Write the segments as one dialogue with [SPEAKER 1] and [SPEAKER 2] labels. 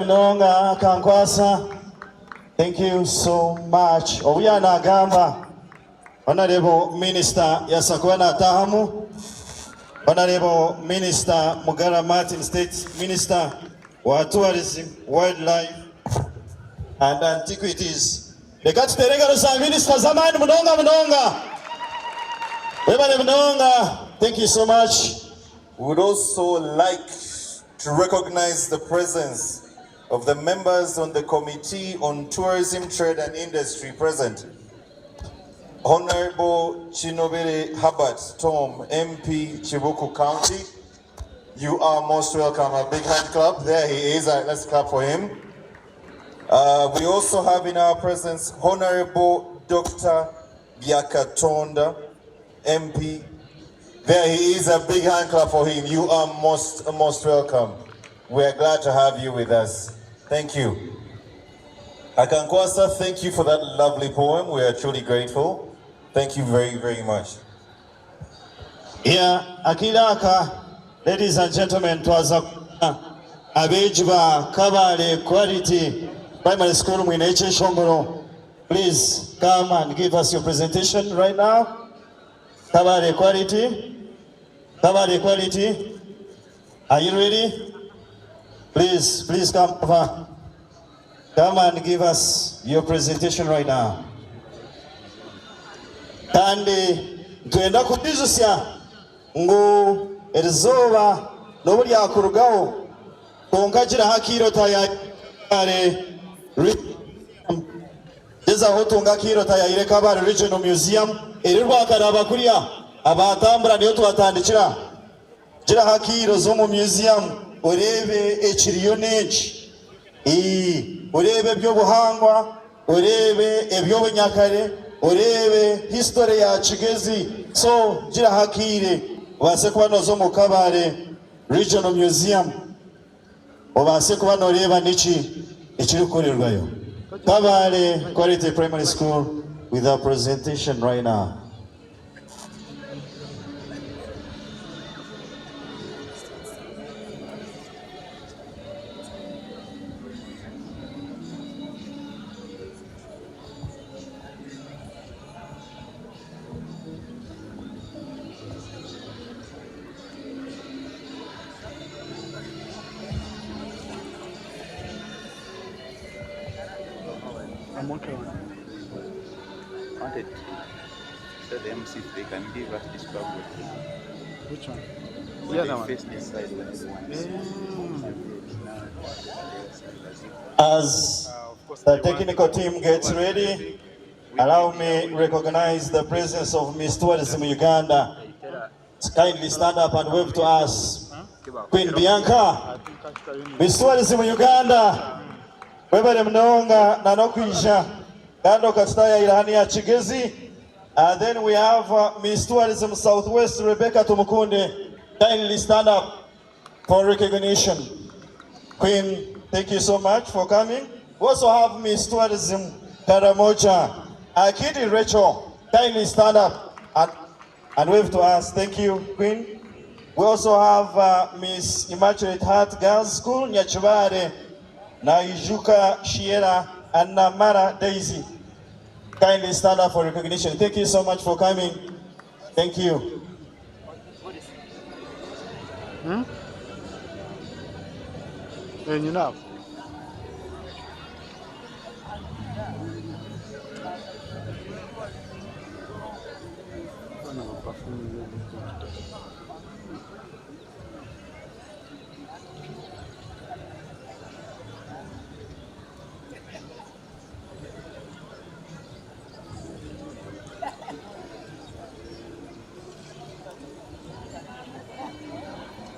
[SPEAKER 1] Mnonga Kankwasa, thank you so much. Oyana Gamba, Honorable Minister Yasakwana Tahamu, Honorable Minister Mugara Martin, State Minister wa Tourism, Wildlife and Antiquities. Lekati terega sa Minister Zamani Mnonga. Webale Mnonga, thank you so much.
[SPEAKER 2] We would also like to recognize the presence of the members on the Committee on Tourism, Trade and Industry present. Honorable Chinobere Herbert Tom, MP, Chibuku County. You are most welcome. A big hand clap. There he is. Let's clap for him. We also have in our presence Honorable Dr. Byakatonda, MP. There he is. A big hand clap for him. You are most welcome. We are glad to have you with us. Thank you. Akankwasa, thank you for that lovely poem. We are truly grateful. Thank you very, very much.
[SPEAKER 1] Yeah, Akilaka, ladies and gentlemen, twaza Abejiba Kabale Quality Primary School Mwineche Shomboro. Please come and give us your presentation right now. Kabale Quality. Kabale Quality. Are you ready? Please come over. Come and give us your presentation right now. Kandi tuenda kudizusya ngo erizoba nobuli akurugaho konkagira hakiro tayare Dezaho tunga kiro tayire Kabale Regional Museum erirwa karaba kuriya abatambura niyo tubatandikira gira hakiro zo mu museum urebe ekiriyo nenshi urebe by'obuhangwa urebe eby'obunyakare urebe history ya Kigezi so gira hakire ubase kuba nozo mu Kabale Regional Museum ubase kuba noreba niki ekiri kukorerwayo. Kabale Quality Primary School with our presentation right now.
[SPEAKER 3] I'm working on it. Wanted. So the MC, they can give us this problem. Which one? The other one. Face this side when
[SPEAKER 1] As the technical team gets ready, allow me to recognize the presence of Miss Tourism Uganda. Kindly stand up and wave to us. Queen Bianca, Miss Tourism Uganda. Webale Mnonga na nokwisha kando kataya ilani ya Kigezi. And then we have Miss Tourism Southwest Rebecca Tumukunde. Kindly stand up for recognition. Queen, thank you so much for coming. We also have Miss Tourism Karamoja Akidi Rachel. Kindly stand up and wave to us. Thank you, Queen. We also have Miss Immaculate Heart Girls School Nyachibare Naijuka Shiera and Namara Daisy. Kindly stand up for recognition. Thank you so much for coming. Thank you.
[SPEAKER 3] And you know.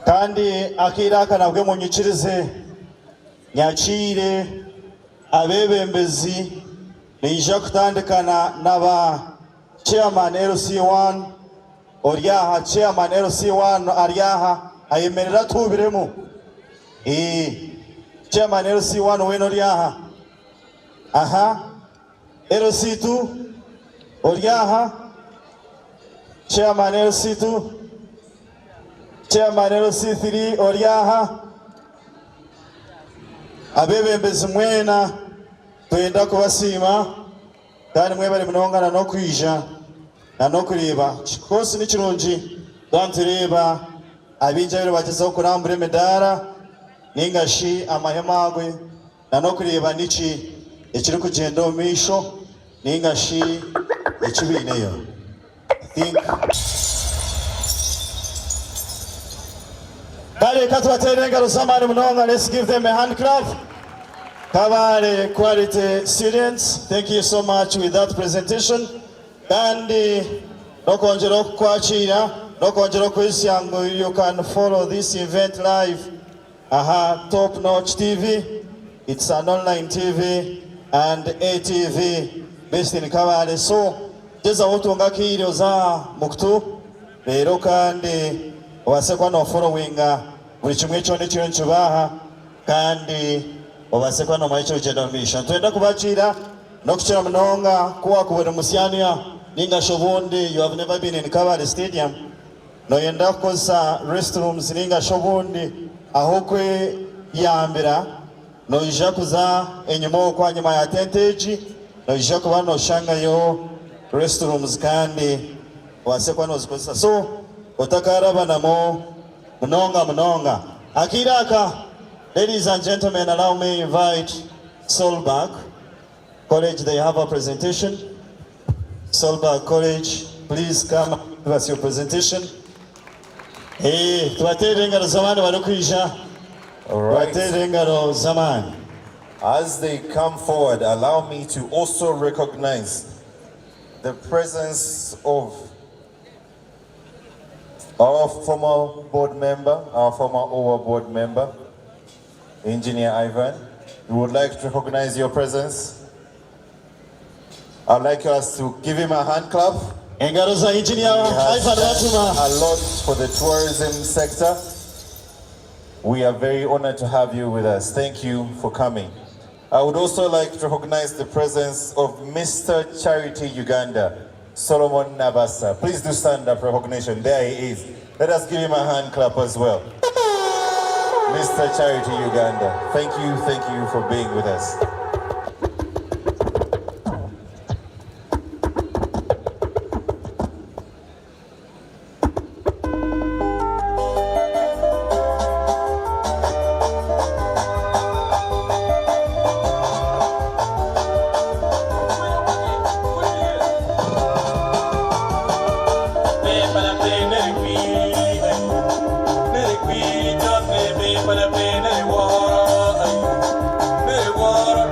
[SPEAKER 1] Kandi akiraka nabwe munyikirize nyakire abebembezi nija kutandikana naba chairman LC1 oryaha chairman LC1 aryaha ayemerera tubiremu chairman LC1 weno ryaha LC2 oryaha chairman LC2 Chairman LC3 Oriaha. abebembezi mwena twenda kubasiima kandi mwebale munongana n'okwija na n'okureba kikosi ni kirungi twantureba abinjabiro bagezaho kurambura emidaara ningashi amahema agwe na n'okureba niki ekiri kugyenda omu maisho ningashi ekibiineyo. Kale katubatere engalo z'amaani munonga. Let's give them a hand clap. Kabale quality students, thank you so much with that presentation. Kandi nokonjera okukwakira nokonjera okwesya ngu you can follow this event live. Top Notch TV, it's an online TV and ATV based in Kabale. So jeza otunga kiiro za muktu leero kandi obasekwa no followinga buli kimwe kyonna kyonkibaha kandi obasekwa no maicho generation. Twenda kubakira nokukira munonga kuwa kubere musyania ninga shobundi. You have never been in Kabale Stadium. No yenda kukosa restrooms ninga shobundi ahokwe yambira no ija kuza enyuma okwanyuma ya tentage no ija kuba no shangayo restrooms kandi wasekwa no zikosa. So otakaraba namo munonga akiraka. Ladies and gentlemen, allow me to invite Solberg College. They have a presentation. Solberg College, please come give us your presentation. Hey, tuwatere engalo zamani walikuisha. Tuwatere engalo zamani.
[SPEAKER 2] As they come forward, allow me to also recognize the presence of our former board member, our former OWA board member, Engineer Ivan. We would like to recognize your presence. I'd like us to give him a hand clap.
[SPEAKER 1] Engalo za Engineer Ivan watuma
[SPEAKER 2] a lot for the tourism sector. We are very honored to have you with us. Thank you for coming. I would also like to recognize the presence of Mr. Charity Uganda, Solomon Nabasa. Please do stand up for recognition. There he is. Let us give him a hand clap as well. Mr. Charity Uganda, thank you for being with us.
[SPEAKER 4] Water.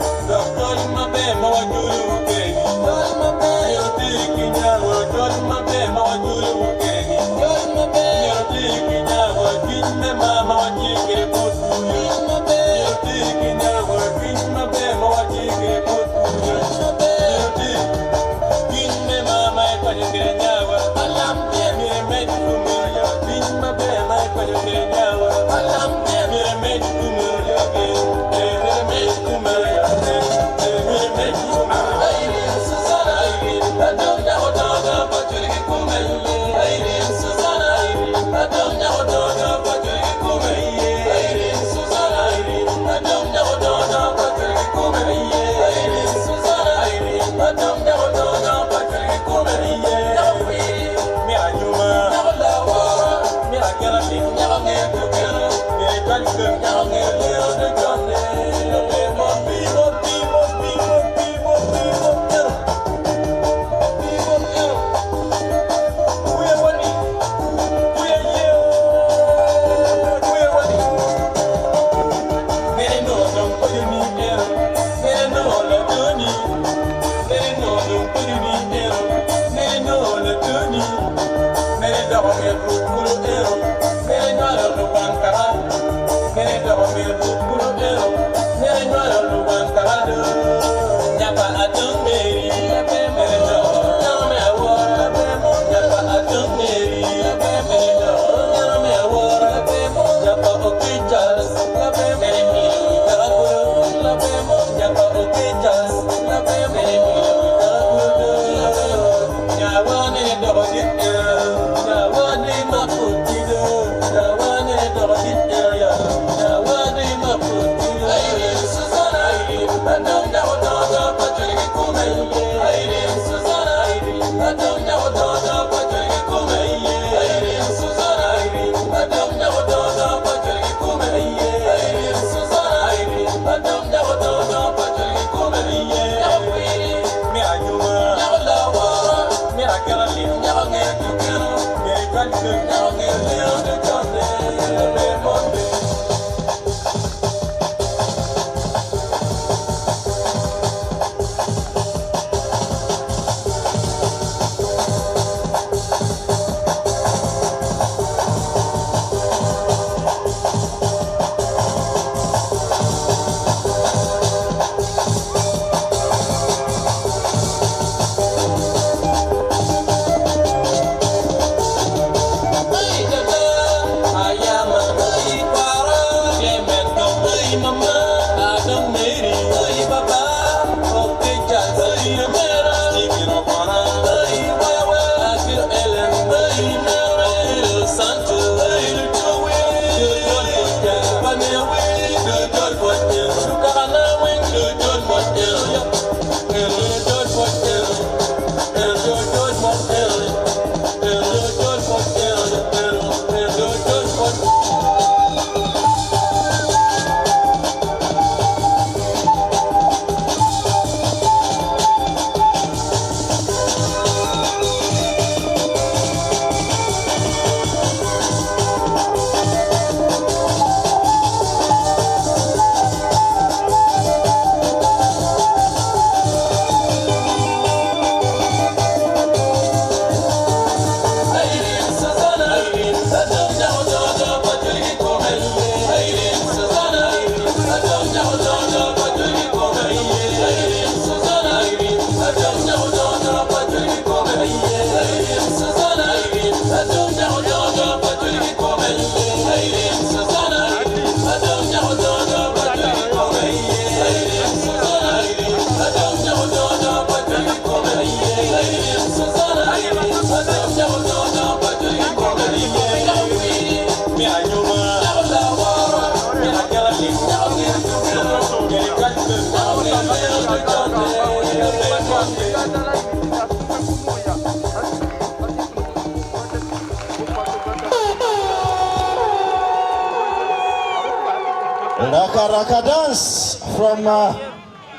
[SPEAKER 1] Raka dance from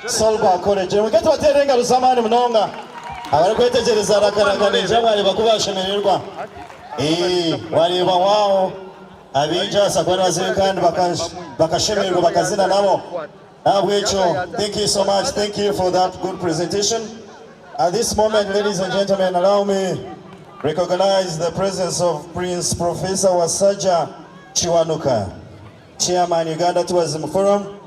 [SPEAKER 1] Solba College. We get to attend Samani Mnonga. I will get to the Raka Nejama Bakubashan in Irwa. Waliba Wow, Avija, Sakwana Zekan, Bakashemi, Bakazina Namo. Thank you so much. Thank you for that good presentation. At this moment, ladies and gentlemen, allow me recognize the presence of Prince Professor Wasaja Chiwanuka, Chairman Uganda Tourism Forum,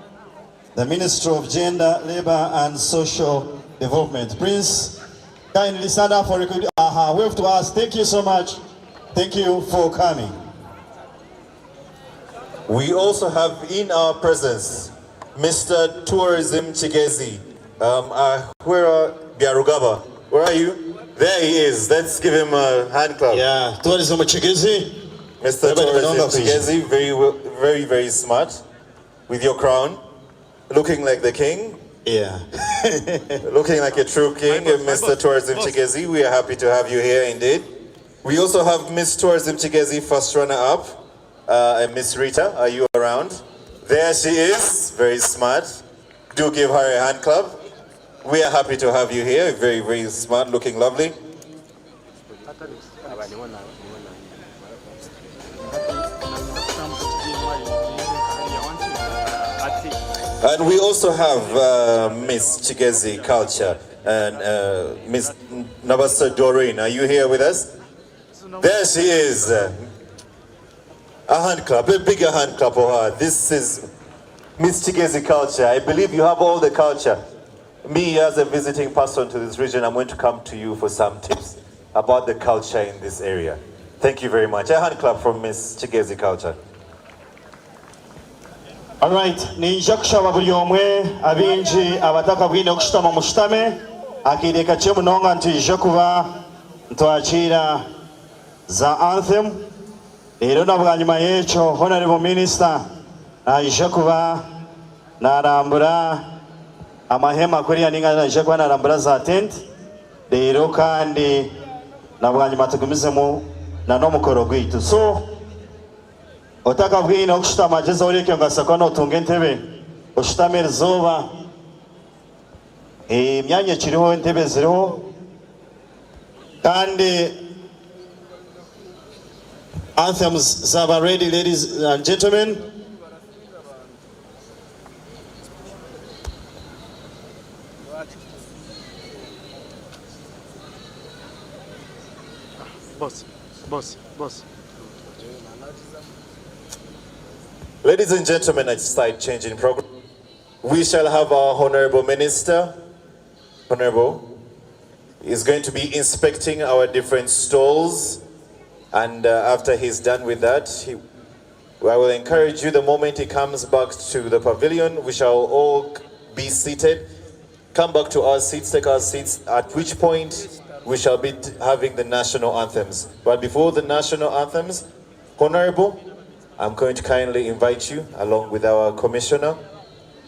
[SPEAKER 1] the Minister of Gender, Labor and Social Development. Prince, kindly stand up for recognition. Wave to us. Thank you so much. Thank you for coming.
[SPEAKER 2] We also have in our presence Mr. Tourism Chigezi. Where are Biarugaba? Where are you? There he is. Let's give him a hand clap.
[SPEAKER 1] Yeah, Tourism Chigezi.
[SPEAKER 2] Mr. Tourism Chigezi, very, very smart. With your crown. Looking like the king.
[SPEAKER 1] Yeah.
[SPEAKER 2] Looking like a true king, Mr. Tourism Chigezi. We are happy to have you here indeed. We also have Miss Tourism Chigezi, first runner-up. And Miss Rita, are you around? There she is, very smart. Do give her a hand clap. We are happy to have you here, very, very smart, looking lovely. And we also have Miss Chigezi Culture and Miss Nabasa Doreen. Are you here with us? There she is. A hand clap, a bigger hand clap for her. This is Miss Chigezi Culture. I believe you have all the culture. Me, as a visiting person to this region, I'm going to come to you for some tips about the culture in this area. Thank you very much. A hand clap from Miss Chigezi Culture.
[SPEAKER 1] All right, ninja kushaba buli omwe abinji abataka bwine okushitama mushitame akireka kye munonga nti ije kuba ntwakira za anthem. Leero nabwanyuma y'ekyo Honorable Minister aije kuba narambura amahema kuriya ninga aije kuba narambura za tent. Leero kandi nabwanyuma tugumizemu na n'omukoro gwitu. So otaka bwine okushitama ageze oreke ngasako notunga entebe oshitamira izooba emyanya ekiriho entebe ziriho kandi anthems zaba ready, ladies and gentlemen.
[SPEAKER 4] Boss.
[SPEAKER 2] Ladies and gentlemen, at slight change in program. We shall have our Honorable Minister. Honorable is going to be inspecting our different stalls. And after he's done with that, I will encourage you the moment he comes back to the pavilion, we shall all be seated. Come back to our seats, take our seats, at which point we shall be having the national anthems. But before the national anthems, Honorable, I'm going to kindly invite you, along with our commissioner,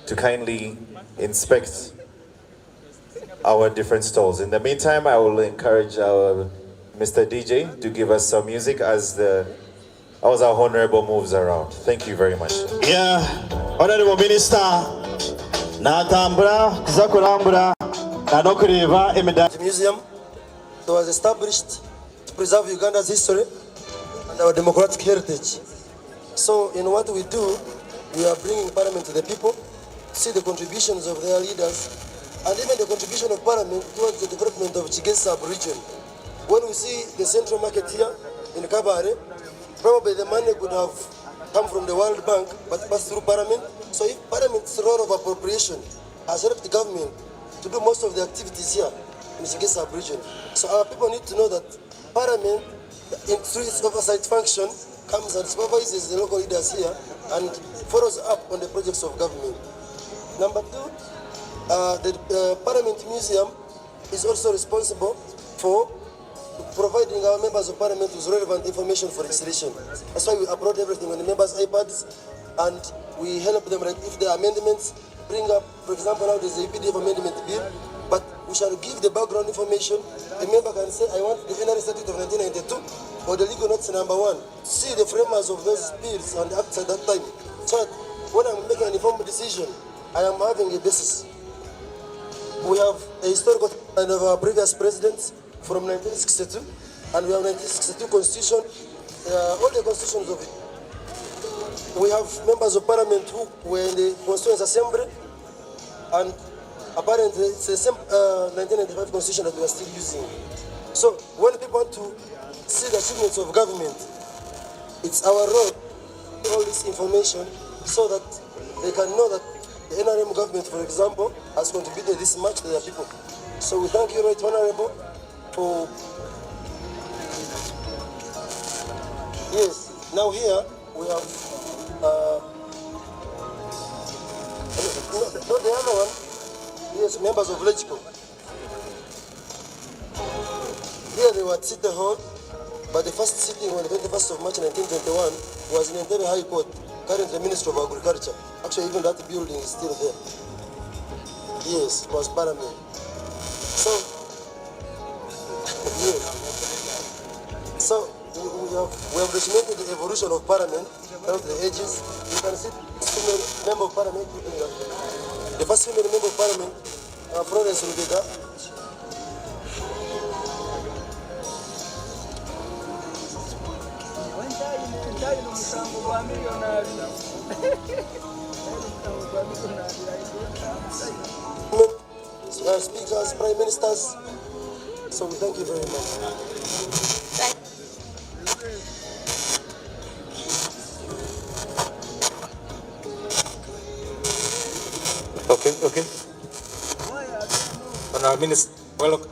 [SPEAKER 2] to kindly inspect our different stalls. In the meantime, I will encourage our Mr. DJ to give us some music as our Honorable moves around. Thank you very much.
[SPEAKER 1] Yeah, Honorable Minister, natambura kuzakurambura nanokureba emeda.
[SPEAKER 5] The museum was established to preserve Uganda's history and our democratic heritage. So in what we do, we are bringing Parliament to the people, see the contributions of their leaders, and even the contribution of Parliament towards the development of Chigezi sub-region. When we see the central market here in Kabare, probably the money could have come from the World Bank, but passed through Parliament. So if Parliament's role of appropriation has helped the government to do most of the activities here in Chigezi sub-region. So our people need to know that Parliament, through its oversight function, comes and supervises the local leaders here and follows up on the projects of government. Number two, the Parliament Museum is also responsible for providing our members of Parliament with relevant information for legislation. That's why we upload everything on the members' iPads and we help them, like if there are amendments, bring up, for example, now there's a EPDF amendment bill, but we shall give the background information. A member can say, I want the NRA Statute of 1992 or the legal notes number 1. See the framers of those bills and acts at that time, so that when I'm making an informed decision, I am having a basis. We have a historical and of our previous presidents from 1962, and we have 1962 constitution, all the constitutions of it. We have members of parliament who were in the Constituent Assembly, and apparently it's the same 1995 constitution that we are still using. So when people want to see the achievements of government, it's our role to give all this information so that they can know that the NRM government, for example, has contributed this much to their people. So we thank you, Right Honorable, for... Yes, now here we have... not the other one. Yes, members of LegCo. Here they were at City Hall, but the first sitting on the 21st of March 1921 was in Entebbe High Court, currently Ministry of Agriculture. Actually, even that building is still there. Yes, it was Parliament. So, yes. So, we have documented the evolution of Parliament throughout the ages. You can see this female member of Parliament, the first female member of Parliament, Florence Rubega. Speakers, prime ministers. So we thank you very much.
[SPEAKER 6] Okay. Honorable Minister, welcome.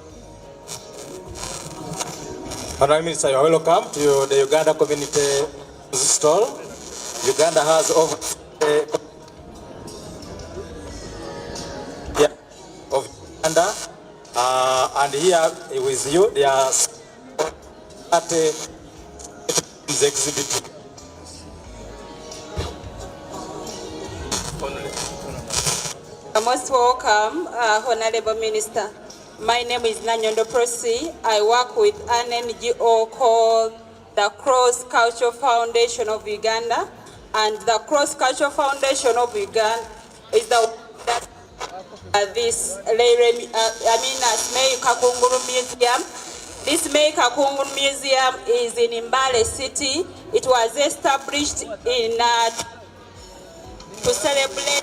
[SPEAKER 6] Honorable Minister, you are welcome to the Uganda Community Stall. Uganda has over of Uganda, and here with you, there are at the exhibit.
[SPEAKER 7] Most welcome, Honorable Minister. My name is Nanyondo Prosi. I work with an NGO called the Cross Cultural Foundation of Uganda, and the Cross Cultural Foundation of Uganda is the that this May Kakunguru Museum. This May Kakunguru Museum is in Mbale City. It was established in to celebrate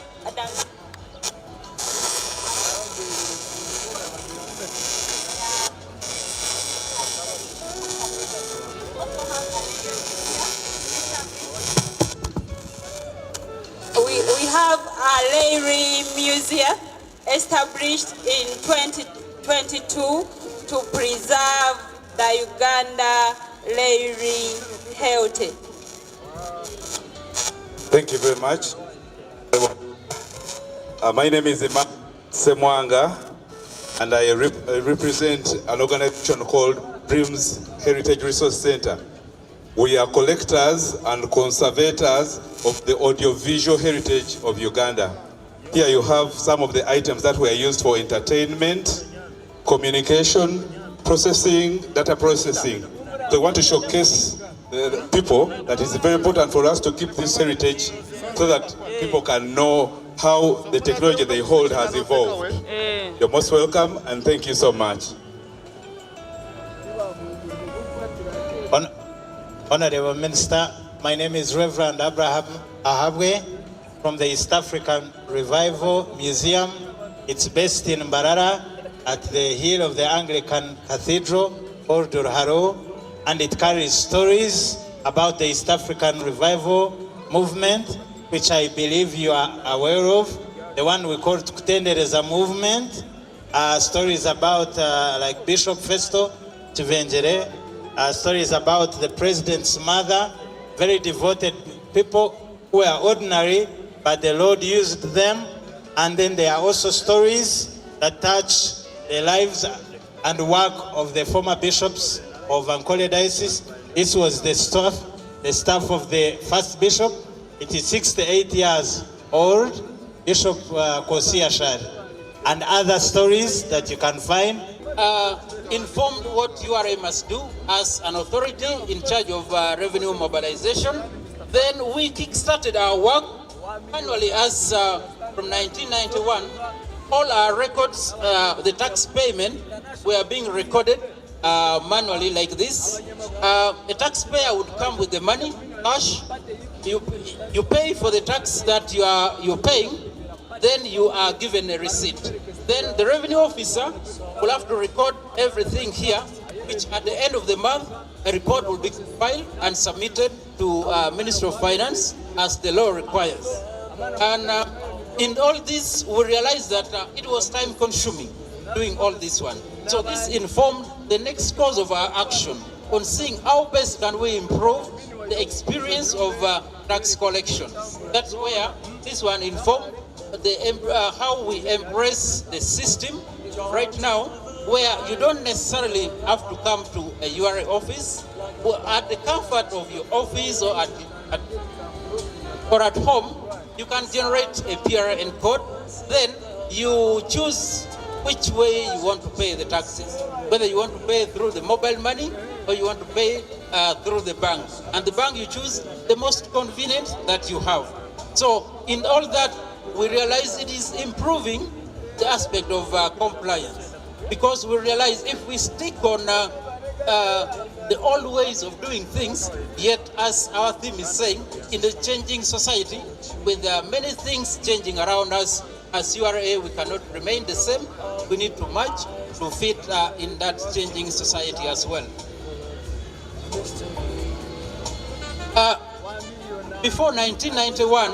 [SPEAKER 7] We have a Leiri Museum established in 2022 to preserve the Uganda Leiri heritage.
[SPEAKER 8] Thank you very much. My name is Emma Semwanga, and I represent an organization called Prims Heritage Resource Center. We are collectors and conservators of the audiovisual heritage of Uganda. Here you have some of the items that were used for entertainment, communication, processing, data processing. So we want to showcase the people that it's very important for us to keep this heritage so that people can know how the technology they hold has evolved. You're most welcome, and thank you so much.
[SPEAKER 9] Honorable Minister, my name is Reverend Abraham Ahabwe from the East African Revival Museum. It's based in Mbarara at the hill of the Anglican Cathedral, Old Durharo, and it carries stories about the East African Revival movement, which I believe you are aware of. The one we call Kutendereza movement, stories about like Bishop Festo Chivenjere, stories about the president's mother, very devoted people who are ordinary, but the Lord used them. And then there are also stories that touch the lives and work of the former bishops of Ankole Diocese. This was the staff of the first bishop. It is 68 years old, Bishop Kosi Ashad, and other stories that you can find.
[SPEAKER 10] Informed what URA must do as an authority in charge of revenue mobilization. Then we kick-started our work Manually, as from 1991, all our records, the tax payment, were being recorded manually like this. A taxpayer would come with the money, cash. You pay for the tax that you're paying, then you are given a receipt. Then the revenue officer will have to record everything here, which at the end of the month, a report will be filed and submitted to Ministry of Finance as the law requires. And in all this, we realized that it was time consuming doing all this one. So this informed the next course of our action on seeing how best can we improve the experience of tax collection. That's where this one informed how we embrace the system right now, where you don't necessarily have to come to a URA office, but at the comfort of your office or at home, you can generate a PRN code. Then you choose which way you want to pay the taxes, whether you want to pay through the mobile money or you want to pay through the bank. And the bank you choose the most convenient that you have. So in all that, we realize it is improving the aspect of compliance, because we realize if we stick on the old ways of doing things, yet as our theme is saying, in the changing society, with many things changing around us, as URA, we cannot remain the same. We need to match to fit in that changing society as well. Before 1991,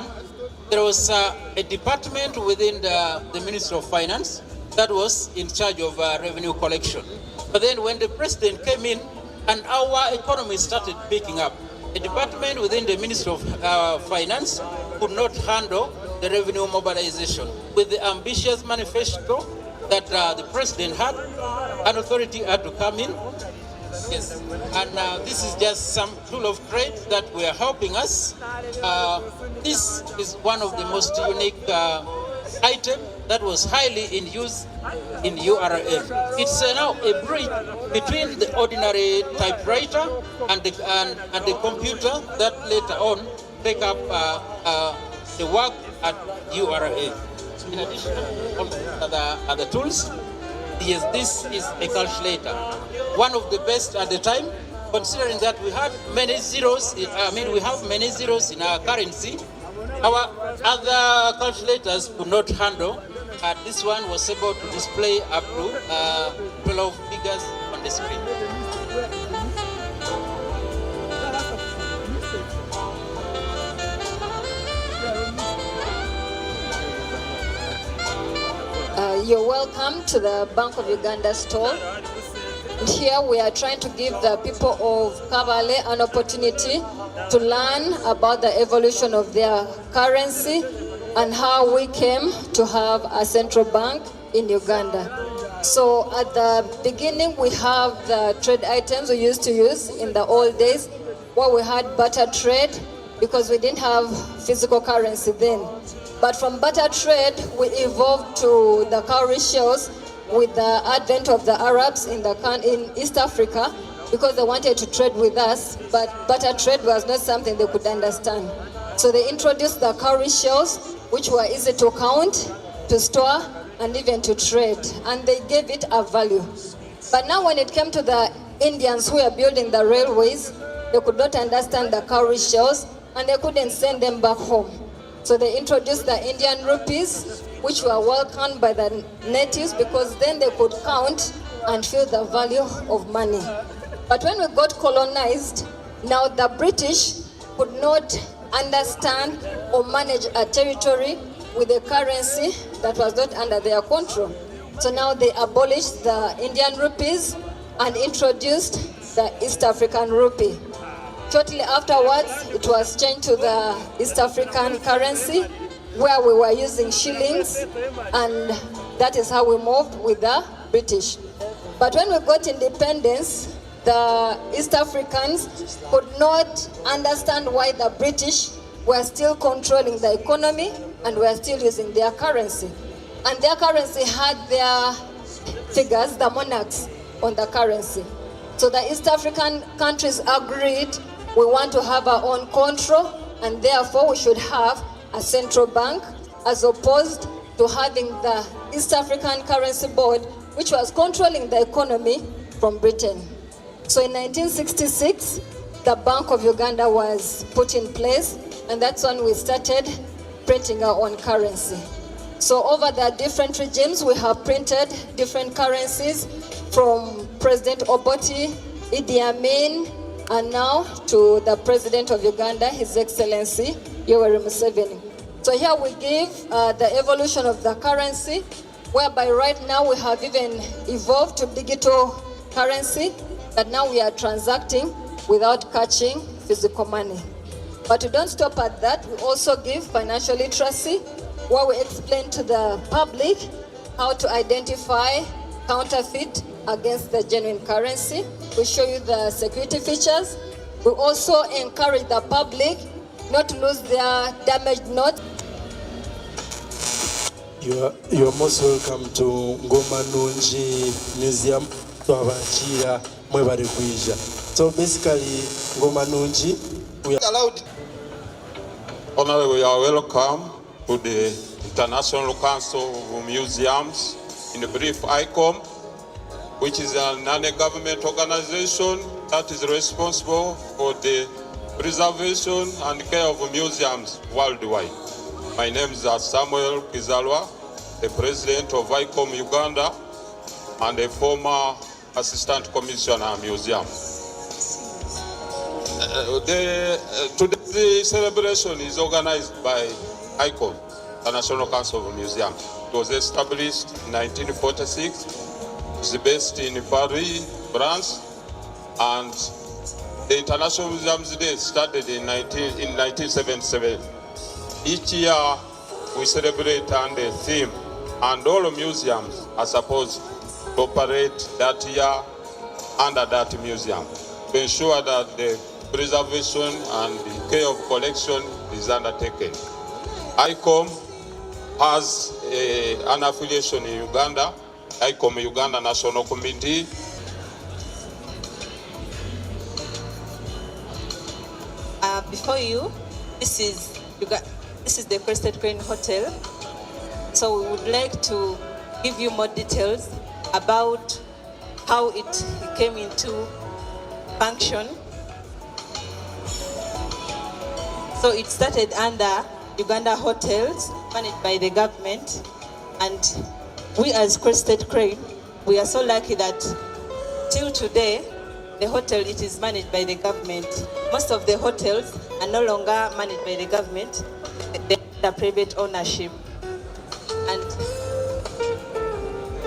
[SPEAKER 10] there was a department within the Ministry of Finance that was in charge of revenue collection. But then when the president came in and our economy started picking up, a department within the Ministry of Finance could not handle the revenue mobilization. With the ambitious manifesto that the president had, an authority had to come in. Yes, and this is just some tool of trade that we are helping us. This is one of the most unique items that was highly in use in URA. It's now a bridge between the ordinary typewriter and the computer that later on take up the work at URA. In addition to all the other tools, yes, this is a calculator. One of the best at the time, considering that we had many zeros, we have many zeros in our currency. Our other calculators could not handle. This one was able to display up to 12 figures on the screen.
[SPEAKER 11] You're welcome to the Bank of Uganda stall. And here we are trying to give the people of Kabale an opportunity to learn about the evolution of their currency and how we came to have a central bank in Uganda. So at the beginning, we have the trade items we used to use in the old days, where we had barter trade because we didn't have physical currency then. But from barter trade, we evolved to the cowrie shells with the advent of the Arabs in East Africa, because they wanted to trade with us, but barter trade was not something they could understand. So they introduced the cowrie shells, which were easy to count, to store, and even to trade, and they gave it a value. But now when it came to the Indians who were building the railways, they could not understand the cowrie shells, and they couldn't send them back home. So they introduced the Indian rupees, which were welcomed by the natives because then they could count and feel the value of money. But when we got colonized, now the British could not understand or manage a territory with a currency that was not under their control. So now they abolished the Indian rupees and introduced the East African rupee. Shortly afterwards, it was changed to the East African currency, where we were using shillings, and that is how we moved with the British. But when we got independence, the East Africans could not understand why the British were still controlling the economy and were still using their currency. And their currency had their figures, the monarchs, on the currency. So the East African countries agreed we want to have our own control, and therefore we should have a central bank, as opposed to having the East African Currency Board, which was controlling the economy from Britain. So in 1966, the Bank of Uganda was put in place, and that's when we started printing our own currency. So over the different regimes, we have printed different currencies, from President Obote, Idi Amin, and now to the President of Uganda, His Excellency Yoweri Museveni. So here we give the evolution of the currency, whereby right now we have even evolved to digital currency, that now we are transacting without catching physical money. But we don't stop at that. We also give financial literacy, where we explain to the public how to identify counterfeit against the genuine currency. We show you the security features. We also encourage the public not to lose their damaged notes.
[SPEAKER 12] You are most welcome to Ngoma Nungi Museum. Twabakira mwebale kuija. So basically, Ngoma Nungi, we are allowed.
[SPEAKER 13] Honorable, we are welcome to the International Council of Museums, in brief ICOM, which is a non-government organization that is responsible for the preservation and care of museums worldwide. My name is Samuel Kizalwa, the president of ICOM Uganda and a former assistant commissioner museum. Today's celebration is organized by ICOM, the National Council of Museums. It was established in 1946. It's based in Paris, France, and the International Museums Day started in 1977. Each year we celebrate under a theme, and all museums are supposed to operate that year under that museum to ensure that the preservation and the care of collection is undertaken. ICOM has an affiliation in Uganda, ICOM Uganda National Committee.
[SPEAKER 7] Before you, this is the Crested Crane Hotel. So we would like to give you more details about how it came into function. So it started under Uganda Hotels, managed by the government, and we as Crested Crane, we are so lucky that till today, the hotel, it is managed by the government. Most of the hotels are no longer managed by the government, they are private ownership. And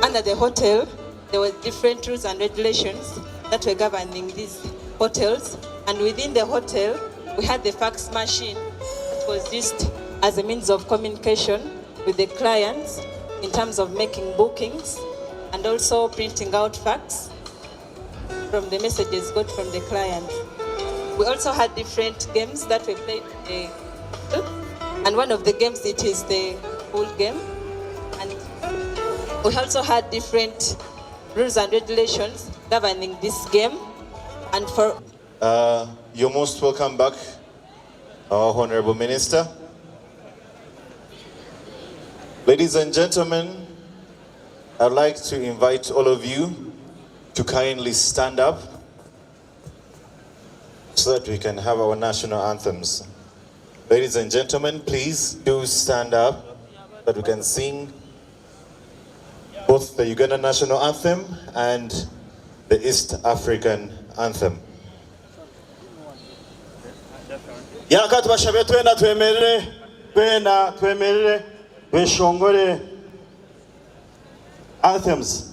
[SPEAKER 7] under the hotel, there were different rules and regulations that were governing these hotels. And within the hotel, we had the fax machine that was used as a means of communication with the clients in terms of making bookings and also printing out fax from the messages got from the client. We also had different games that we played, and one of the games, it is the pool game. And we also had different rules and regulations governing this game. And for
[SPEAKER 2] you're most welcome back, our Honorable Minister. Ladies and gentlemen, I'd like to invite all of you to kindly stand up so that we can have our national anthems. Ladies and gentlemen, please do stand up so that we can sing both the Uganda national anthem and the East African anthem.
[SPEAKER 1] Yakati bashabe twenda twemerere beshongore anthems.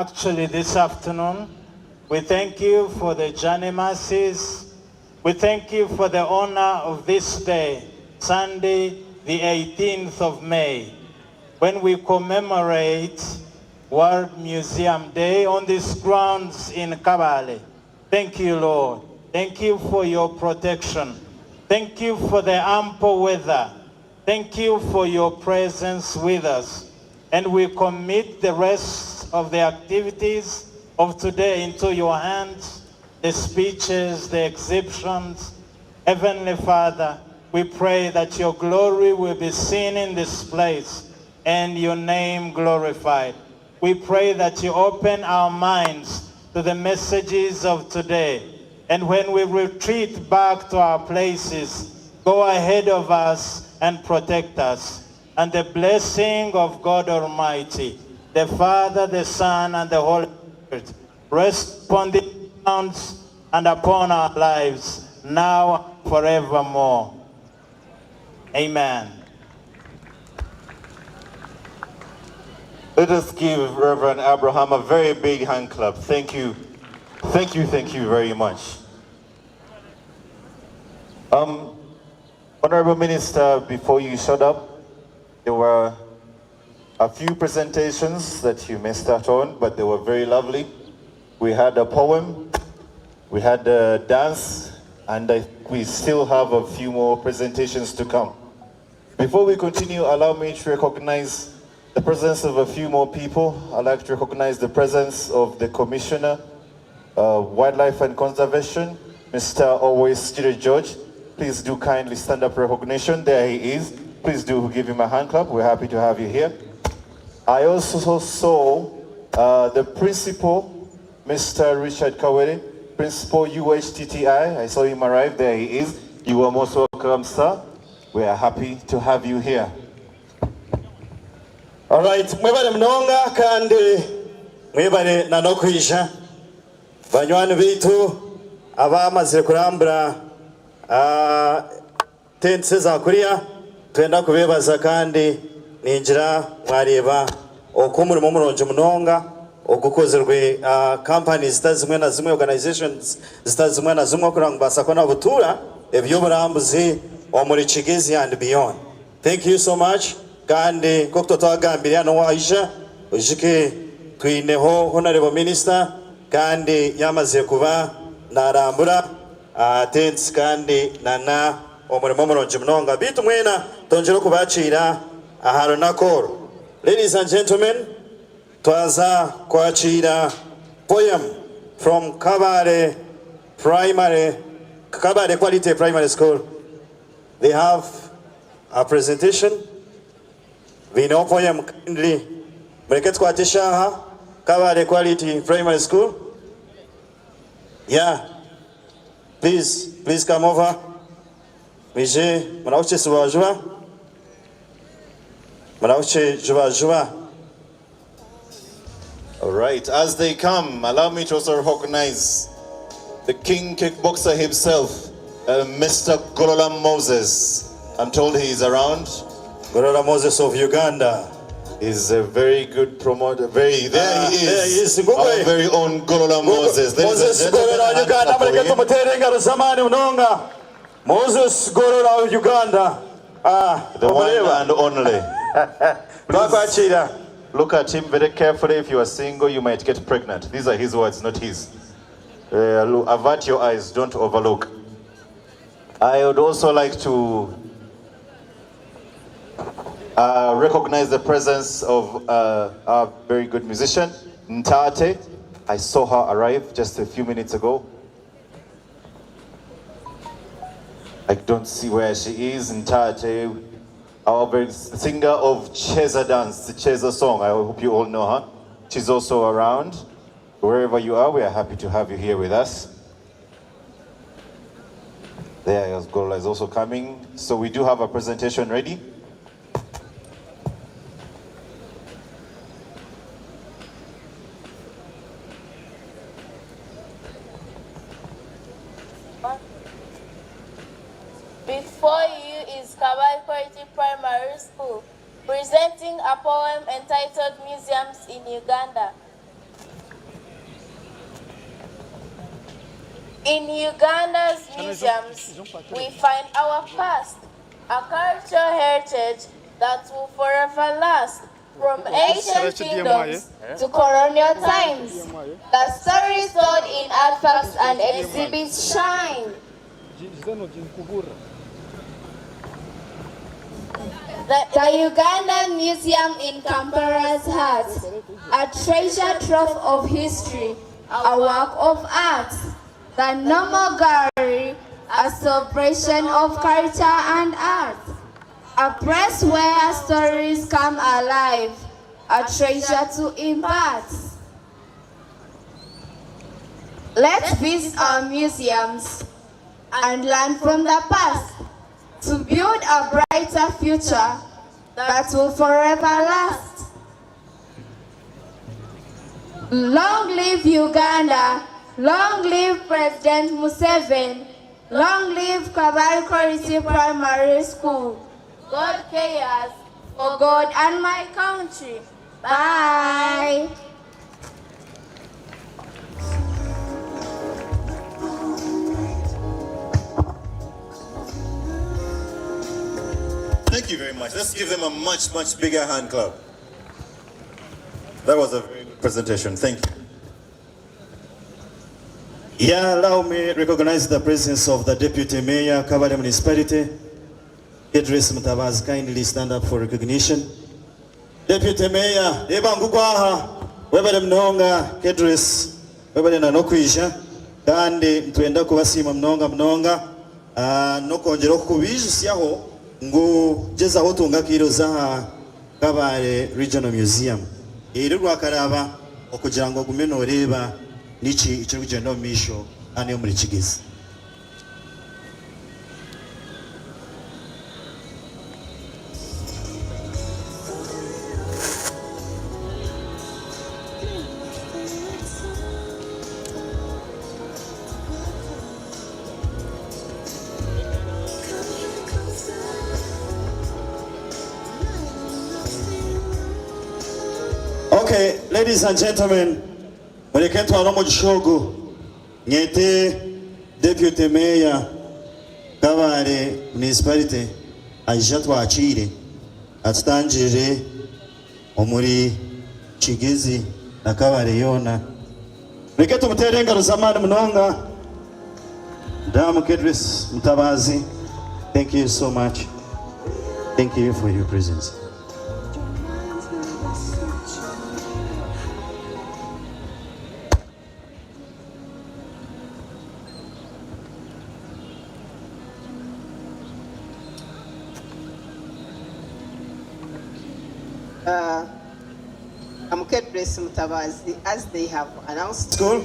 [SPEAKER 9] actually this afternoon. We thank you for the journey mercies. We thank you for the honor of this day, Sunday, the 18th of May, when we commemorate World Museum Day on these grounds in Kabale. Thank you, Lord. Thank you for your protection. Thank you for the ample weather. Thank you for your presence with us. And we commit the rest of the activities of today into your hands, the speeches, the exhibitions. Heavenly Father, we pray that your glory will be seen in this place and your name glorified. We pray that you open our minds to the messages of today. And when we retreat back to our places, go ahead of us and protect us. And the blessing of God Almighty, the Father, the Son, and the Holy Spirit, rest upon these grounds and upon our lives, now and forevermore. Amen.
[SPEAKER 14] Let us give Reverend Abraham a very big hand clap. Thank you. Thank you very much. Honorable Minister, before you shut up, there were a few presentations that you missed out on, but they were very lovely. We had a poem, we had a dance, and we still have a few more presentations to come. Before we continue, allow me to recognize the presence of a few more people. I'd like to recognize the presence of the Commissioner, Wildlife and Conservation, Mr. Always George. Please do kindly stand up for recognition. There he is. Please do give him a hand clap. We're happy to have you here. I also saw the Principal, Mr. Richard Kawere, Principal UHTTI. I saw him arrive. There he is. You are most welcome, sir. We are happy to have you here.
[SPEAKER 15] All right, mwebale mnonga kandi mwebale nanokwisha banywani bitu abamaze kurambura tense za kuriya twenda kubebaza kandi ninjira mwareba okumurimo muronje munonga ogukozerwe companies zitazimwe na zimwe organizations zitazimwe na zimwe kuranga basakona butura ebyoburambuzi omuri Kigezi and beyond. Thank you so much. Kandi kokto twagambira no waisha ujike twineho Honorable Minister kandi yamaze kuba narambura tents kandi nana omurimo muronje munonga bitu mwena tonjero kubacira aharo nakoro. Ladies and gentlemen, twaza kwachira poem from Kabale Quality Primary School. They have a presentation. We know poem kindly. Mreket kwatisha Kabale Quality Primary School. Yeah. Please come over. Mije, manauche suwajua. Manauche jua.
[SPEAKER 14] All right, as they come, allow me to also recognize the king kickboxer himself, Mr. Golola Moses. I'm told he is around.
[SPEAKER 15] Golola Moses of Uganda.
[SPEAKER 14] He's a very good promoter. There he is. Our very own Golola Moses.
[SPEAKER 15] Moses Golola Uganda. Moses Golola Uganda.
[SPEAKER 14] The one and only. Look at him very carefully. If you are single, you might get pregnant. These are his words, not his. Avert your eyes, don't overlook. I would also like to recognize the presence of our very good musician, Ntate. I saw her arrive just a few minutes ago. I don't see where she is. Ntate, our very singer of Cheza Dance, the Cheza song. I hope you all know her. She's also around. Wherever you are, we are happy to have you here with us. There, Golola is also coming. So we do have a presentation ready.
[SPEAKER 16] Before you is Kabale Quality Primary School, presenting a poem entitled Museums in Uganda. In Uganda's museums, we find our past, a cultural heritage that will forever last. From ancient kingdoms to colonial times, the stories told in artifacts and exhibits shine. The Ugandan Museum in Kampala's heart, a treasure trove of history, a work of art. The Nomo Gallery, a celebration of culture and art. A place where stories come alive, a treasure to impart. Let's visit our museums and learn from the past to build a brighter future that will forever last. Long live Uganda, long live President Museveni, long live Kabale Quality Primary School. God cares for God and my country. Bye.
[SPEAKER 1] Thank you very much. Let's give them a much, much bigger hand clap. That was a very good presentation. Thank you. Yeah, allow me to recognize the presence of the Deputy Mayor, Kabale Municipality. Idris Mutabazi, kindly stand up for recognition. Deputy Mayor, Eba Ngugwaha, webale mnonga, Idris, webale na nokwisha, kandi mtuenda kubasima mnonga, nokongera okubijusyaho ngo jeza hotunga kiro za Kabale Regional Museum. Iri rwakaraba okugira ngo gumeno oreba niki ikiri kugenda mu misho ane muri Kigezi. Okay, ladies and gentlemen, mwereketu alomo jishogo nyete Deputy Mayor Kabale Municipality aisha twachire atutangire omuri Kigezi na Kabale yona. Mwereketu mutere engaro zamani mnonga. Damu Idris Mutabazi, thank you so much. Thank you for your presence.
[SPEAKER 17] I'm Idris Mutabazi, as they have announced.
[SPEAKER 1] School,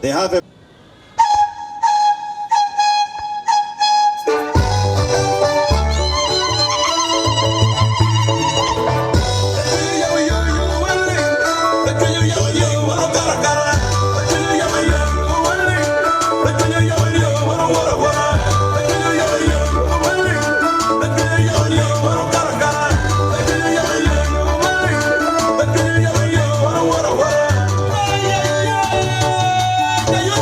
[SPEAKER 1] they have a
[SPEAKER 18] Yeah.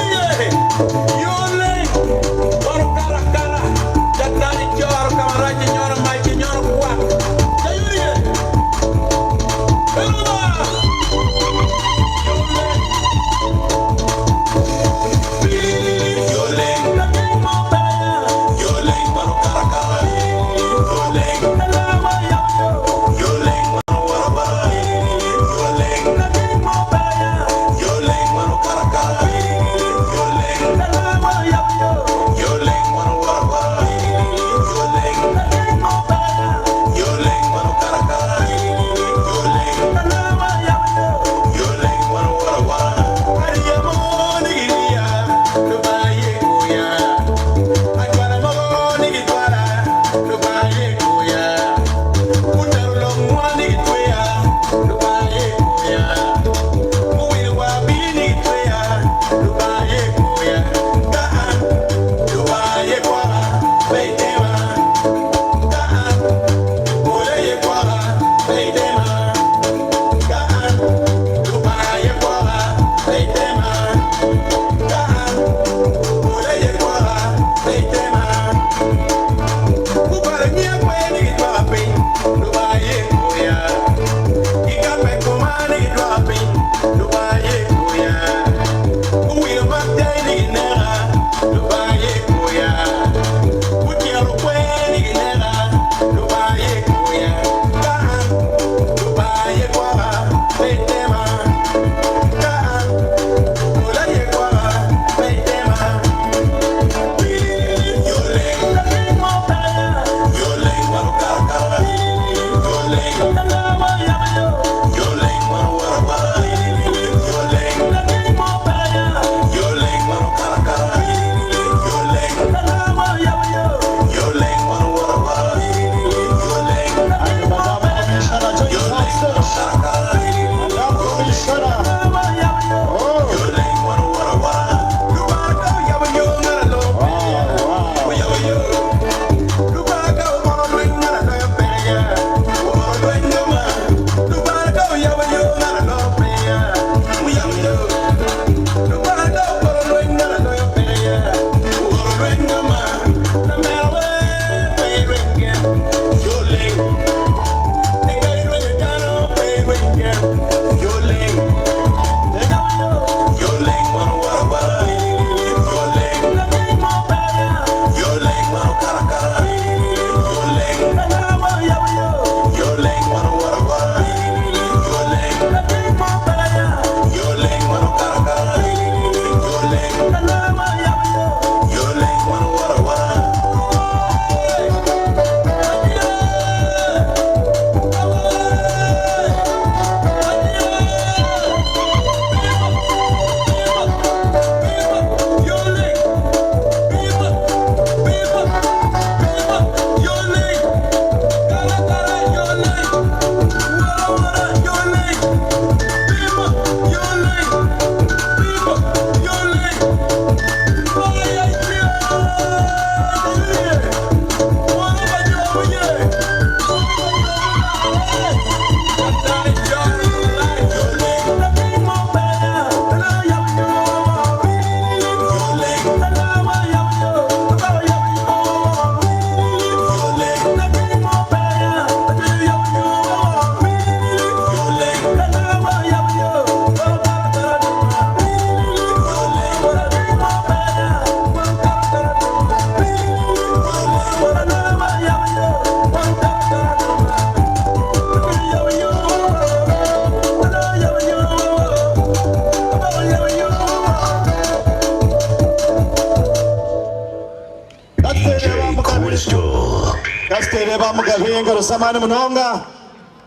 [SPEAKER 18] Store.
[SPEAKER 1] Kasitereba mugabenga rusamani munonga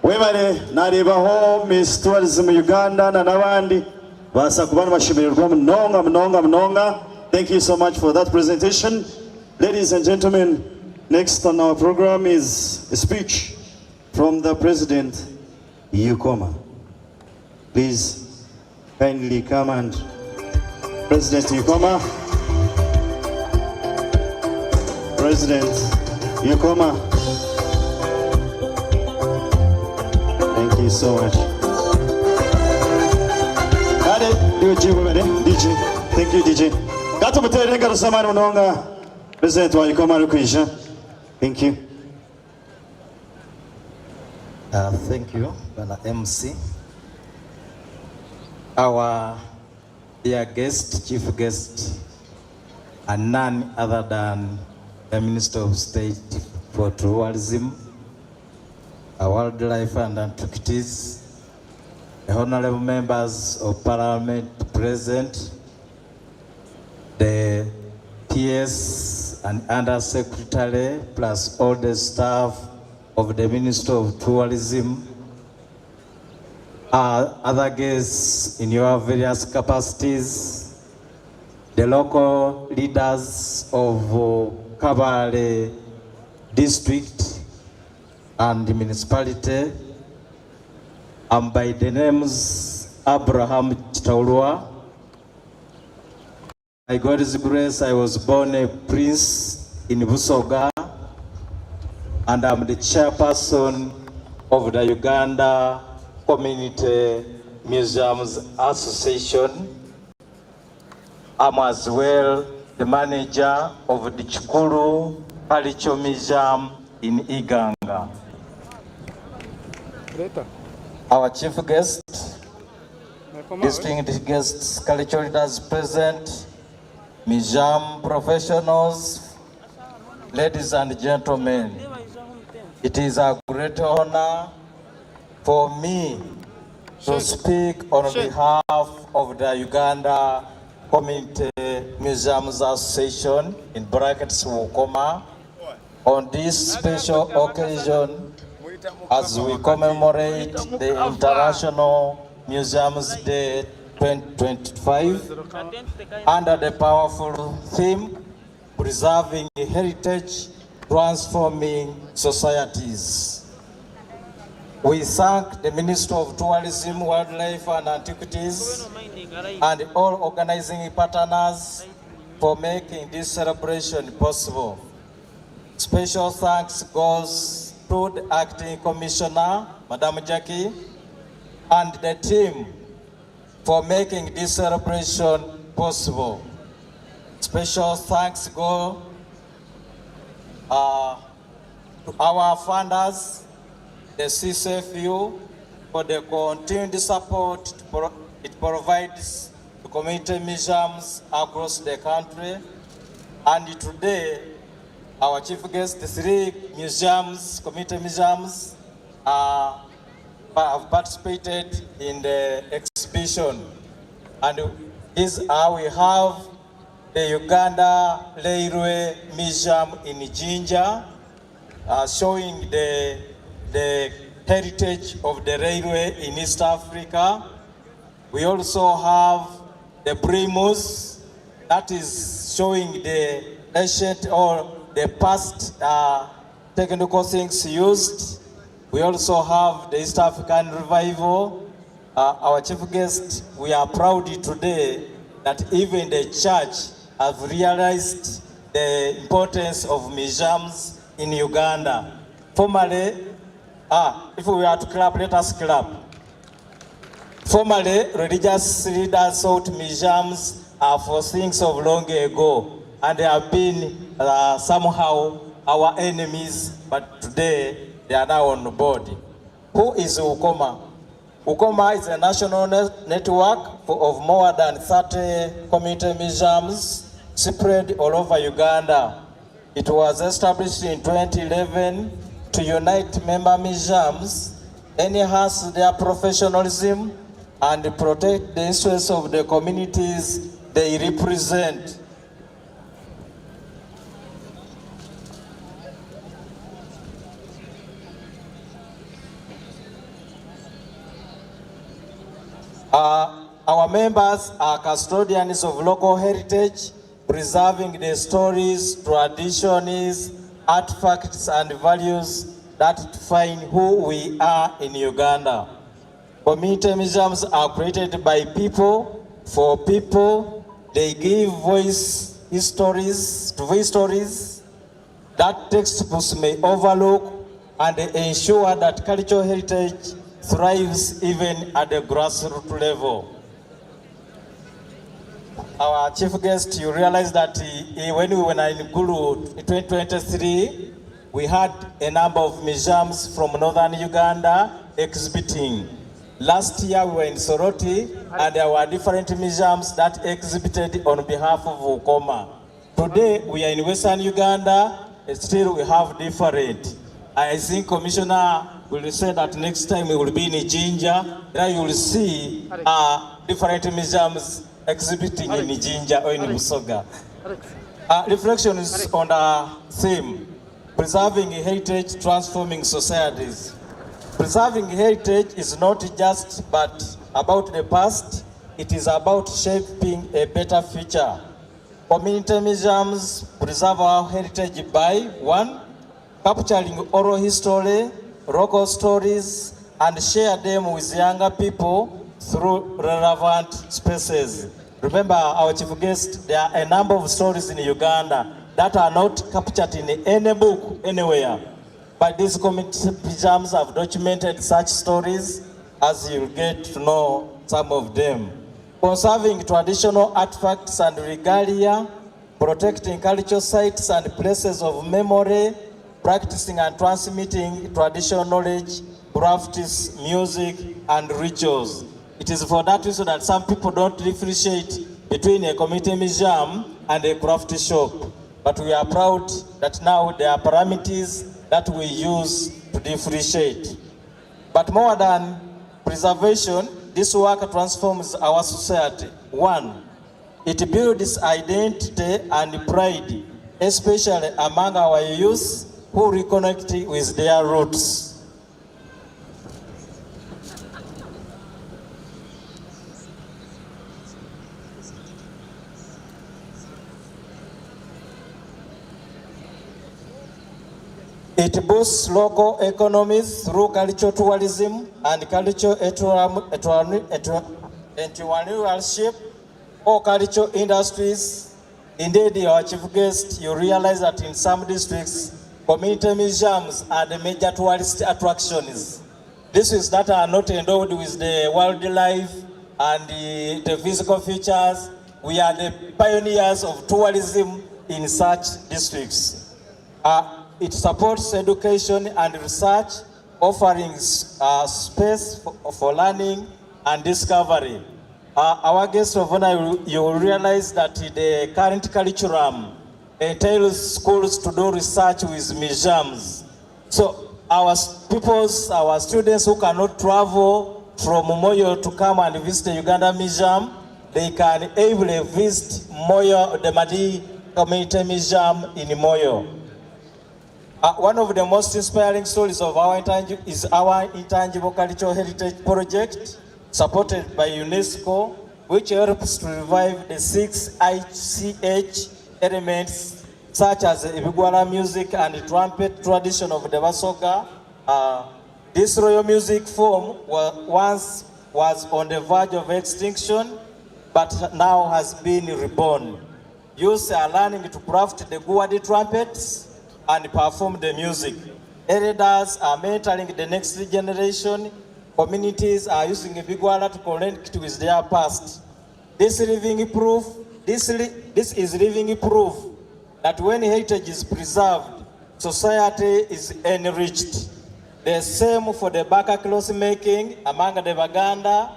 [SPEAKER 1] webare narebaho Miss Tourism Uganda na nabandi basa kubana bashimirwa munonga. Thank you so much for that presentation. Ladies and gentlemen, next on our program is a speech from the President Yukoma. Please kindly come and President Yukoma. President Yukoma. Thank you so much. DJ. Thank you, DJ. Gato muterenga rusamani munonga. President wa Yukoma Rukwisha. Thank you.
[SPEAKER 19] Thank you, Bana MC. Our dear guest, chief guest, and none other than the Minister of State for Tourism, Wildlife and Antiquities, the honorable members of Parliament present, the PS and Under Secretary, plus all the staff of the Minister of Tourism, other guests in your various capacities, the local leaders of Kabale district and the municipality. And by the names Abraham Chitaulua. By God's grace, I was born a prince in Busoga, and I'm the chairperson of the Uganda Community Museums Association. I'm as well the manager of the Chikuru Kalicho Museum in Iganga. Our chief guest, distinguished guests, cultural leaders present, museum professionals, ladies and gentlemen, it is a great honor for me to speak on behalf of the Uganda Community Museums Association, in brackets Wukoma, on this special occasion as we commemorate the International Museums Day 2025 under the powerful theme, Preserving Heritage, Transforming Societies. We thank the Minister of Tourism, Wildlife and Antiquities and all organizing partners for making this celebration possible. Special thanks goes to the Acting Commissioner, Madam Jackie, and the team for making this celebration possible. Special thanks go to our funders, the CCFU, for the continued support it provides to community museums across the country. And today, our chief guest, the 3 museums, community museums, have participated in the exhibition. And this we have the Uganda Railway Museum in Jinja, showing the heritage of the railway in East Africa. We also have the Primus, that is showing the ancient or the past technical things used. We also have the East African Revival. Our chief guest, we are proud today that even the church have realized the importance of museums in Uganda. Formerly, if we are to clap, let us clap. Formerly, religious leaders thought museums are for things of long ago, and they have been somehow our enemies, but today they are now on board. Who is Ukoma? Ukoma is a national network of more than 30 community museums spread all over Uganda. It was established in 2011 to unite member museums, enhance their professionalism, and protect the interests of the communities they represent. Our members are custodians of local heritage, preserving the stories, traditions, artifacts, and values that define who we are in Uganda. Community museums are created by people, for people. They give voice to stories that textbooks may overlook, and they ensure that cultural heritage thrives even at the grassroots level. Our chief guest, you realize that when we were in Gulu in 2023, we had a number of museums from northern Uganda exhibiting. Last year we were in Soroti, and there were different museums that exhibited on behalf of Ukoma. Today we are in western Uganda, still we have different. I think Commissioner will say that next time we will be in Jinja, there you will see different museums exhibiting in Jinja or in Busoga. Reflections on the theme, preserving heritage, transforming societies. Preserving heritage is not just but about the past, it is about shaping a better future. Community museums preserve our heritage by 1. Capturing oral history, local stories, and share them with younger people through relevant spaces. Remember, our chief guest, there are a number of stories in Uganda that are not captured in any book anywhere. But these community museums have documented such stories, as you'll get to know some of them. Conserving traditional artifacts and regalia, protecting cultural sites and places of memory, practicing and transmitting traditional knowledge, crafts, music, and rituals. It is for that reason that some people don't differentiate between a community museum and a craft shop. But we are proud that now there are parameters that we use to differentiate. But more than preservation, this work transforms our society. 1, it builds identity and pride, especially among our youth who reconnect with their roots. It boosts local economies through cultural tourism and cultural entrepreneurship or cultural industries. Indeed, our chief guest, you realize that in some districts, community museums are the major tourist attractions. Districts that are not endowed with the wildlife and the physical features, we are the pioneers of tourism in such districts. It supports education and research, offering space for learning and discovery. Our guest of honor, you will realize that the current curriculum entails schools to do research with museums. So our students who cannot travel from Moyo to come and visit the Uganda Museum, they can ably visit Moyo, the Madi Community Museum in Moyo. One of the most inspiring stories of our intangible cultural heritage project, supported by UNESCO, which helps to revive the 6 ICH elements, such as the Ibigwala music and the trumpet tradition of the Basoga. This royal music form once was on the verge of extinction, but now has been reborn. Youths are learning to craft the Guwadi trumpets and perform the music. Elders are mentoring the next generation. Communities are using Ibigwala to connect with their past. This is living proof that when heritage is preserved, society is enriched. The same for the Baka cloth making among the Baganda.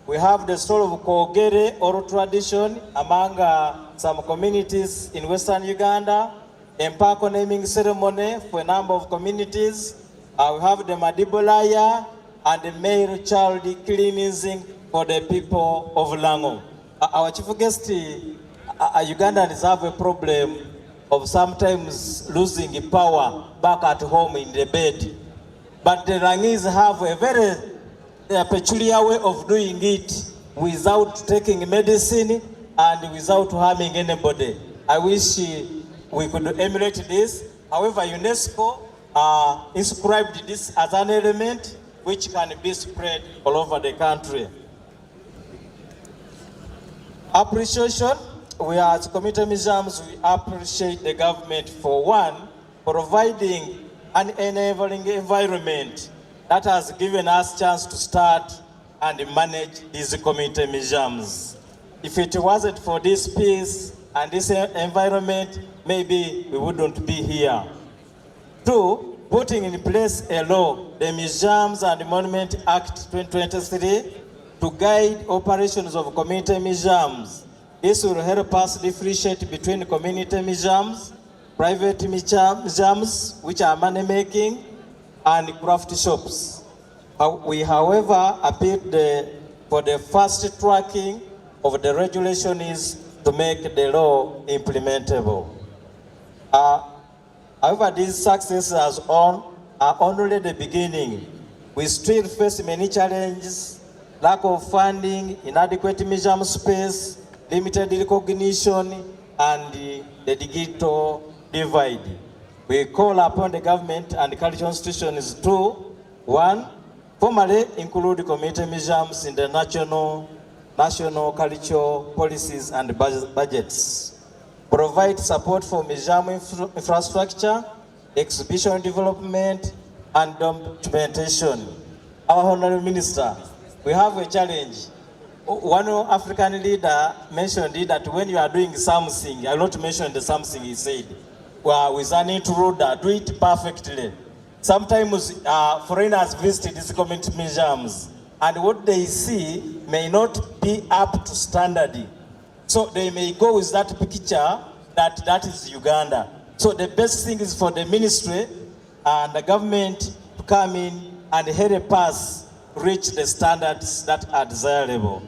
[SPEAKER 19] We have the story of Kogere oral tradition among some communities in Western Uganda. Empako naming ceremony for a number of communities. We have the Madibolaya and the male child cleansing for the people of Lango. Our chief guest, Ugandans have a problem of sometimes losing power back at home in the bed. But the Rangis have a very peculiar way of doing it. without taking medicine and without harming anybody. I wish we could emulate this. However, UNESCO inscribed this as an element which can be spread all over the country. Appreciation. We as Community Museums, we appreciate the government for one, providing an enabling environment that has given us chance to start and manage these community museums. If it wasn't for this peace and this environment, maybe we wouldn't be here. Two, putting in place a law, the Museums and Monument Act 2023, to guide operations of community museums. This will help us differentiate between community museums, private museums, which are money-making, and craft shops. We, however, appealed for the fast tracking of the regulation is to make the law implementable. However, these successes are only the beginning. We still face many challenges: lack of funding, inadequate museum space, limited recognition, and the digital divide. We call upon the government and cultural institutions to, one, formally include community museums in the national cultural policies and budgets. Provide support for museum infrastructure, exhibition development, and documentation. Our Honorable Minister, we have a challenge. One African leader mentioned that when you are doing something, I not mention the something he said, well, with an intruder, do it perfectly. Sometimes foreigners visit these community museums, and what they see may not be up to standard. So they may go with that picture that is Uganda. So the best thing is for the ministry and the government to come in and help us reach the standards that are desirable.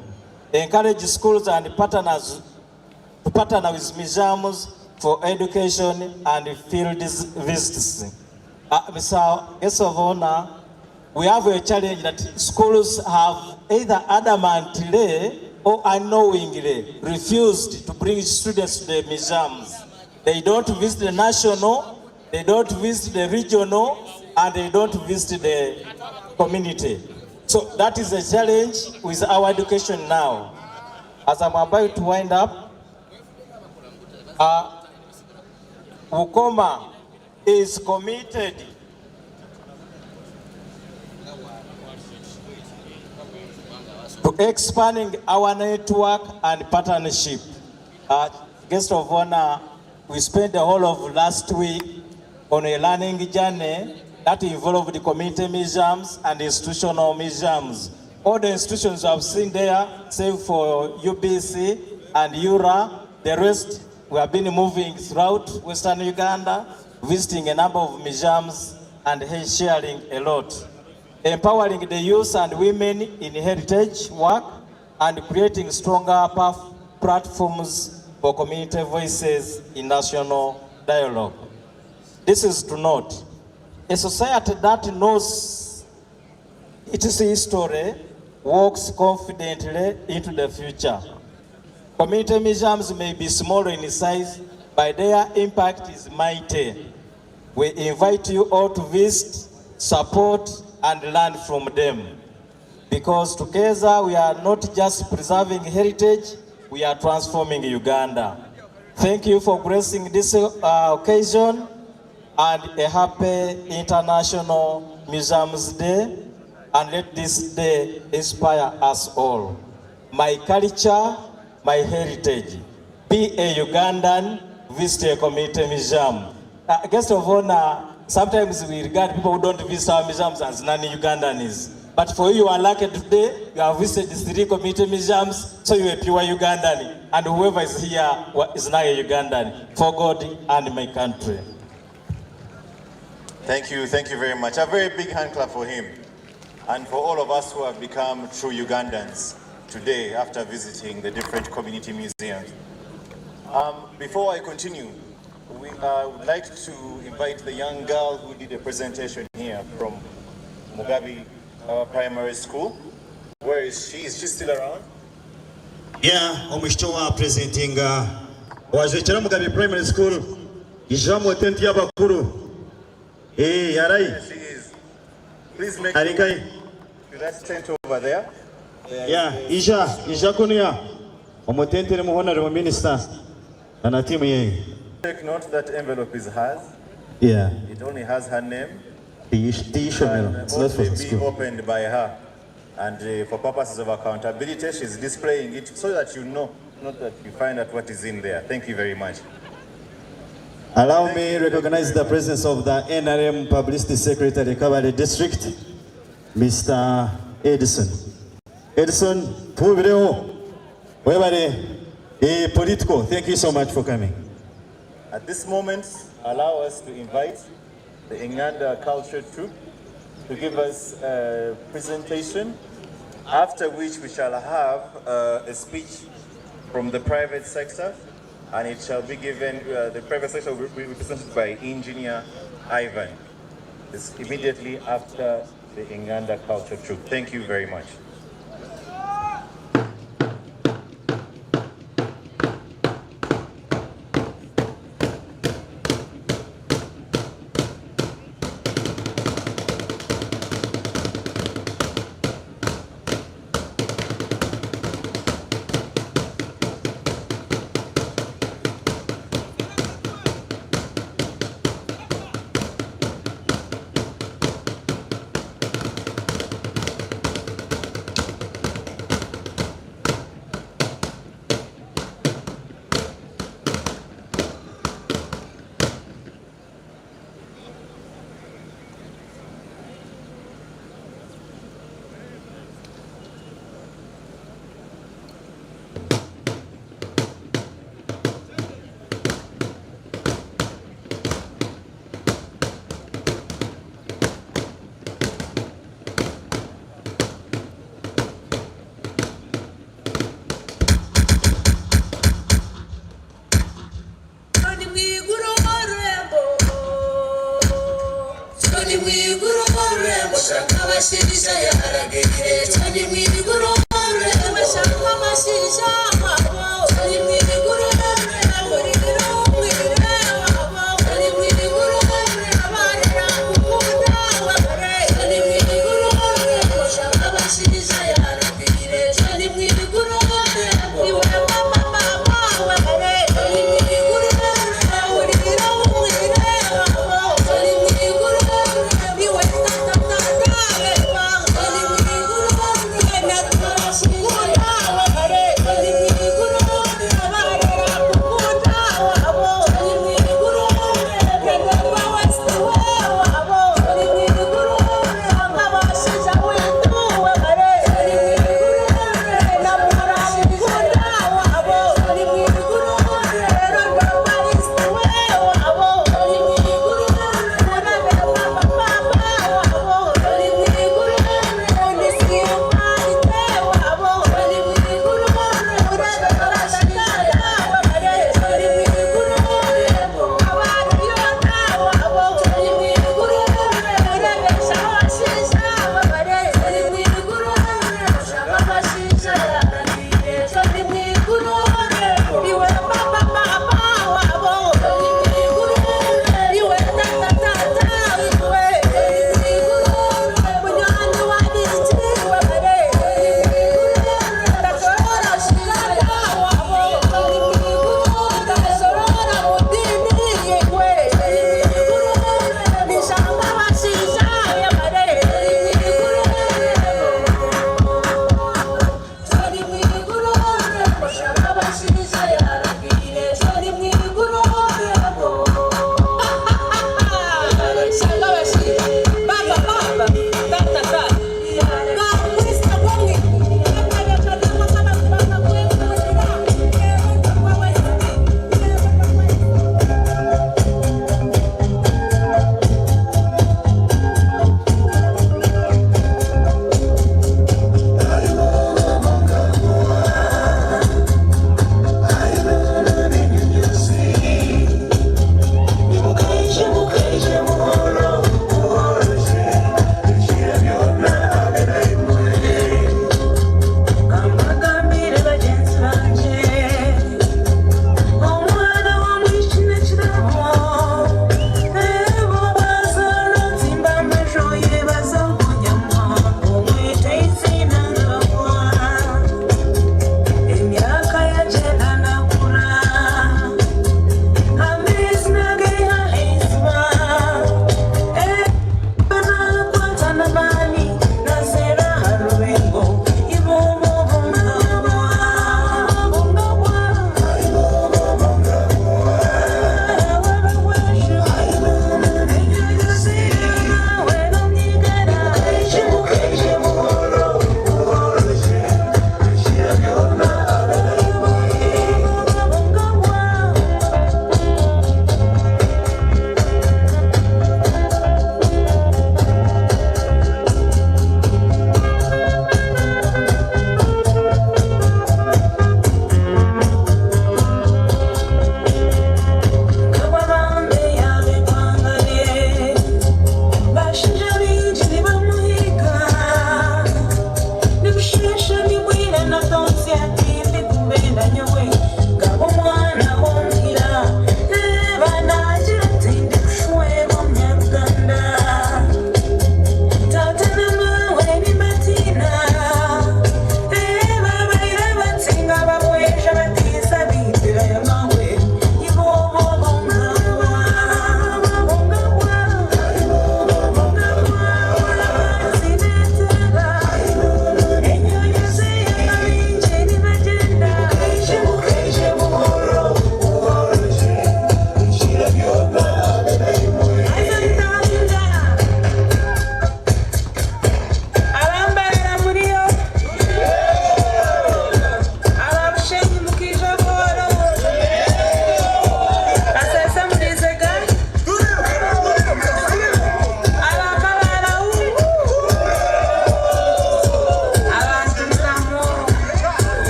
[SPEAKER 19] Encourage schools and partners to partner with museums for education and field visits. Mr. Guest of Honor, we have a challenge that schools have either adamantly or unknowingly refused to bring students to the museums. They don't visit the national, they don't visit the regional, and they don't visit the community. So that is a challenge with our education now. As I'm about to wind up, Ukoma is committed to expanding our network and partnership. Guest of honor, we spent the whole of last week on a learning journey that involved the community museums and institutional museums. All the institutions you have seen there, save for UBC and URA, the rest we have been moving throughout Western Uganda, visiting a number of museums and sharing a lot. Empowering the youth and women in heritage work and creating stronger platforms for community voices in national dialogue. This is to note, a society that knows its history walks confidently into the future. Community museums may be small in size, but their impact is mighty. We invite you all to visit, support, and learn from them. Because together we are not just preserving heritage, we are transforming Uganda. Thank you for gracing this occasion, and a happy International Museums Day, and let this day inspire us all. My culture, my heritage. Be a Ugandan, visit a community museum. Guest of honor, sometimes we regard people who don't visit our museums as non-Ugandans. But for you are lucky today, you have visited the 3 community museums, so you are a pure Ugandan. And whoever is here is now a Ugandan, for God and my country.
[SPEAKER 2] Thank you very much. A very big hand clap for him. And for all of us who have become true Ugandans today after visiting the different community museums. Before I continue, we would like to invite the young girl who did a presentation here from Mugabe Primary School. Where is she? Is she still around?
[SPEAKER 1] Yeah, omushtowa presenting wazekera Mugabe Primary School ijambo tent y'abakuru. Yarai.
[SPEAKER 2] Please make
[SPEAKER 1] Arikai.
[SPEAKER 2] that tent over there.
[SPEAKER 1] Yeah, ija kunia. Omotente mu honorable minister. Na team yeye.
[SPEAKER 2] Take note that envelope is hers.
[SPEAKER 1] Yeah.
[SPEAKER 2] It only has her name.
[SPEAKER 1] It's not for the
[SPEAKER 2] Be
[SPEAKER 1] school.
[SPEAKER 2] opened by her. And for purposes of accountability, she's displaying it so that you know, not that you find out what is in there. Thank you very much.
[SPEAKER 1] Allow me to recognize the presence of the NRM Publicity Secretary, Kabale District, Mr. Edison. Edison, political. Thank you so much for coming.
[SPEAKER 2] At this moment, allow us to invite the Inganda Culture Troupe to give us a presentation, after which we shall have a speech from the private sector, and it shall be given, the private sector will be represented by Engineer Ivan. It's immediately after the Inganda Culture Troupe. Thank you very much.
[SPEAKER 18] Thank you.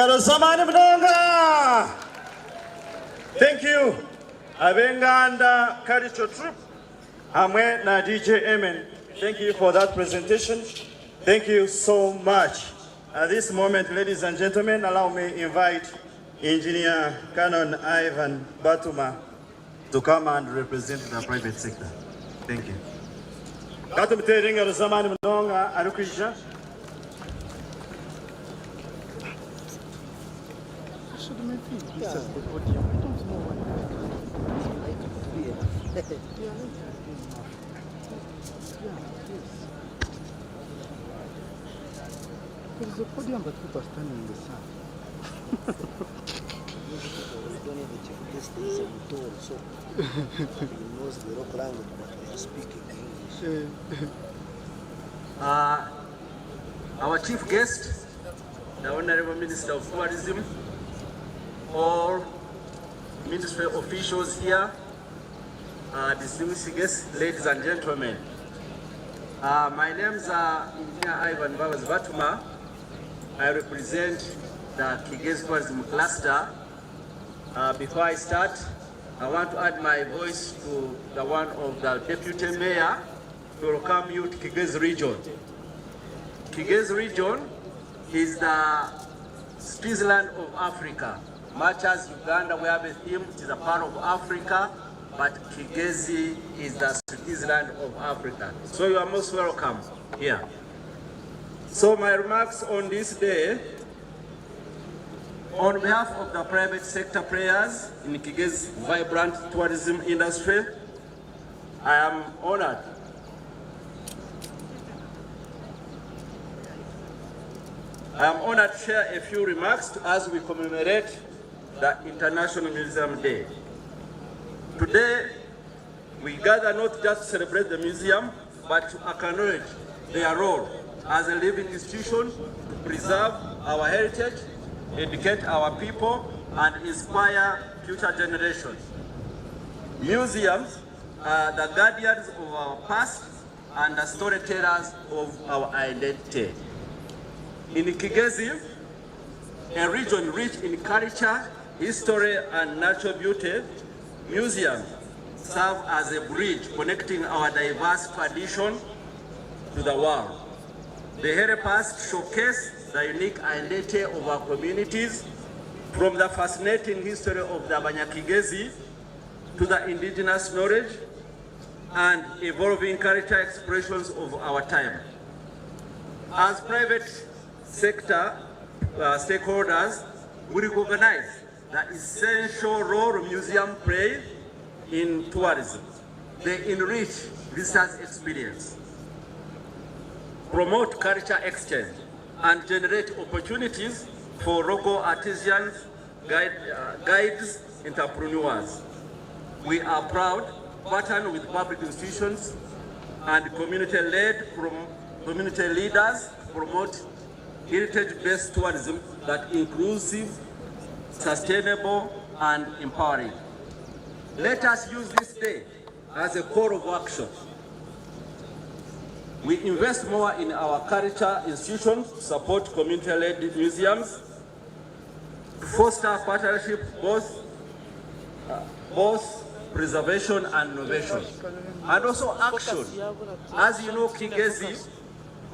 [SPEAKER 1] Engaro zamani mnonga. Thank you. Abenganda Cultural Troupe. Amwe na DJ Emen. Thank you for that presentation. Thank you so much. At this moment, ladies and gentlemen, allow me invite Engineer Canon Ivan Batuma to come and represent the private sector. Thank you. Katumte Engaro zamani mnonga arukisha.
[SPEAKER 4] This is the podium. I don't know why. There is a podium that people are standing in the sun.
[SPEAKER 5] He knows the rock language, but they are speaking English.
[SPEAKER 18] Our chief guest, the Honorable Minister of Tourism, all ministry officials here, distinguished guests, ladies and gentlemen. My name is Engineer Ivan Batuma. I represent the Kigezi Tourism Cluster. Before I start, I want to add my voice to the one of the Deputy Mayor to welcome you to Kigezi region. Kigezi region is the Switzerland of Africa. Much as Uganda, we have a theme, it is a part of Africa, but Kigezi is the Switzerland of Africa. So you are most welcome here. So my remarks on this day, on behalf of the private sector players in Kigezi's vibrant tourism industry, I am honored to share a few remarks as we commemorate the International Museum Day. Today, we gather not just to celebrate the museum, but to acknowledge their role as a living institution to preserve our heritage, educate our people, and inspire future generations. Museums are the guardians of our past and the storytellers of our identity. In Kigezi, a region rich in culture, history, and natural beauty, museums serve as a bridge connecting our diverse tradition to the world. They help us showcase the unique identity of our communities, from the fascinating history of the Abanyakigezi to the indigenous knowledge and evolving cultural expressions of our time. As private sector stakeholders, we recognize the essential role museums play in tourism. They enrich visitors' experience, promote culture exchange, and generate opportunities for local artisans, guides, entrepreneurs. We are proud to partner with public institutions and community leaders to promote heritage-based tourism that inclusive, sustainable, and empowering. Let us use this day as a call of action. We invest more in our culture institutions to support community-led museums, to foster partnership both preservation and innovation, and also action. As you know, Kigezi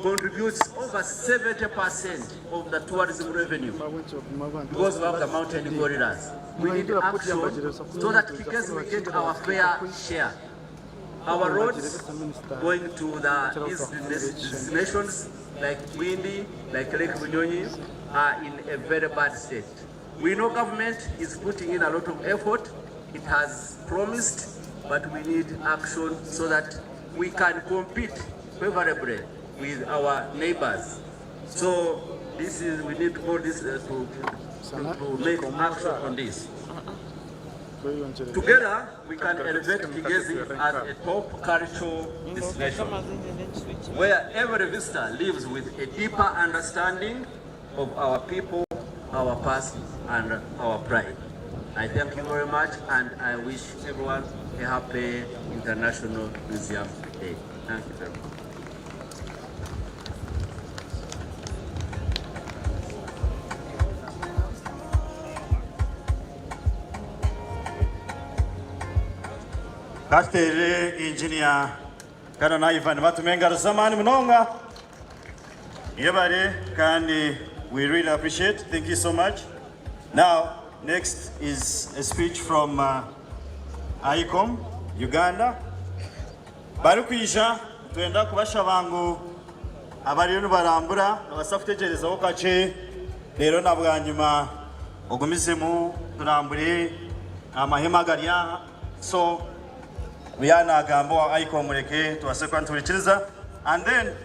[SPEAKER 18] contributes over 70% of the tourism revenue because of the mountain corridors. We need action so that Kigezi will get our fair share. Our roads going to the east destinations like Windy, like Lake Bunyonyi are in a very bad state. We know government is putting in a lot of effort. It has promised, but we need action so that we can compete favorably with our neighbors. So this is, we need all this to make action on this. Together, we can elevate Kigezi as a top cultural destination, where every visitor lives with a deeper understanding of our people, our past, and our pride. I thank you very much, and I wish everyone a happy International Museum Day. Thank you very much.
[SPEAKER 15] Kastere engineer kana na Ivan batumenga zamani mnonga. Yebare kandi we really appreciate. Thank you so much. Now next is a speech from ICOM Uganda. Barukwisha twenda kubasha bangu abariyo barambura abasafutegereza okache rero nabwanyuma ogumizemu turambure amahema gariya so Rihanna Gambo ICOM mureke tuwase kwanturikiriza and then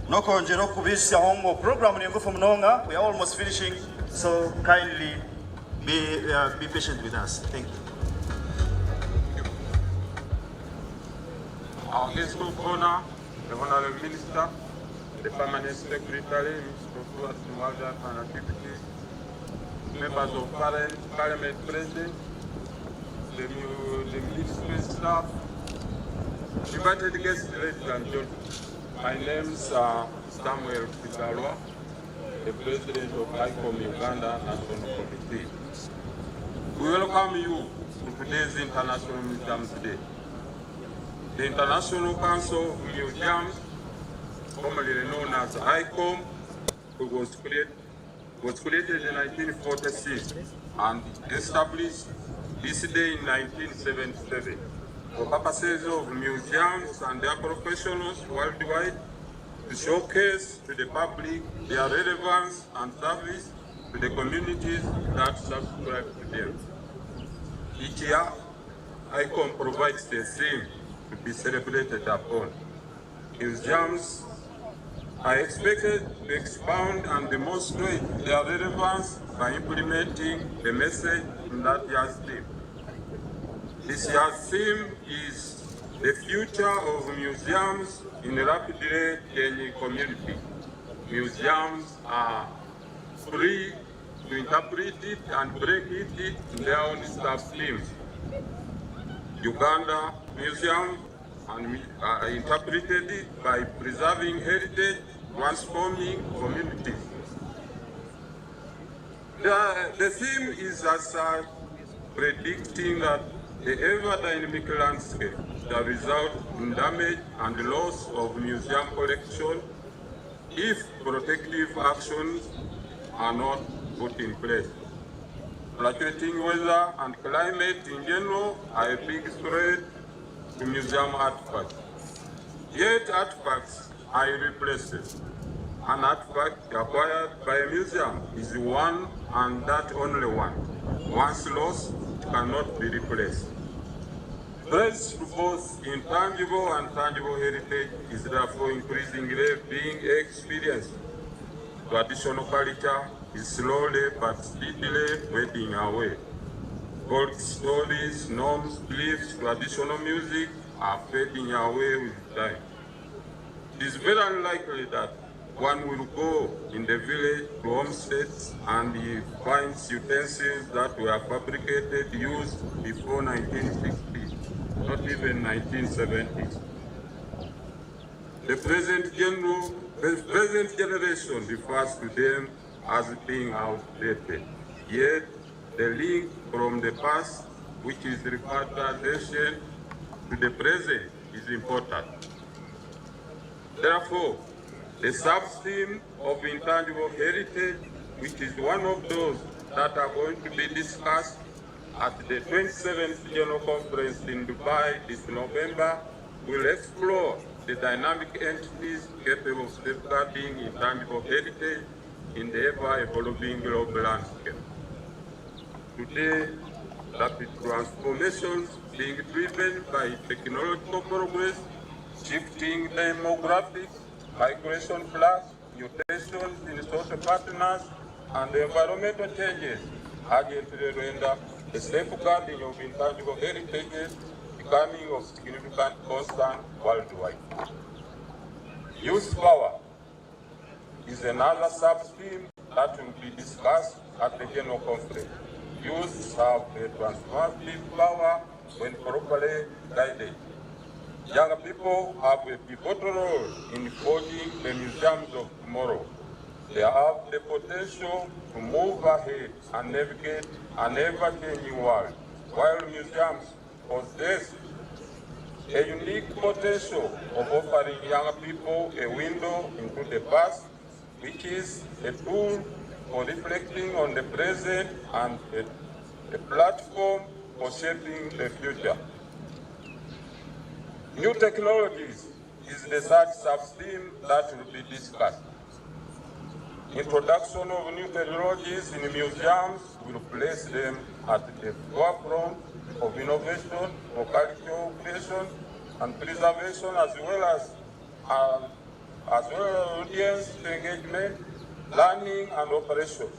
[SPEAKER 15] no konjero kubisha homo program ni ngufu mnonga. We are almost finishing, so kindly be patient with us. Thank you.
[SPEAKER 13] Our guest of honor, the Honorable Minister, the Permanent Secretary, Mr. Fuad Mwalda and activities, members of Parliament present, the ministry staff, invited guests, ladies and gentlemen. My name is Samuel Kigalwa, the President of ICOM Uganda National Committee. We welcome you to today's International Museum Day. The International Council of Museums, formerly known as ICOM, was created in 1946 and established this day in 1977 for purposes of museums and their professionals worldwide to showcase to the public their relevance and service to the communities that subscribe to them. Each year, ICOM provides a theme to be celebrated upon. Museums are expected to expound and demonstrate their relevance by implementing the message in that year's theme. This year's theme is the future of museums in a rapidly changing community. Museums are free to interpret it and break it in their own sub-themes. Uganda Museum interpreted it by preserving heritage, transforming communities. The theme is as predicting that the ever-dynamic landscape that result in damage and loss of museum collection if protective actions are not put in place. Fluctuating weather and climate in general are a big threat to museum artifacts. Yet artifacts are irreplaceable. An artifact acquired by a museum is one and that only one. Once lost, it cannot be replaced. Threats to both intangible and tangible heritage is therefore increasingly being experienced. Traditional culture is slowly but steadily fading away. Folk stories, norms, beliefs, traditional music are fading away with time. It is very unlikely that one will go in the village to homesteads and he finds utensils that were fabricated, used before 1960. Not even 1970s. The present generation refers to them as being outdated. Yet, the link from the past, which is referred to as ancient, to the present is important. Therefore, the sub-theme of intangible heritage, which is one of those that are going to be discussed at the 27th General Conference in Dubai this November, will explore the dynamic entities capable of safeguarding intangible heritage in the ever-evolving global landscape. Today, rapid transformations being driven by technological progress, shifting demographics, migration flux, mutations in social partners, and environmental changes urgently render the safeguarding of intangible heritages becoming of significant concern worldwide. Youth power is another sub-theme that will be discussed at the General Conference. Youth have a transformative power when properly guided. Young people have a pivotal role in forging the museums of tomorrow. They have the potential to move ahead and navigate an ever-changing world, while museums possess a unique potential of offering young people a window into the past, which is a tool for reflecting on the present and a platform for shaping the future. New technologies is the third sub-theme that will be discussed. Introduction of new technologies in museums will place them at the forefront of innovation for cultural creation and preservation, as well as audience engagement, learning, and operations.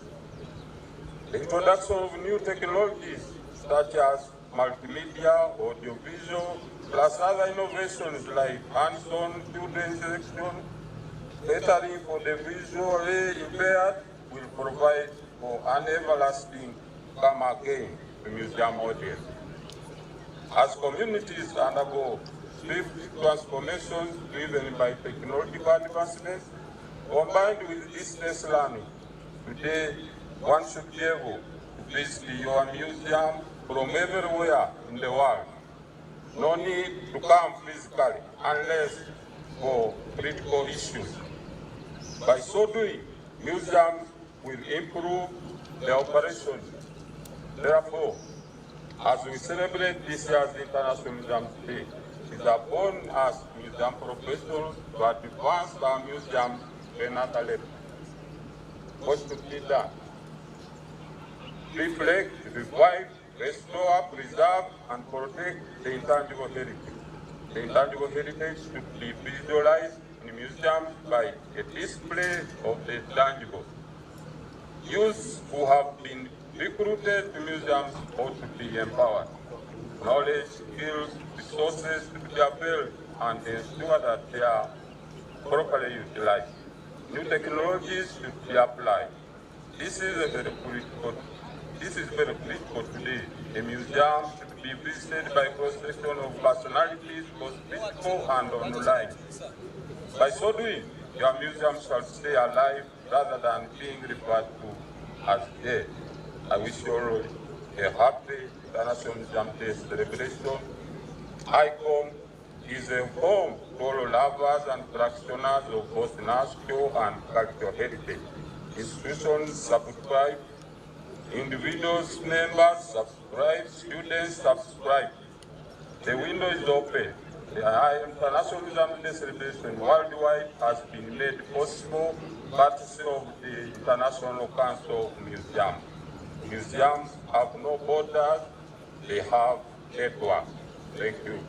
[SPEAKER 13] The introduction of new technologies such as multimedia, audiovisual, plus other innovations like hands-on children's section, catering for the visually impaired, will provide for an everlasting come again to museum audience. As communities undergo swift transformations driven by technological advancements, combined with distance learning, today one should be able to visit your museum from everywhere in the world. No need to come physically unless for critical issues. By so doing, museums will improve their operations. Therefore, as we celebrate this year's International Museum Day, it is upon us museum professionals to advance our museums to another level. What should be done? Reflect, revive, restore, preserve, and protect the intangible heritage. The intangible heritage should be visualized in museums by a display of the tangible. Youths who have been recruited to museums ought to be empowered. Knowledge, skills, resources to be available and ensure that they are properly utilized. New technologies should be applied. This is very critical today. A museum should be visited by cross-section of personalities, both physical and online. By so doing, your museum shall stay alive rather than being referred to as dead. I wish you all a happy International Museum Day celebration. ICOM is a home to all lovers and practitioners of both national and cultural heritage. Institutions subscribe, individuals, members subscribe, students subscribe. The window is open. The International Museum Day celebration worldwide has been made possible courtesy of the International Council of Museums. Museums have no borders, they have network. Thank you.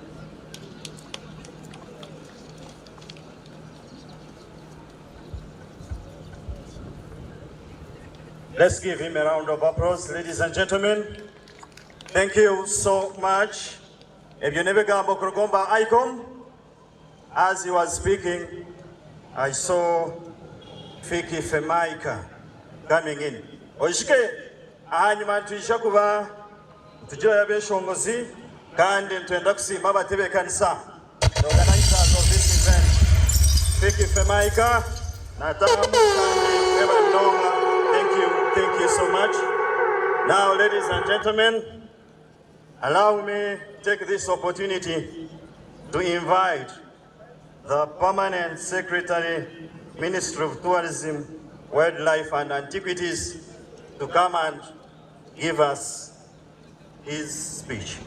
[SPEAKER 15] Let's give him a round of applause, ladies and gentlemen. Thank you so much. Ebyonebegambo Kurugomba ICOM. As he was speaking, I saw Fiki Femaika coming in. Oshike, ahanyuma tuisha kuba tujira yabeshongozi kandi ntwenda kusimba abatebe kanisa. The organizers of this event, Fiki Femaika, Natamu kandi Eva Ndonga. Thank you so much. Now, ladies and gentlemen, allow me to take this opportunity to invite the Permanent Secretary, Ministry of Tourism, Wildlife and Antiquities to come and give us his speech.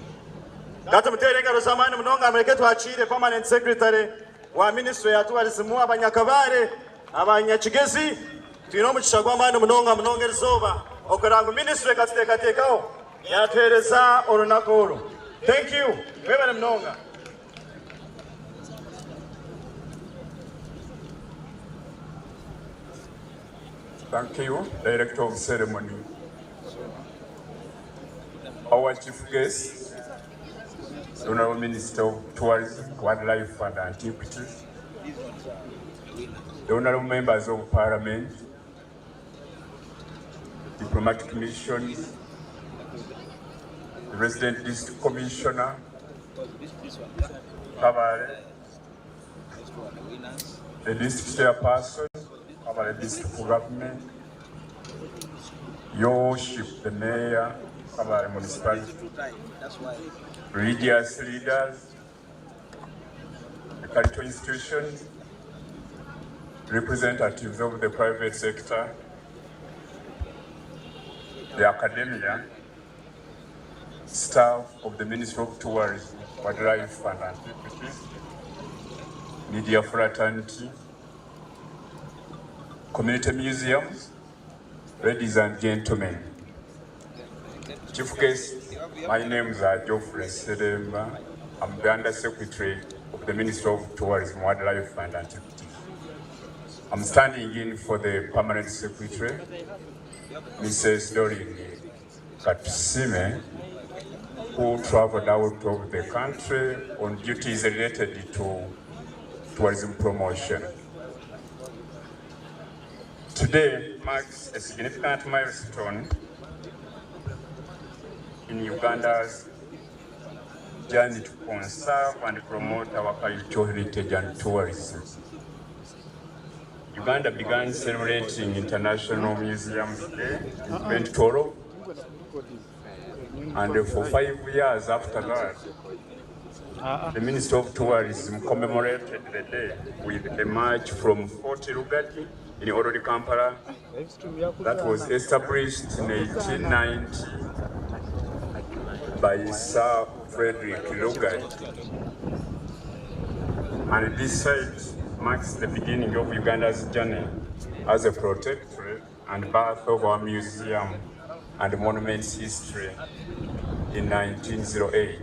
[SPEAKER 15] Kati mutereka Rosamani Mnonga ameketu achire Permanent Secretary wa Ministry ya Tourism abanyakabare abanyachigezi tuino muchagwa mani Mnonga Mnongezoba okurangu Ministry katekao ya Teresa Orunakoro. Thank you. Wewe Mnonga.
[SPEAKER 20] Thank you, Director of Ceremony. Our chief guest, the Honorable Minister of Tourism, Wildlife and Antiquities, the Honorable Members of Parliament, diplomatic missions, the Resident District Commissioner, Kabale, the District Chairperson, Kabale District Government, Your Worship, the Mayor, Kabale Municipality, religious leaders, cultural institutions, representatives of the private sector, the academia, staff of the Ministry of Tourism, Wildlife and Antiquities, media fraternity, community museums, ladies and gentlemen. Chief Guest, my name is Geoffrey Seremba. I'm the Under Secretary of the Ministry of Tourism, Wildlife and Antiquities. I'm standing in for the Permanent Secretary, Mrs. Doreen Katusime, who traveled out of the country on duties related to tourism promotion. Today marks a significant milestone in Uganda's journey to conserve and promote our cultural heritage and tourism. Uganda began celebrating International Museums Day in 2012, and for 5 years after that, the Ministry of Tourism commemorated the day with a march from Fort Lugard in Orori, Kampala, that was established in 1890 by Sir Frederick Lugard. And this site marks the beginning of Uganda's journey as a protectorate and birth of our museum and monuments history in 1908.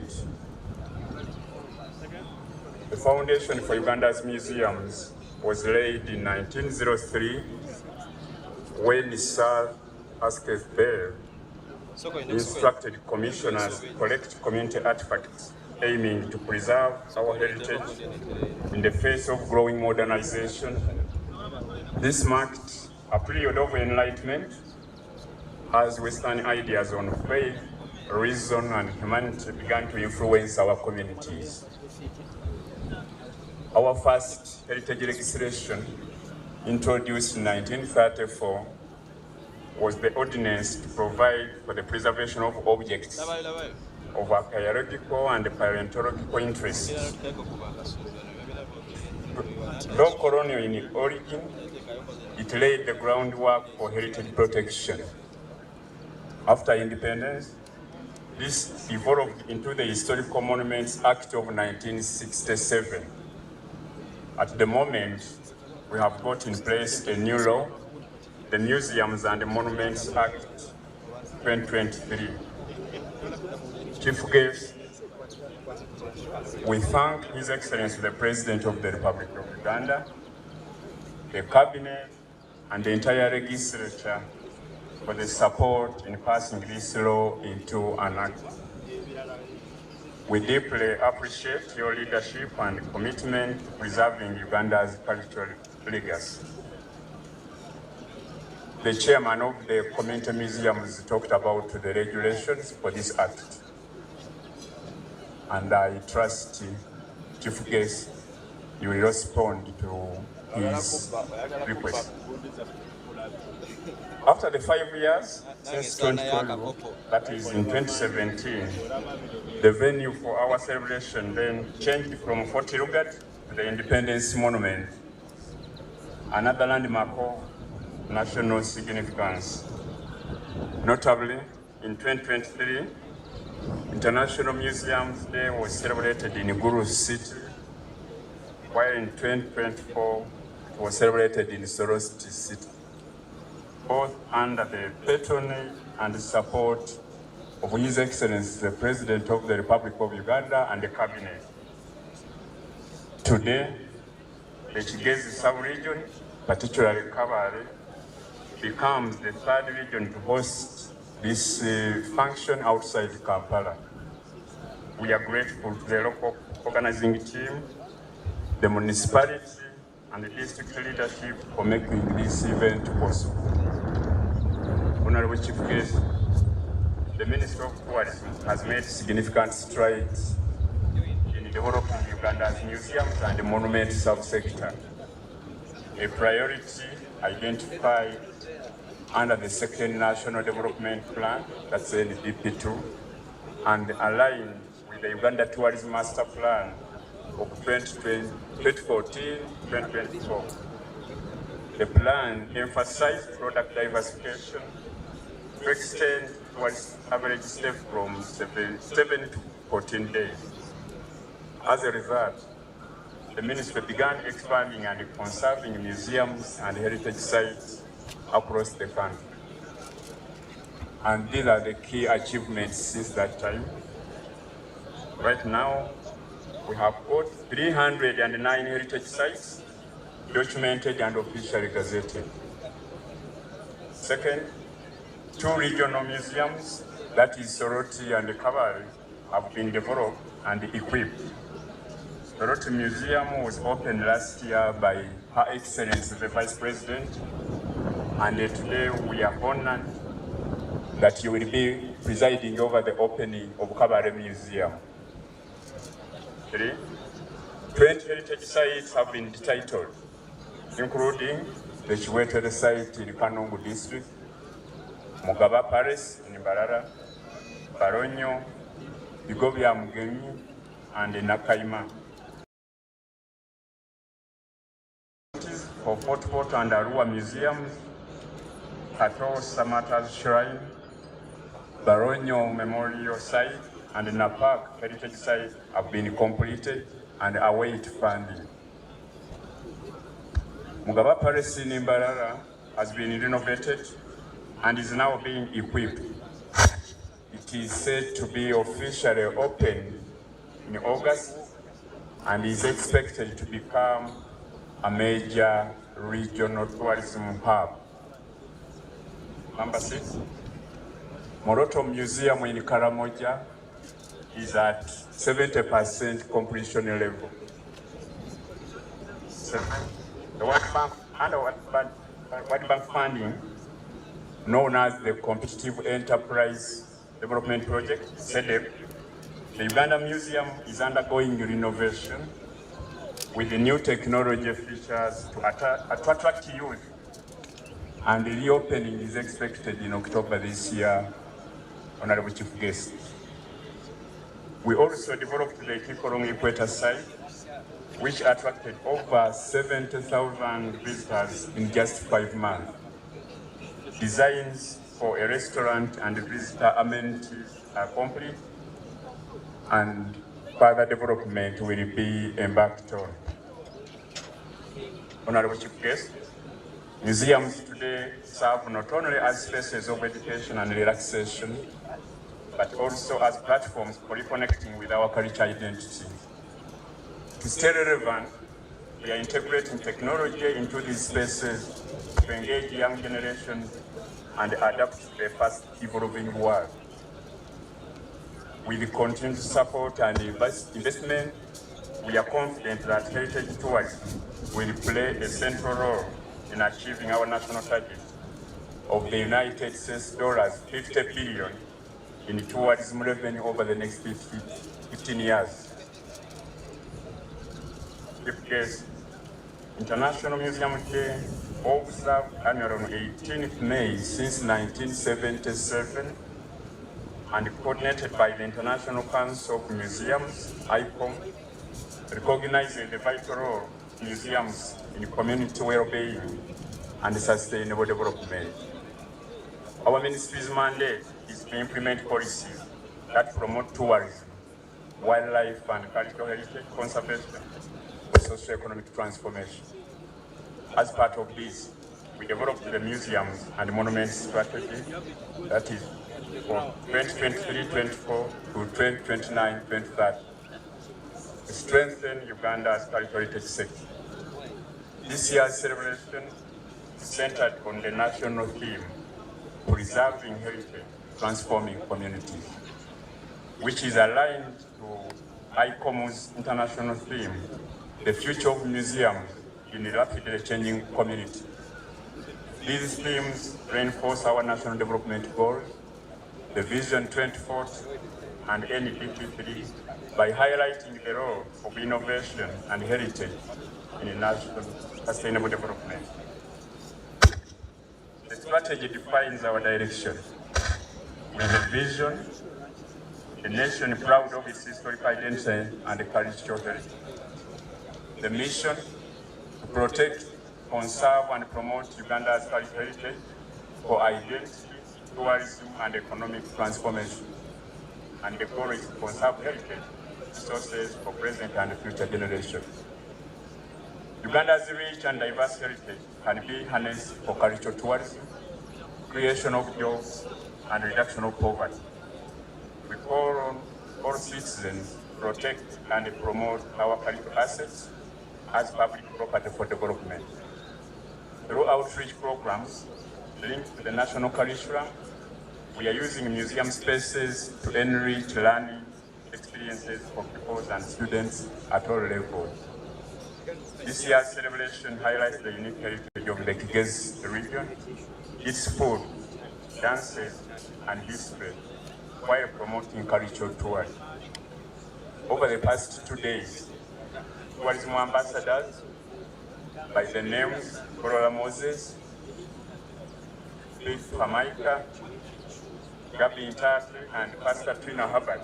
[SPEAKER 20] The foundation for Uganda's museums was laid in 1903 when Sir Asceth Bell instructed commissioners to collect community artifacts aiming to preserve our heritage in the face of growing modernization. This marked a period of enlightenment as Western ideas on faith, reason, and humanity began to influence our communities. Our first heritage legislation, introduced in 1934, was the ordinance to provide for the preservation of objects of archaeological and paleontological interest. Though colonial in origin, it laid the groundwork for heritage protection. After independence, this evolved into the Historical Monuments Act of 1967. At the moment, we have got in place a new law, the Museums and Monuments Act 2023. Chief Guest, we thank His Excellency the President of the Republic of Uganda, the Cabinet, and the entire legislature for the support in passing this law into an act. We deeply appreciate your leadership and commitment to preserving Uganda's cultural legacy. The chairman of the community museums talked about the regulations for this act, and I trust Chief Guest, you will respond to his request. After the 5 years since 2012, that is in 2017, the venue for our celebration then changed from Fort Lugard to the Independence Monument, another landmark of national significance. Notably, in 2023, International Museums Day was celebrated in Gulu City, while in 2024, it was celebrated in Soroti City, both under the patronage and support of His Excellency, the President of the Republic of Uganda and the Cabinet. Today, the Kigezi sub-region, particularly Kabale, becomes the third region to host this function outside Kampala. We are grateful to the local organizing team, the municipality, and the district leadership for making this event possible. Honorable Chief Guest, the Ministry of Tourism has made significant strides in developing Uganda's museums and monument subsector, a priority identified under the Second National Development Plan, that's NDP2, and aligned with the Uganda Tourism Master Plan of 2014-2024. The plan emphasized product diversification to extend towards average stay from 7 to 14 days. As a result, the ministry began expanding and conserving museums and heritage sites across the country. And these are the key achievements since that time. Right now, we have got 309 heritage sites documented and officially gazetted. Second, 2 regional museums, that is Soroti and Kabale, have been developed and equipped. Soroti Museum was opened last year by Her Excellency the Vice President, and today we are honored that you will be presiding over the opening of Kabale Museum. 3, 20 heritage sites have been titled, including the Chiwetere site in Kanungu district, Mugaba Palace in Mbarara, Baronyo, Bigobya Mugenyi, and Nakaima. For Fort Fort and Arua Museums, Kato Samata's Shrine, Baronyo Memorial Site, and Napak Heritage Site have been completed and await funding. Mugaba Palace in Mbarara has been renovated and is now being equipped. It is said to be officially opened in August and is expected to become a major regional tourism hub. Number 6, Moroto Museum in Karamoja is at 70% completion level. The World Bank under World Bank funding, known as the Competitive Enterprise Development Project, CEDEP, the Uganda Museum is undergoing renovation with the new technology features to attract youth, and the reopening is expected in October this year, Honorable Chief Guest. We also developed the Kikorong Equator site, which attracted over 70,000 visitors in just 5 months. Designs for a restaurant and visitor amenities are complete, and further development will be embarked on. Honorable Chief Guest, museums today serve not only as spaces of education and relaxation, but also as platforms for reconnecting with our cultural identity. To stay relevant, we are integrating technology into these spaces to engage young generations and adapt to a fast-evolving world. With the continued support and investment, we are confident that heritage tourism will play a central role in achieving our national target of the United States $50 billion in tourism revenue over the next 15 years. Chief Guest, International Museum Day, observed annually on 18th May since 1977, and coordinated by the International Council of Museums, ICOM, recognizing the vital role of museums in community well-being and sustainable development. Our ministry's mandate is to implement policies that promote tourism, wildlife and cultural heritage conservation, and socio-economic transformation. As part of this, we developed the museums and monuments strategy, that is for 2023-24 to 2029-2030, to strengthen Uganda's cultural heritage sector. This year's celebration is centered on the national theme, Preserving Heritage, Transforming Communities, which is aligned to ICOM's international theme, The Future of Museums in a Rapidly Changing Community. These themes reinforce our national development goals, the Vision 2040 and NDP3, by highlighting the role of innovation and heritage in national sustainable development. The strategy defines our direction with a vision, a nation proud of its historical identity and cultural heritage. The mission to protect, conserve, and promote Uganda's cultural heritage for identity, tourism, and economic transformation. And the goal is to conserve heritage resources for present and future generations. Uganda's rich and diverse heritage can be harnessed for cultural tourism, creation of jobs, and reduction of poverty. We call on all citizens to protect and promote our cultural assets as public property for development. Through outreach programs linked to the national curriculum, we are using museum spaces to enrich learning experiences for pupils and students at all levels. This year's celebration highlights the unique heritage of the Kigezi region, its food, dances, and history, while promoting cultural tourism. Over the past 2 days, tourism ambassadors by the names Corolla Moses, Faith Pamaika, Gabi Intaki, and Pastor Trina Hubbard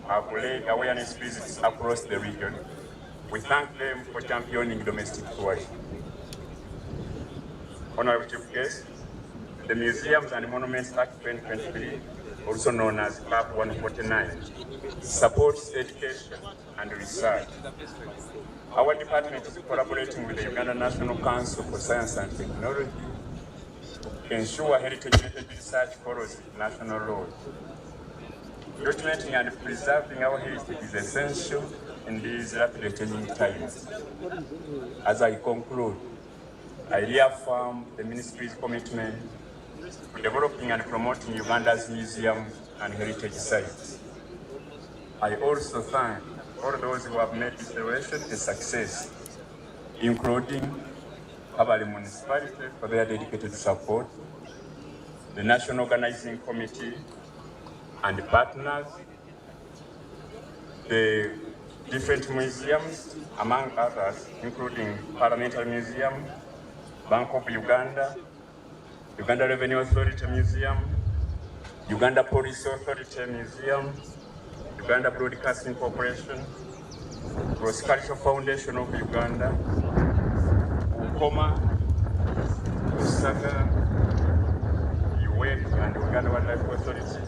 [SPEAKER 20] have led awareness visits across the region. We thank them for championing domestic tourism. Honorable Chief Guest, the Museums and Monuments Act 2023, also known as CAP 149, supports education and research. Our department is collaborating with the Uganda National Council for Science and Technology to ensure heritage-related research follows national laws. Documenting and preserving our heritage is essential in these rapidly changing times. As I conclude, I reaffirm the Ministry's commitment to developing and promoting Uganda's museums and heritage sites. I also thank all those who have made this celebration a success, including Kabale Municipality for their dedicated support, the National Organizing Committee and partners, the different museums, among others, including Parliamentary Museum, Bank of Uganda, Uganda Revenue Authority Museum, Uganda Police Authority Museum, Uganda Broadcasting Corporation, Cross Cultural Foundation of Uganda, Ukoma, Osaka, UN and Uganda Wildlife Authority,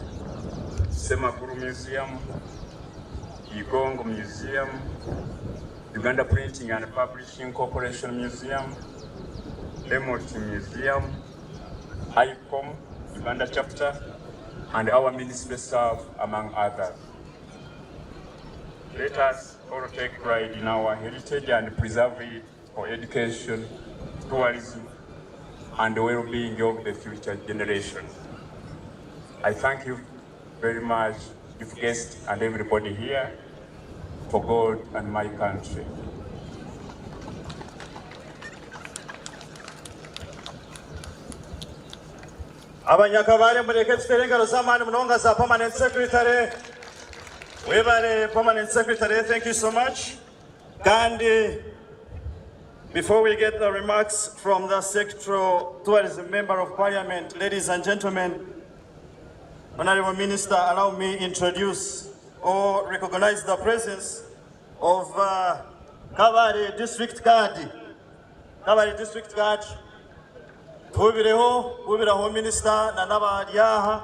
[SPEAKER 20] Semakuru Museum, Igongo Museum, Uganda Printing and Publishing Corporation Museum, Lemoti Museum, ICOM, Uganda Chapter, and our ministry staff, among others. Let us all take pride in our heritage and preserve it for education, tourism, and the well-being of the future generations. I thank you very much, chief guest and everybody here, for God and my country.
[SPEAKER 15] Abanyakabale mureke tuterengalo zamani mnonga za permanent secretary. Webale permanent secretary, thank you so much. Kandi, before we get the remarks from the sectoral tourism member of parliament, ladies and gentlemen, Honorable Minister, allow me introduce or recognize the presence of Kabale District Guard. Kabale District Guard. Hubiraho Minister Nanaba Yaha.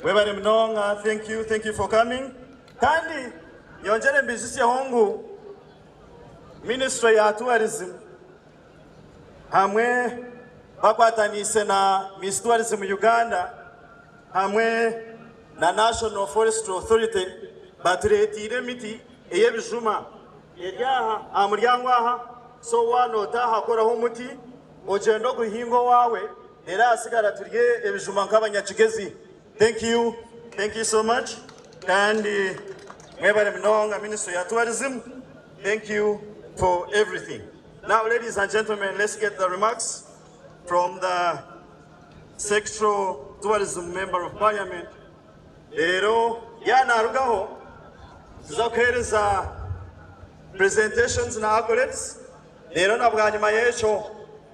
[SPEAKER 15] Webale Mnonga, thank you for coming. Kandi, yonjele mbizisi hongu Ministry ya Tourism hamwe bakwatanise na Miss Tourism Uganda hamwe na National Forestry Authority baturetire miti eyebijuma eryaha amuryango aha so wano tahakora umuti ogendo guhingo wawe era asigara turye ebijuma nk'abanyakigezi. Thank you so much. And mwebale mnonga Ministry ya Tourism, thank you for everything. Now, ladies and gentlemen, let's get the remarks from the sectoral tourism member of parliament. Ero yana arugaho tuzakuhereza presentations na accolades. Ero nabwanyuma yecho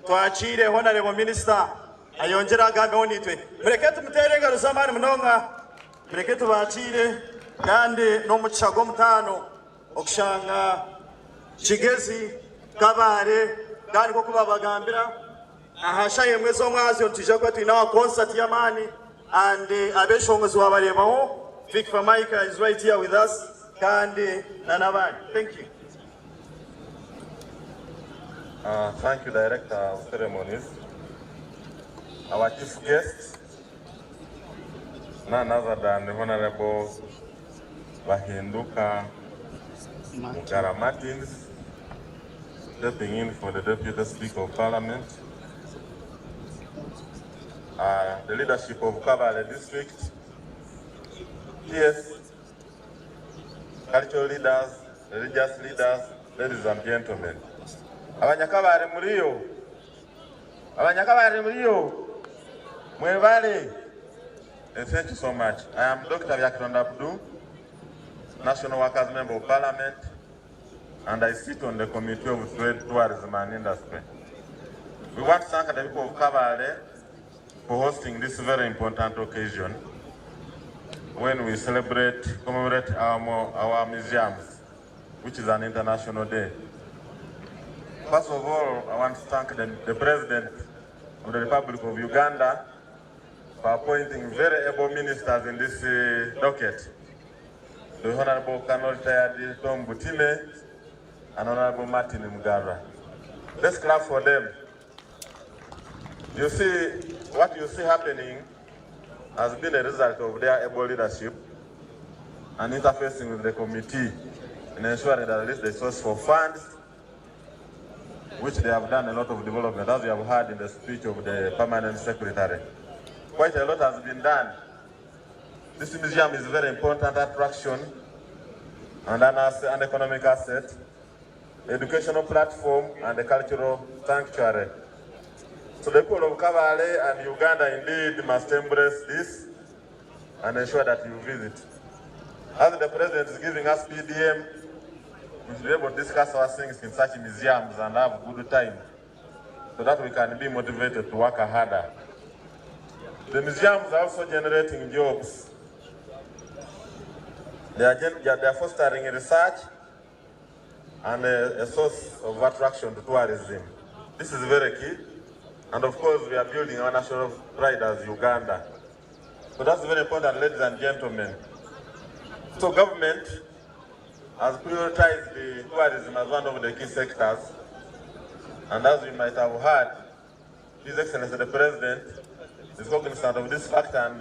[SPEAKER 15] twakire honorable minister ayongera agambe onitwe. Mureke tumutere engaro zamani mnonga. Mureke tubakire kandi n'omukichago mutano okushanga Kigezi Kabale kandi ko kubabagambira ahashaye mwezi omwazi ontija ko twina concert y'amani and abeshongozi wabarebaho. Victor Micah is right here with us kandi nanabandi. Thank you.
[SPEAKER 21] Thank you, Director of Ceremonies. Our chief guest, none other than the Honorable Bahinduka Mugara Martins, stepping in for the Deputy Speaker of Parliament. The leadership of Kabale District, yes, cultural leaders, religious leaders, ladies and gentlemen. Abanyakabale muriyo, Abanyakabale muriyo, mwebale. Thank you so much. I am Dr. Yakironda Abdu, National Workers Member of Parliament, and I sit on the Committee of Trade, Tourism and Industry. We want to thank the people of Kabale for hosting this very important occasion when we commemorate our museums, which is an international day. First of all, I want to thank the President of the Republic of Uganda for appointing very able ministers in this docket. The Honorable Colonel Tayadi Tom Butime and Honorable Martin Mugara. Let's clap for them. You see, what you see happening has been a result of their able leadership and interfacing with the committee and ensuring that at least they source for funds, which they have done a lot of development, as you have heard in the speech of the Permanent Secretary. Quite a lot has been done. This museum is a very important attraction and an economic asset, educational platform, and a cultural sanctuary. So the people of Kabale and Uganda indeed must embrace this and ensure that you visit. As the President is giving us PDM, we should be able to discuss our things in such museums and have a good time so that we can be motivated to work harder. The museums are also generating jobs. They are fostering research and a source of attraction to tourism. This is very key. And of course, we are building our national pride as Uganda. So that's very important, ladies and gentlemen. So government has prioritized the tourism as one of the key sectors. And as you might have heard, His Excellency the President is cognizant of this fact and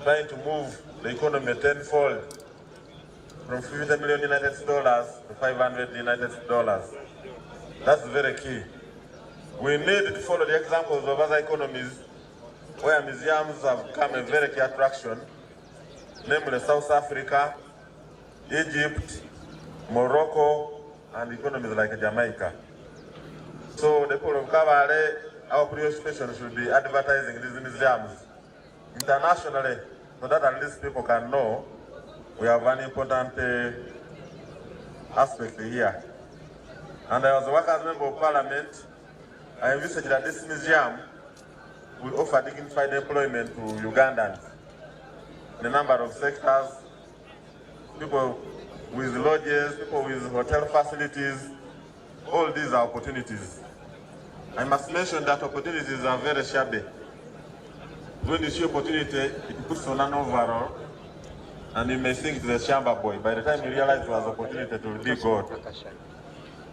[SPEAKER 21] trying to move the economy tenfold from $50 million United dollars to $500 United dollars. That's very key. We need to follow the examples of other economies where museums have become a very key attraction, namely South Africa, Egypt, Morocco, and economies like Jamaica. So the people of Kabale, our preoccupation should be advertising these museums internationally so that at least people can know we have an important aspect here. And I was a workers' member of Parliament. I envisage that this museum will offer dignified employment to Ugandans in a number of sectors, people with lodges, people with hotel facilities. All these are opportunities. I must mention that opportunities are very shabby. When you see opportunity, it puts on an overall, and you may think it's a shamba boy. By the time you realize it was an opportunity, it will be good.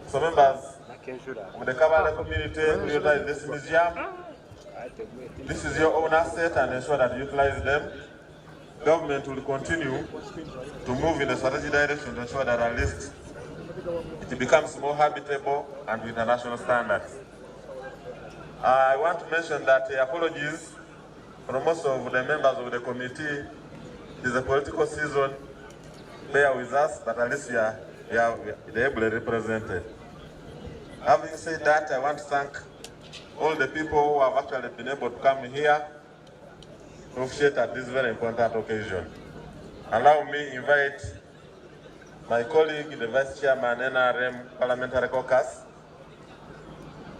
[SPEAKER 21] So members, with the Kabale community, prioritize this museum. This is your own asset and ensure that you utilize them. Government will continue to move in a strategic direction to ensure that at least it becomes more habitable and with international standards. I want to mention that apologies from most of the members of the committee. It is a political season. Bear with us, but at least we are ably represented. Having said that, I want to thank all the people who have actually been able to come here to officiate at this very important occasion. Allow me to invite my colleague, the Vice Chairman, NRM Parliamentary Caucus,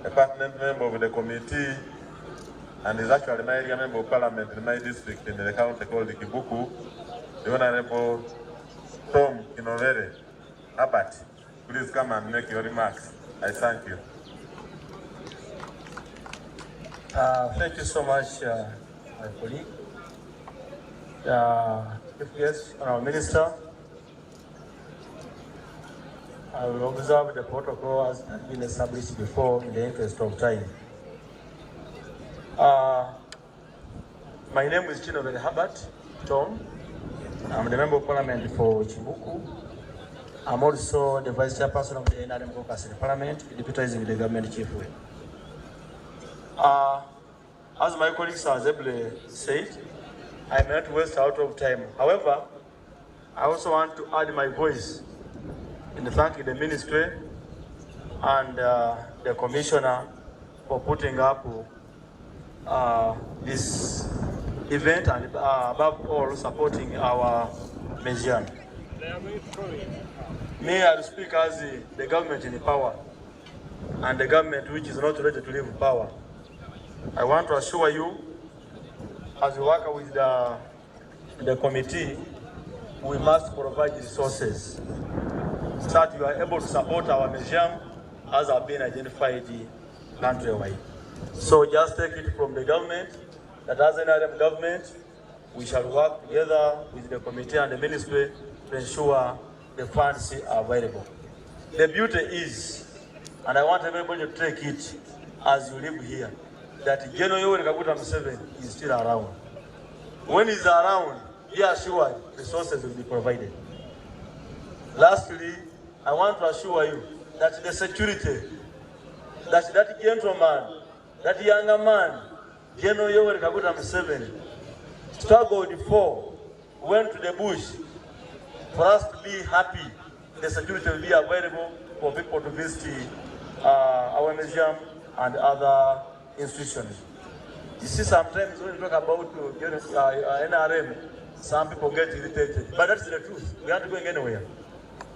[SPEAKER 21] a pertinent member of the committee, and is actually my area member of Parliament in my district in the county called Kibuku, the Honorable Tom Kinovere. Herbert, please come and make your remarks. I thank you.
[SPEAKER 3] Thank you so much, my colleague. Chief guest, our minister, I will observe the protocol as has been established before in the interest of time. My name is Kinovere Herbert Tom. I'm the Member of Parliament for Chibuku. I'm also the Vice Chairperson of the NRM Caucus in Parliament, deputizing the government chief whip. As my colleagues have ably said, I may not waste out of time. However, I also want to add my voice in thanking the ministry and the commissioner for putting up this event and above all supporting our museum. Me, I speak as the government in power and the government which is not ready to leave power. I want to assure you, as we work with the committee, we must provide resources so that you are able to support our museum as have been identified countrywide. So just take it from the government that as NRM government, we shall work together with the committee and the ministry to ensure the funds are available. The beauty is, and I want everybody to take it as you live here, that General Yoweri Kaguta Museveni is still around. When he's around, be assured resources will be provided. Lastly, I want to assure you that the security, that gentleman, that younger man, General Yoweri Kaguta Museveni, struggled for, went to the bush for us to be happy. The security will be available for people to visit our museum and other institutions. You see, sometimes when you talk about NRM, some people get irritated, but that's the truth. We aren't going anywhere.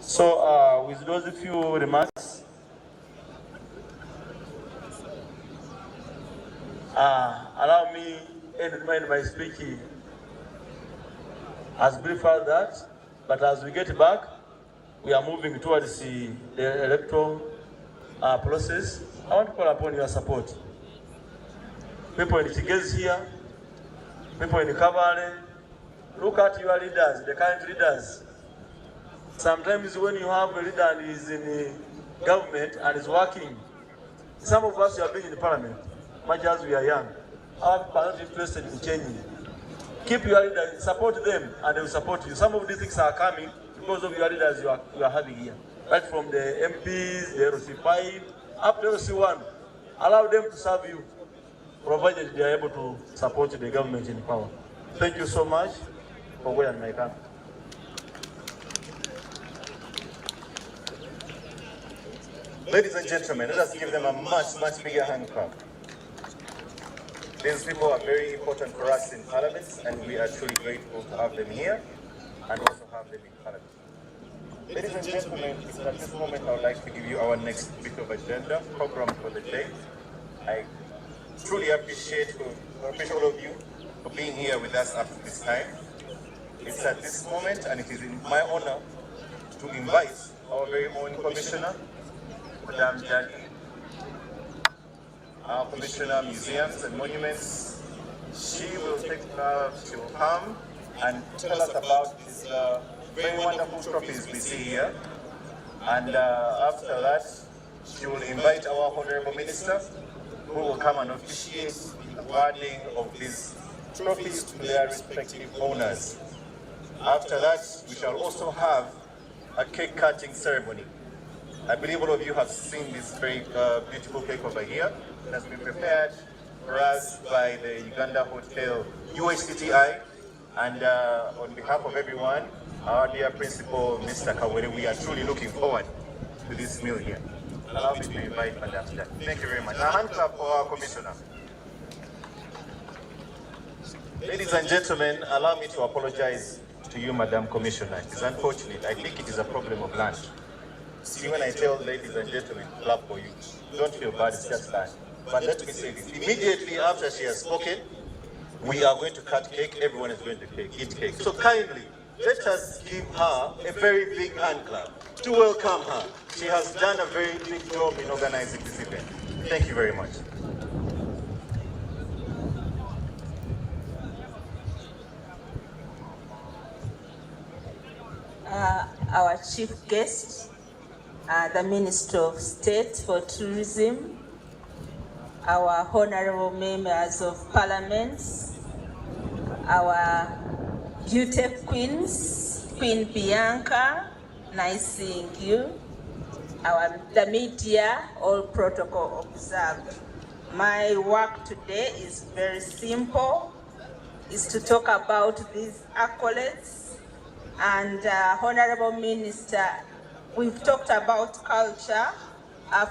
[SPEAKER 3] So, with those few remarks, allow me to end my speech as brief as that. But as we get back, we are moving towards the electoral process. I want to call upon your support. People in Tigezi here, people in Kabale, look at your leaders, the current leaders. Sometimes when you have a leader and is in the government and is working, some of us have been in the parliament, much as we are young. Our people are not interested in changing. Keep your leaders, support them, and they will support you. Some of these things are coming because of your leaders you are having here. Right from the MPs, the LC5, up to LC1. Allow them to serve you, provided they are able to support the government in power. Thank you so much for wearing my cap.
[SPEAKER 14] Ladies and gentlemen, let us give them a much bigger hand clap. These people are very important for us in Parliament, and we are truly grateful to have them here and also have them in Parliament. Ladies and gentlemen, at this moment I would like to give you our next bit of agenda program for the day. I truly appreciate all of you for being here with us up to this time. It's at this moment, and it is in my honor to invite our very own Commissioner, Madam Jackie, our Commissioner Museums and Monuments. She will come and tell us about these very wonderful trophies we see here. And after that, she will invite our Honorable Minister, who will come and officiate the awarding of these trophies to their respective owners. After that, we shall also have a cake cutting ceremony. I believe all of you have seen this very beautiful cake over here. It has been prepared for us by the Uganda Hotel UHCTI, and on behalf of everyone, our dear Principal, Mr. Kawere, we are truly looking forward to this meal here. Allow me to invite Madam Jack. Thank you very much. A hand clap for our Commissioner. Ladies and gentlemen, allow me to apologize to you, Madam Commissioner. It is unfortunate. I think it is a problem of land. See, when I tell ladies and gentlemen to clap for you, don't feel bad, it's just that. But let me say this, immediately after she has spoken, we are going to cut cake, everyone is going to eat cake. So kindly,
[SPEAKER 1] Let us give her a very big hand clap to welcome her. She has done a very big job in organizing this event. Thank you very much.
[SPEAKER 7] Our chief guest, the Minister of State for Tourism, our honorable members of Parliament, our beauty queens, Queen Bianca, nice seeing you, the media, all protocol observed. My work today is very simple, is to talk about these accolades. And Honorable Minister, we've talked about culture.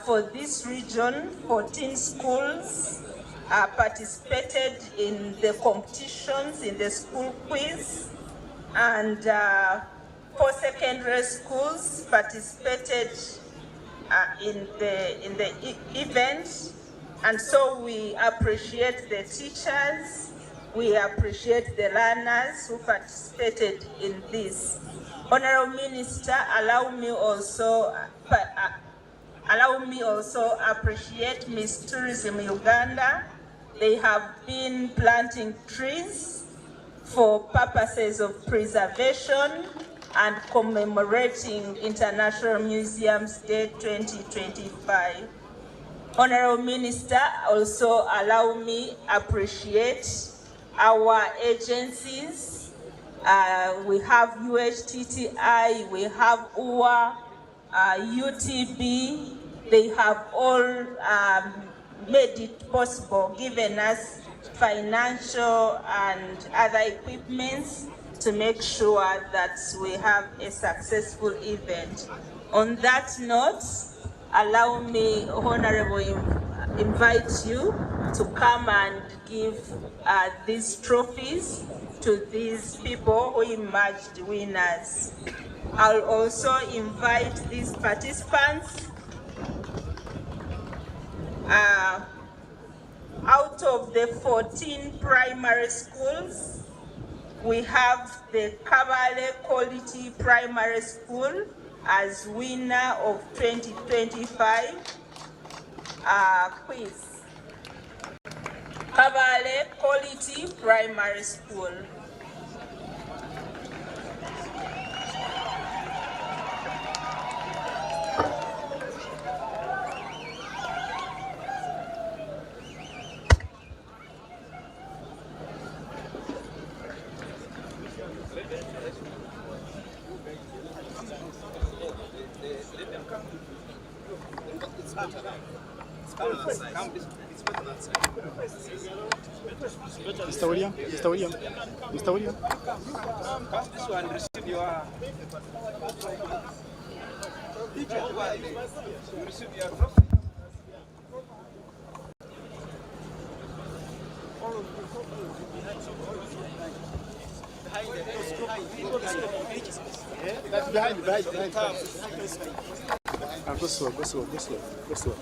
[SPEAKER 7] For this region, 14 schools participated in the competitions, in the school quiz, and 4 secondary schools participated in the event. And so we appreciate the teachers, we appreciate the learners who participated in this. Honorable Minister, allow me also appreciate Miss Tourism Uganda. They have been planting trees for purposes of preservation and commemorating International Museums Day 2025. Honorable Minister, also allow me appreciate our agencies. We have UHTTI, we have UWA, UTB. They have all made it possible, given us financial and other equipments to make sure that we have a successful event. On that note, allow me, Honorable, invite you to come and give these trophies to these people who emerged winners. I'll also invite these participants. Out of the 14 primary schools, we have the Kabale Quality Primary School as winner of 2025 quiz. Kabale Quality Primary School.
[SPEAKER 4] Mr. William, Mr. William, Mr. William.
[SPEAKER 10] This one receive your. You receive your trophy.
[SPEAKER 4] Behind. Go slow.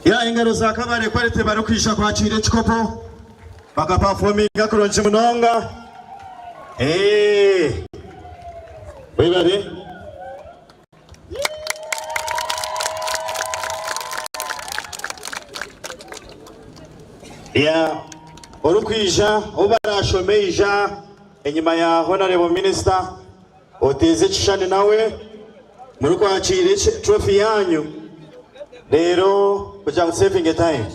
[SPEAKER 15] Ya ingaro za Kabale Quality bari kwisha kwakira ekikopo bakaperforminga kurungi munonga. Webale ya orukwija obarashomeija enyuma ya Honorable Minister oteze kishani nawe muri kwakira trophy yanyu rero kugira ngo saving time.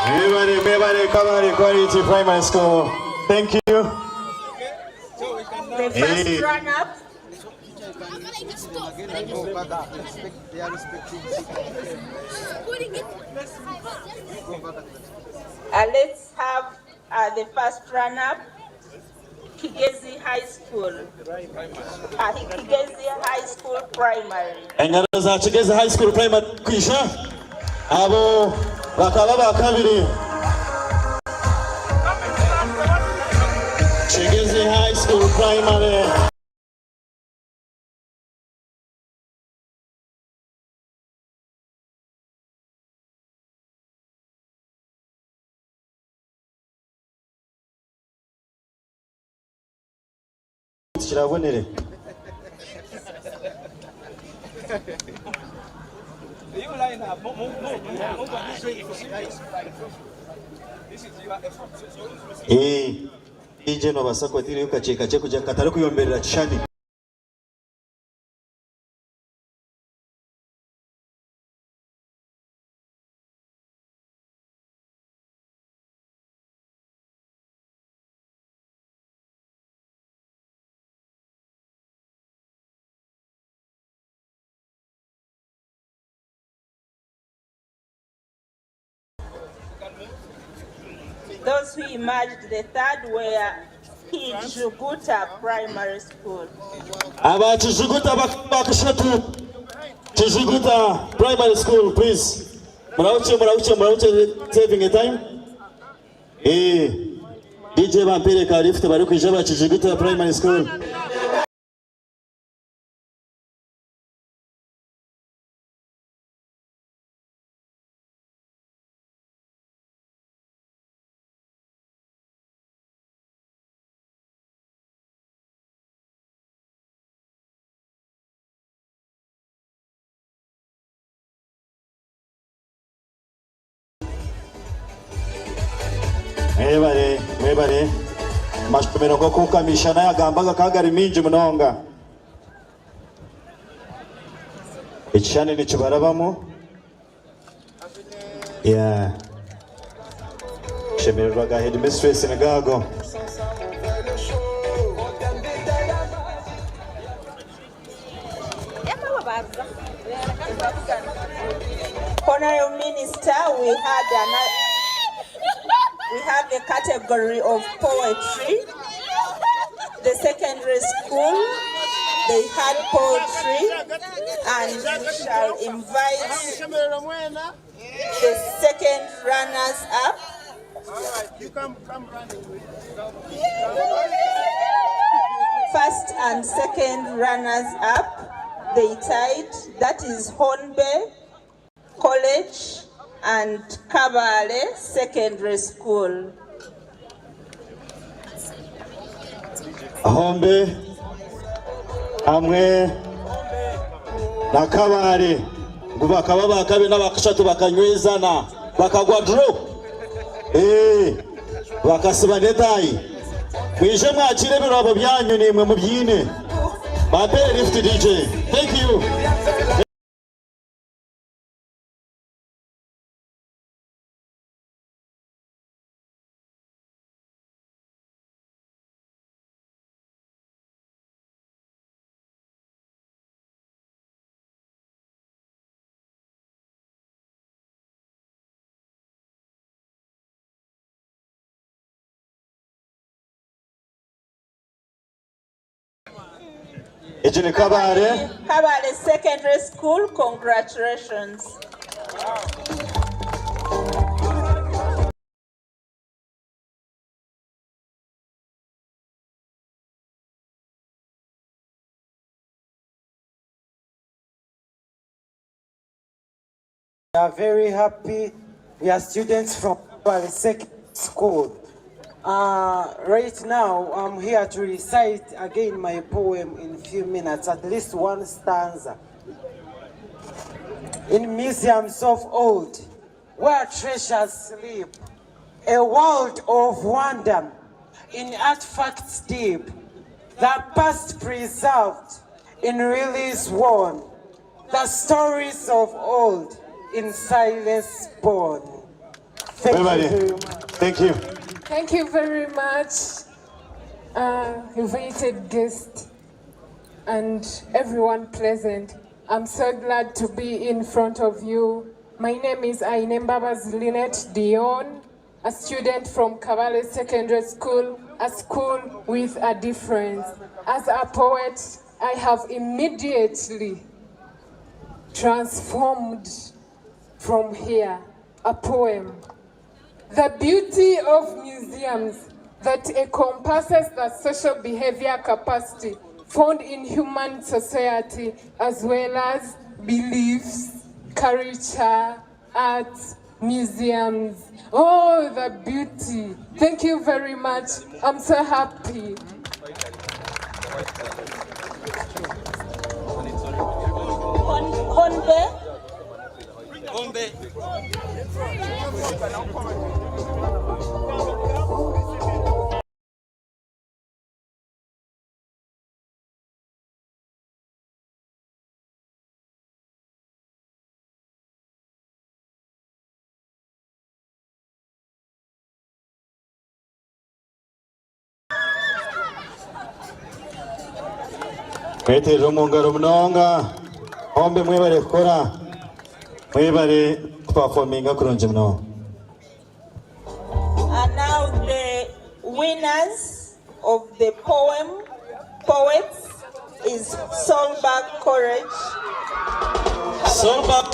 [SPEAKER 15] Everybody, Kabale Quality Primary School. Thank you.
[SPEAKER 7] The first runner-up. Let's have the first runner-up. Kigezi High School. Kigezi High School Primary.
[SPEAKER 15] Engaro za Kigezi High School Primary kwisha abo bakaba bakabiri. Kigezi High School Primary. kirabonere. DJ no basakwatire ukacheka kuja katari kuyomberera chani.
[SPEAKER 6] Those who emerged the third were Kijuguta Primary School.
[SPEAKER 1] Aba Kijuguta bakashatu. Kijuguta Primary School, please. Murauche saving a time. DJ Vampire Karifte bari kwijaba Kijuguta Primary School. Mwebare mashomero go kukamisha naye agambaga kagari minji munonga icyane ni kibarabamo shemererwaga headmistress Negago.
[SPEAKER 6] Honorable Minister, we have a category of poetry. The secondary school, they had poetry, and we shall invite the second runners up.
[SPEAKER 4] You come running.
[SPEAKER 6] First and second runners up, they tied. That is Hornby College and Kabale Secondary School.
[SPEAKER 1] Hornby hamwe na Kabale bakaba bakabe n'abakashatu bakanywezana bakagwa draw bakasiba detayi mwije mwakire birabo byanyu nimwe mubyine Babel lift DJ. Thank you.
[SPEAKER 6] Kabale Secondary School, congratulations.
[SPEAKER 22] We are very happy. We are students from Kabale Secondary School. Right now, I'm here to recite again my poem in a few minutes, at least one stanza. In museums of old, where treasures sleep, a world of wonder, in artifacts deep, the past preserved, in release worn, the stories of old, in silence born. Thank you very much.
[SPEAKER 1] Thank you.
[SPEAKER 23] Thank you very much, invited guest and everyone present. I'm so glad to be in front of you. My name is Ainembabas Lynette Dion, a student from Kabale Secondary School, a school with a difference. As a poet, I have immediately transformed from here a poem. The beauty of museums that encompasses the social behavior capacity found in human society, as well as beliefs, culture, arts, museums. Oh, the beauty. Thank you very much. I'm so happy.
[SPEAKER 1] Mwete rumungaro mnonga. Hombe mwebare kukora. Mwebare performinga kurunje mno.
[SPEAKER 6] And now the winners of the poets is Solberg Courage.
[SPEAKER 1] Solberg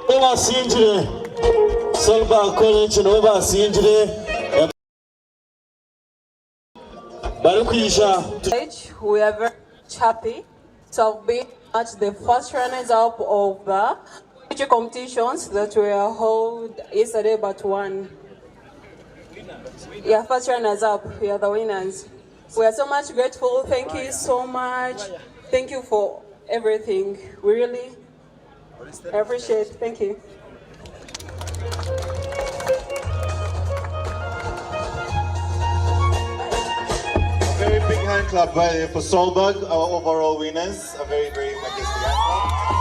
[SPEAKER 1] Obasinjire. Solberg Courage no Obasinjire.
[SPEAKER 8] We are very happy to have been at the first runners-up of the future competitions that were held yesterday, but one. Yeah, first runners-up, we are the winners. We are so much grateful. Thank you so much. Thank you for everything. We really appreciate it. Thank you.
[SPEAKER 2] Very big hand clap for Solberg, our overall winners. A very, very majestic hand clap.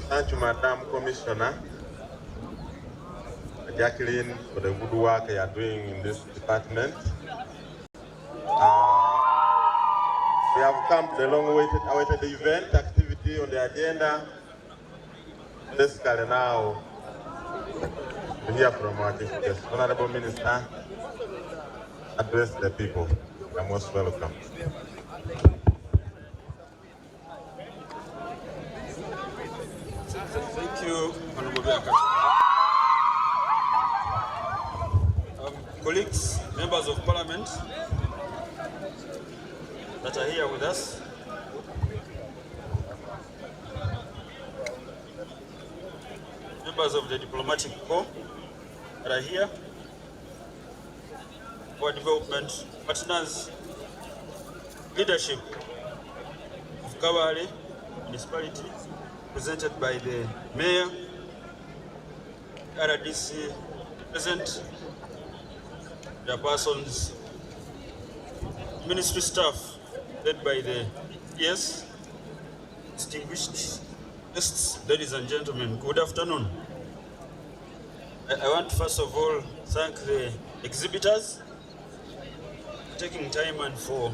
[SPEAKER 21] Thank you, Madam Commissioner Jacqueline, for the good work you are doing in this department. We have come to the long-awaited event activity on the agenda. Basically now, to hear from our chief guest, Honorable Minister, address the people. You're most welcome.
[SPEAKER 11] Thank you, Honorable Biaka. Colleagues, members of Parliament that are here with us, members of the diplomatic corps that are here, our development partners, leadership of Kabale municipality, presented by the mayor, RDC present, their persons, ministry staff led by the PS, distinguished guests, ladies and gentlemen, good afternoon. I want to first of all thank the exhibitors for taking time and for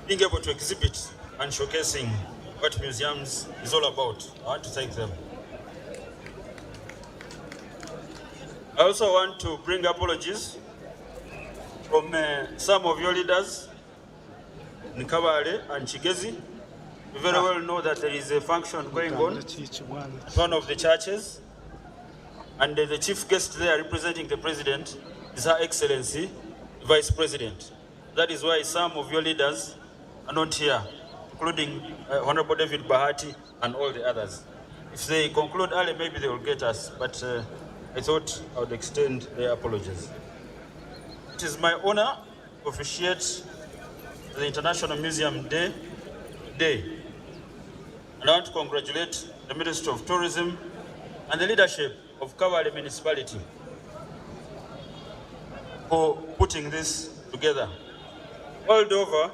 [SPEAKER 11] being able to exhibit and showcasing what museums is all about. I want to thank them. I also want to bring apologies from some of your leaders in Kabale and Chigezi. You very well know that there is a function going on at one of the churches, and the chief guest there representing the president is Her Excellency, Vice President. That is why some of your leaders are not here, including Honorable David Bahati and all the others. If they conclude early, maybe they will get us, but I thought I would extend their apologies. It is my honor to officiate the International Museum Day. And I want to congratulate the Ministry of Tourism and the leadership of Kabale Municipality for putting this together. World over,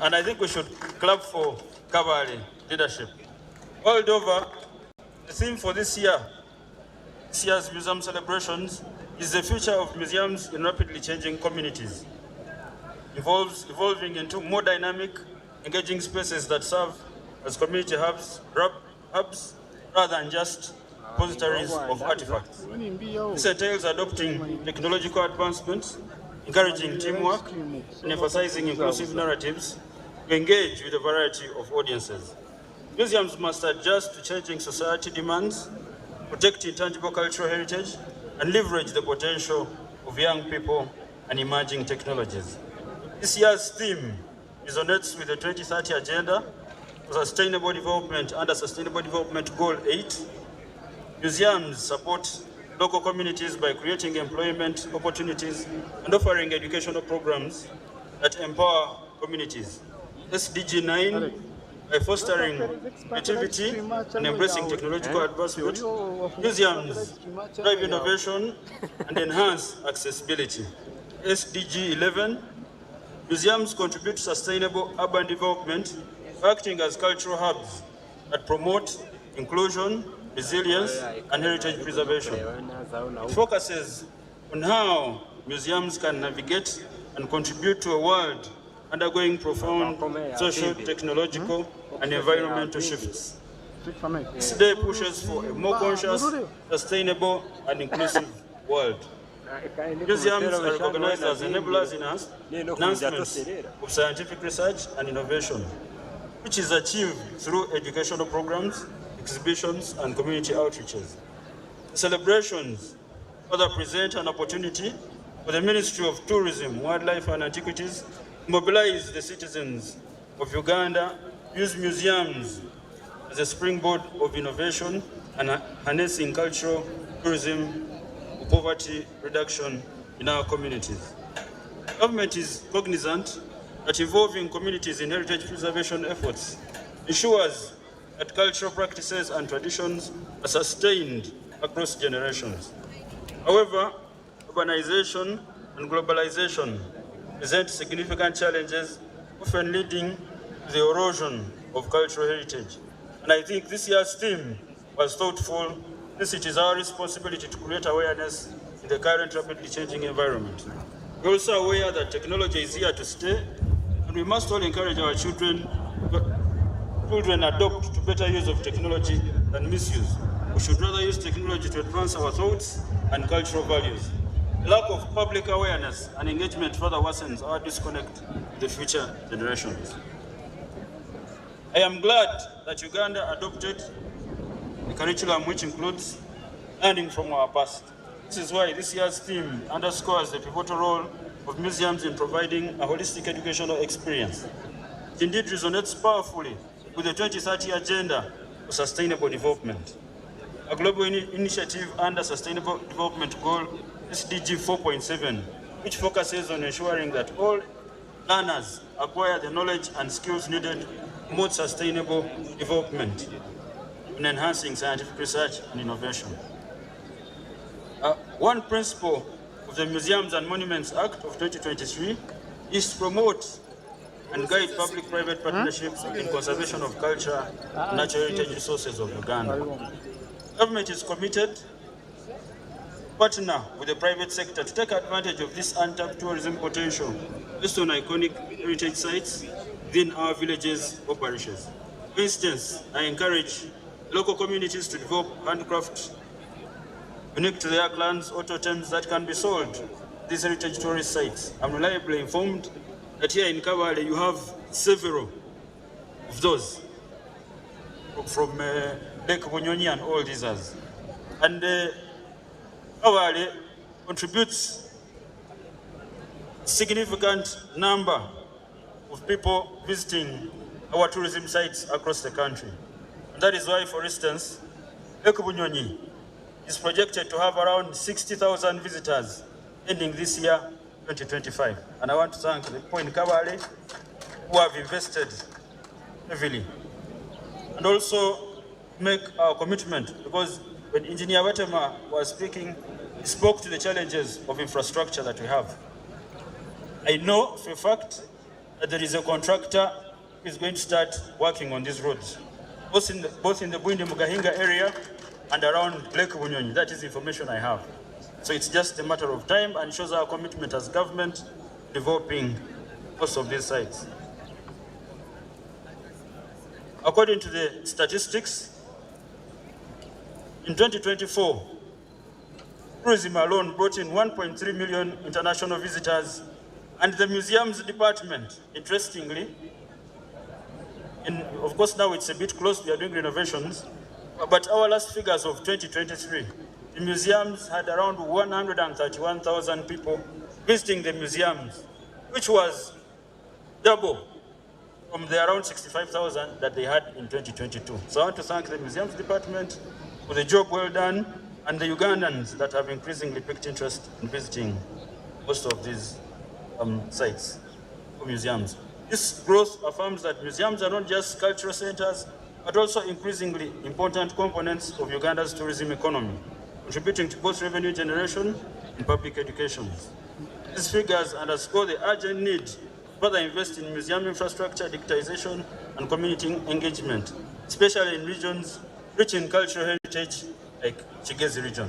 [SPEAKER 11] and I think we should clap for Kabale leadership. World over, the theme for this year's museum celebrations is the future of museums in rapidly changing communities, evolving into more dynamic, engaging spaces that serve as community hubs rather than just repositories of artifacts. This entails adopting technological advancements, encouraging teamwork, and emphasizing inclusive narratives to engage with a variety of audiences. Museums must adjust to changing society demands, protect intangible cultural heritage, and leverage the potential of young people and emerging technologies. This year's theme resonates with the 2030 Agenda for Sustainable Development under Sustainable Development Goal 8. Museums support local communities by creating employment opportunities and offering educational programs that empower communities. SDG 9, by fostering creativity and embracing technological advancement, museums drive innovation and enhance accessibility. SDG 11, museums contribute to sustainable urban development, acting as cultural hubs that promote inclusion, resilience, and heritage preservation. It focuses on how museums can navigate and contribute to a world undergoing profound social, technological, and environmental shifts. This day pushes for a more conscious, sustainable, and inclusive world. Museums are recognized as enablers in enhancements of scientific research and innovation, which is achieved through educational programs, exhibitions, and community outreaches. The celebrations further present an opportunity for the Ministry of Tourism, Wildlife and Antiquities to mobilize the citizens of Uganda, use museums as a springboard of innovation and harnessing cultural tourism for poverty reduction in our communities. Government is cognizant that involving communities in heritage preservation efforts ensures that cultural practices and traditions are sustained across generations. However, urbanization and globalization present significant challenges, often leading to the erosion of cultural heritage. And I think this year's theme was thoughtful, since it is our responsibility to create awareness in the current rapidly changing environment. We're also aware that technology is here to stay, and we must all encourage our children adopt to better use of technology than misuse. We should rather use technology to advance our thoughts and cultural values. The lack of public awareness and engagement further worsens our disconnect with the future generations. I am glad that Uganda adopted a curriculum which includes learning from our past. This is why this year's theme underscores the pivotal role of museums in providing a holistic educational experience. It indeed resonates powerfully with the 2030 Agenda for Sustainable Development, a global initiative under Sustainable Development Goal SDG 4.7, which focuses on ensuring that all learners acquire the knowledge and skills needed to promote sustainable development in enhancing scientific research and innovation. One principle of the Museums and Monuments Act of 2023 is to promote and guide public-private partnerships in conservation of culture and natural heritage resources of Uganda. Government is committed to partner with the private sector to take advantage of this untapped tourism potential based on iconic heritage sites within our villages or parishes. For instance, I encourage local communities to develop handcraft unique to their clans or totems that can be sold at these heritage tourist sites. I'm reliably informed that here in Kabale you have several of those from Lake Bunyonyi and all these others. And Kabale contributes a significant number of people visiting our tourism sites across the country. And that is why, for instance, Lake Bunyonyi is projected to have around 60,000 visitors ending this year, 2025. And I want to thank the people in Kabale who have invested heavily. And also make our commitment, because when Engineer Watema was speaking, he spoke to the challenges of infrastructure that we have. I know for a fact that there is a contractor who is going to start working on these roads. both in the Bwindi Mugahinga area and around Lake Bunyonyi. That is the information I have. So it's just a matter of time and shows our commitment as government developing most of these sites. According to the statistics, in 2024, tourism alone brought in 1.3 million international visitors, and the museums department, interestingly, of course now it's a bit close, we are doing renovations, but our last figures of 2023, the museums had around 131,000 people visiting the museums, which was double from the around 65,000 that they had in 2022. So I want to thank the museums department for the job well done, and the Ugandans that have increasingly picked interest in visiting most of these sites for museums. This growth affirms that museums are not just cultural centers, but also increasingly important components of Uganda's tourism economy, contributing to both revenue generation and public education. These figures underscore the urgent need to further invest in museum infrastructure, digitization, and community engagement, especially in regions rich in cultural heritage like Kigezi region.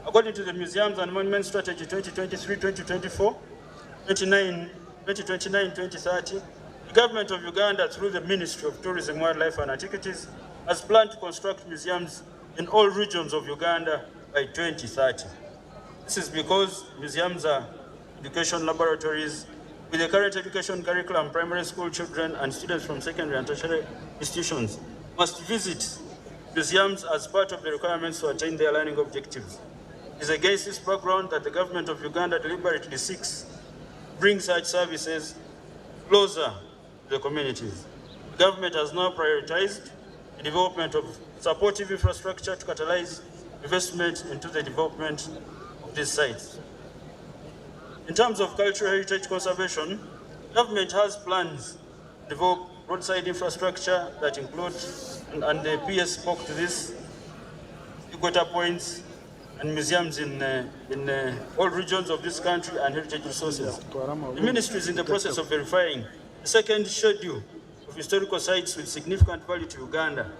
[SPEAKER 11] According to the Museums and Monuments Strategy 2023-2024, 2029-2030, the government of Uganda, through the Ministry of Tourism, Wildlife and Antiquities, has planned to construct museums in all regions of Uganda by 2030. This is because museums are education laboratories. With the current education curriculum, primary school children and students from secondary and tertiary institutions must visit museums as part of the requirements to attain their learning objectives. It is against this background that the government of Uganda deliberately seeks to bring such services closer to the communities. The government has now prioritized the development of supportive infrastructure to catalyze investment into the development of these sites. In terms of cultural heritage conservation, government has plans to develop roadside infrastructure that include, and the PS spoke to this, equator points and museums in all regions of this country and heritage resources. The ministry is in the process of verifying the second schedule of historical sites with significant value to Uganda.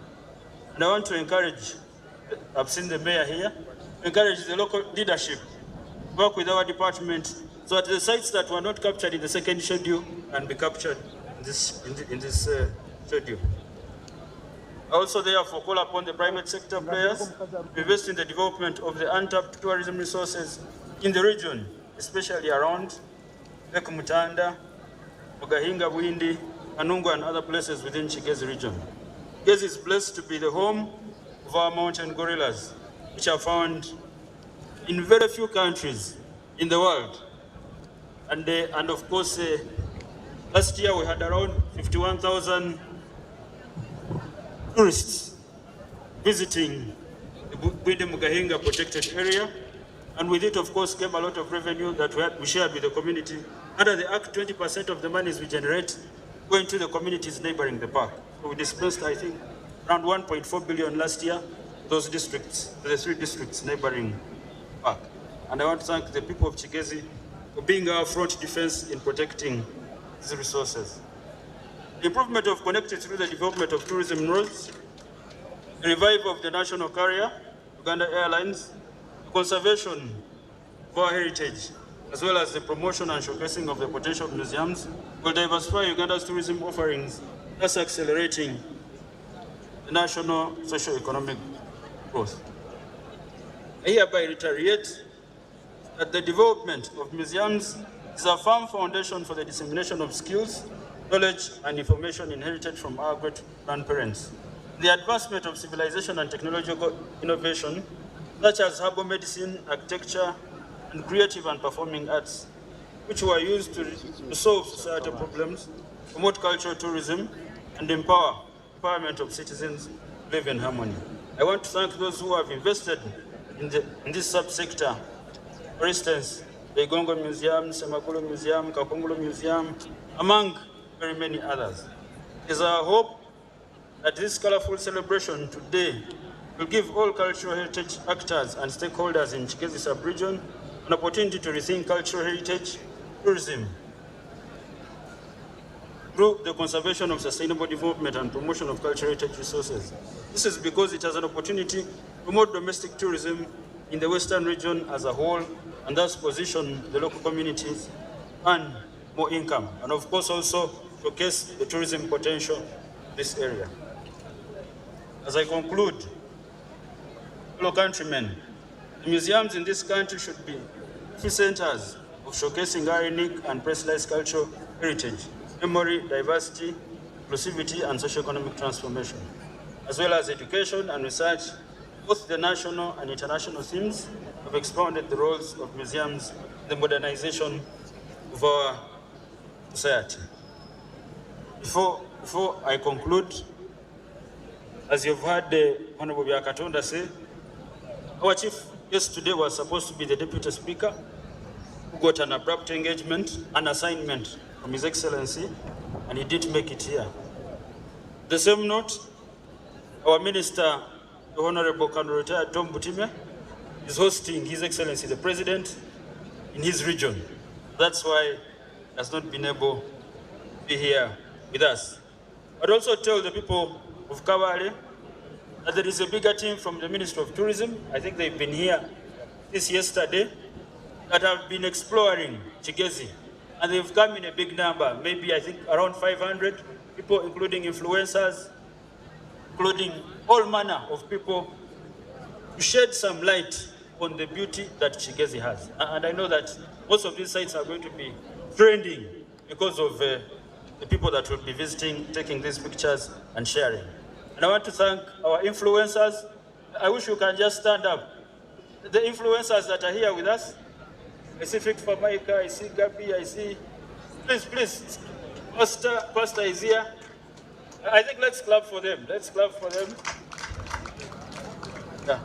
[SPEAKER 11] And I want to encourage, I've seen the mayor here, encourage the local leadership to work with our department so that the sites that were not captured in the second schedule can be captured in this schedule. I also therefore call upon the private sector players to invest in the development of the untapped tourism resources in the region, especially around Lake Mutanda, Mugahinga, Bwindi, Anungu, and other places within Kigezi region. Kigezi is blessed to be the home of our mountain gorillas, which are found in very few countries in the world. And of course, last year we had around 51,000 tourists visiting the Bwindi Mugahinga protected area. And with it, of course, came a lot of revenue that we shared with the community. Under the Act, 20% of the monies we generate go into the communities neighboring the park. So we dispersed, I think, around 1.4 billion last year to those districts, to the 3 districts neighboring the park. And I want to thank the people of Kigezi for being our front defense in protecting these resources. The improvement of connectivity through the development of tourism roads, the revival of the national carrier, Uganda Airlines, the conservation of our heritage, as well as the promotion and showcasing of the potential of museums, will diversify Uganda's tourism offerings, thus accelerating the national socio-economic growth. I hereby reiterate that the development of museums is a firm foundation for the dissemination of skills, knowledge, and information inherited from our great grandparents. The advancement of civilization and technological innovation, such as herbal medicine, architecture, and creative and performing arts, which were used to solve societal problems, promote cultural tourism, and empowerment of citizens to live in harmony. I want to thank those who have invested in this subsector. For instance, the Igongo Museum, Semakulu Museum, Kakungulu Museum, among very many others. It is our hope that this colorful celebration today will give all cultural heritage actors and stakeholders in Kigezi sub-region an opportunity to rethink cultural heritage tourism through the conservation of sustainable development and promotion of cultural heritage resources. This is because it has an opportunity to promote domestic tourism in the Western region as a whole, and thus position the local communities and more income, and of course also showcase the tourism potential of this area. As I conclude, fellow countrymen, the museums in this country should be key centers of showcasing our unique and priceless cultural heritage, memory, diversity, inclusivity, and socio-economic transformation, as well as education and research. Both the national and international themes have expounded the roles of museums in the modernization of our society. Before I conclude, as you've heard the Honorable Byakatonda say, our chief guest today was supposed to be the Deputy Speaker, who got an abrupt engagement, an assignment from His Excellency, and he didn't make it here. The same note, our Minister, the Honorable Retired Tom Butime, is hosting His Excellency the President in his region. That's why he has not been able to be here with us. I'd also tell the people of Kabale that there is a bigger team from the Ministry of Tourism. I think they've been here this yesterday, that have been exploring Chigezi. And they've come in a big number, maybe I think around 500 people, including influencers, including all manner of people, to shed some light on the beauty that Chigezi has. And I know that most of these sites are going to be trending because of the people that will be visiting, taking these pictures and sharing. And I want to thank our influencers. I wish you can just stand up. The influencers that are here with us, I see Victor Maika, I see Gabi, I see, please, Pastor is here. I think let's clap for them. Let's clap for them. Yeah.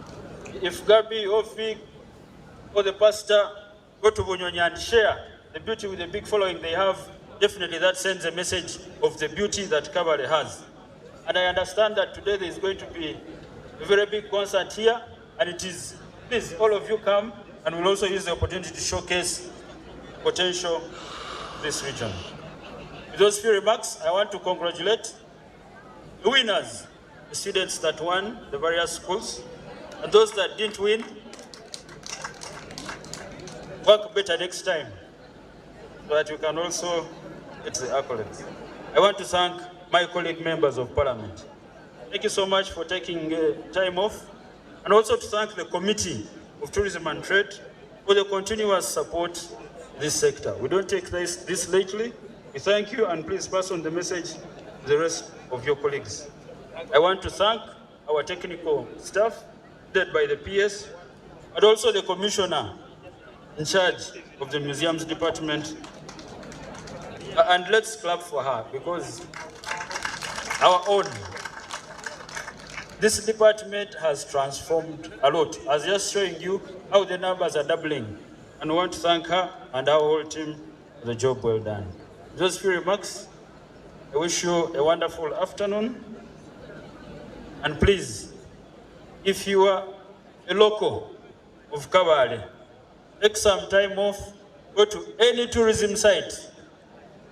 [SPEAKER 11] If Gabi or Fig or the pastor go to Bunyonyi and share the beauty with the big following they have, definitely that sends a message of the beauty that Kabale has. And I understand that today there is going to be a very big concert here, and it is, please, all of you come, and we'll also use the opportunity to showcase potential of this region. With those few remarks, I want to congratulate the winners, the students that won the various schools, and those that didn't win, work better next time, so that you can also get the accolades. I want to thank my colleague members of Parliament. Thank you so much for taking time off, and also to thank the Committee of Tourism and Trade for the continuous support to this sector. We don't take this lightly. We thank you, and please pass on the message to the rest of your colleagues. I want to thank our technical staff, led by the PS, and also the Commissioner in charge of the Museums Department. And let's clap for her, because our own, this department has transformed a lot. I was just showing you how the numbers are doubling. And I want to thank her and our whole team for the job well done. Those few remarks, I wish you a wonderful afternoon. And please, if you are a local of Kabale, take some time off, go to any tourism site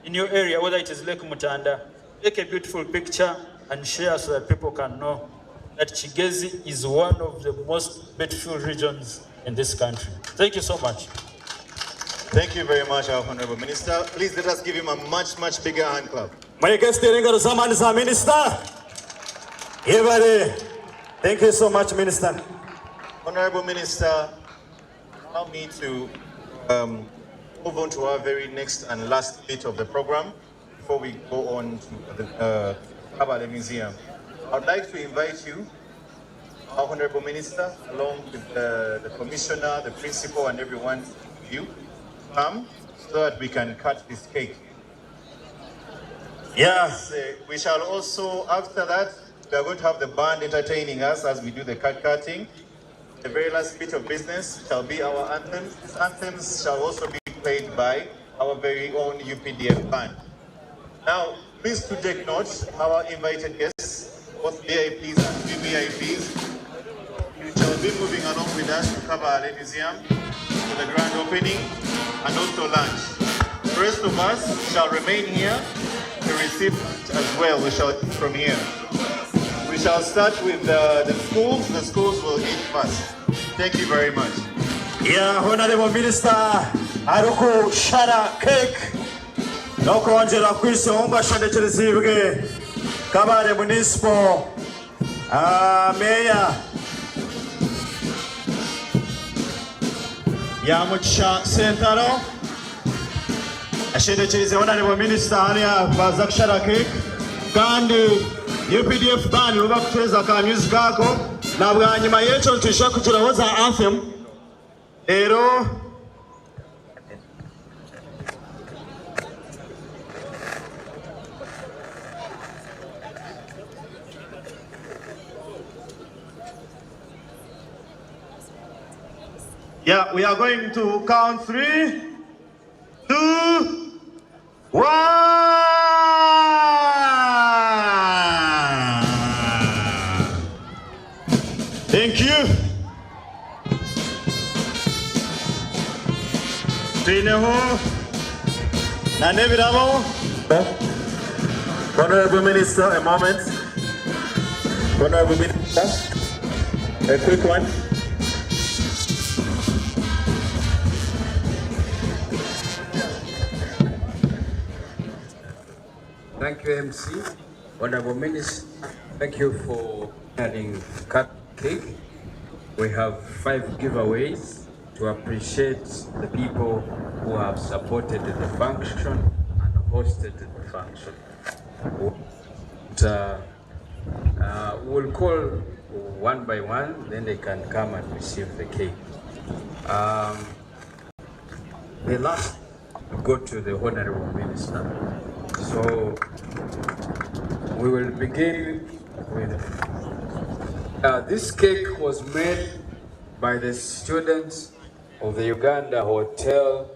[SPEAKER 11] in your area, whether it is Lake Mutanda, take a beautiful picture and share so that people can know that Chigezi is one of the most beautiful regions in this country. Thank you so much.
[SPEAKER 14] Thank you very much, our Honorable Minister. Please let us give him a much, much bigger hand clap.
[SPEAKER 15] My guest Minister. Thank you so much, Minister.
[SPEAKER 14] Honorable Minister, allow me to move on to our very next and last bit of the program before we go on to the Kabale Museum. I'd like to invite you, our Honorable Minister, along with the Commissioner, the Principal, and everyone, you come so that we can cut this cake. Yes, we shall also, after that, we are going to have the band entertaining us as we do the cake cutting. The very last bit of business shall be our anthems. These anthems shall also be played by our very own UPDF band. Now, please to take note, our invited guests, both VIPs and VVIPs, you shall be moving along with us to Kabale Museum for the grand opening and also lunch. The rest of us shall remain here to receive as well, we shall from here. We shall start with the schools. The schools will eat first. Thank you very much.
[SPEAKER 15] Yeah, Honorable Minister, Aruku Shara Cake. No conjure of Kusumba Shadachizibge, Kabare Municipal, Mayor Yamucha Sentaro. Ashedachirize Honorable Minister Ania Bazak Shara Cake. Kandi UPDF band luba kucheza ka music kako na bwanyuma yecho tusha kutulawoza anthem ero yeah, we are going to count 3, 2, 1. Thank you. Trineho, Naneviramo. Honorable Minister, a moment. Honorable Minister, a quick one.
[SPEAKER 9] Thank you, MC. Honorable Minister, thank you for adding cake. We have 5 giveaways to appreciate the people who have supported the function and hosted the function. We'll call one by one, then they can come and receive the cake. The last go to the Honorable Minister. So we will begin with this cake was made by the students of the Uganda Hotel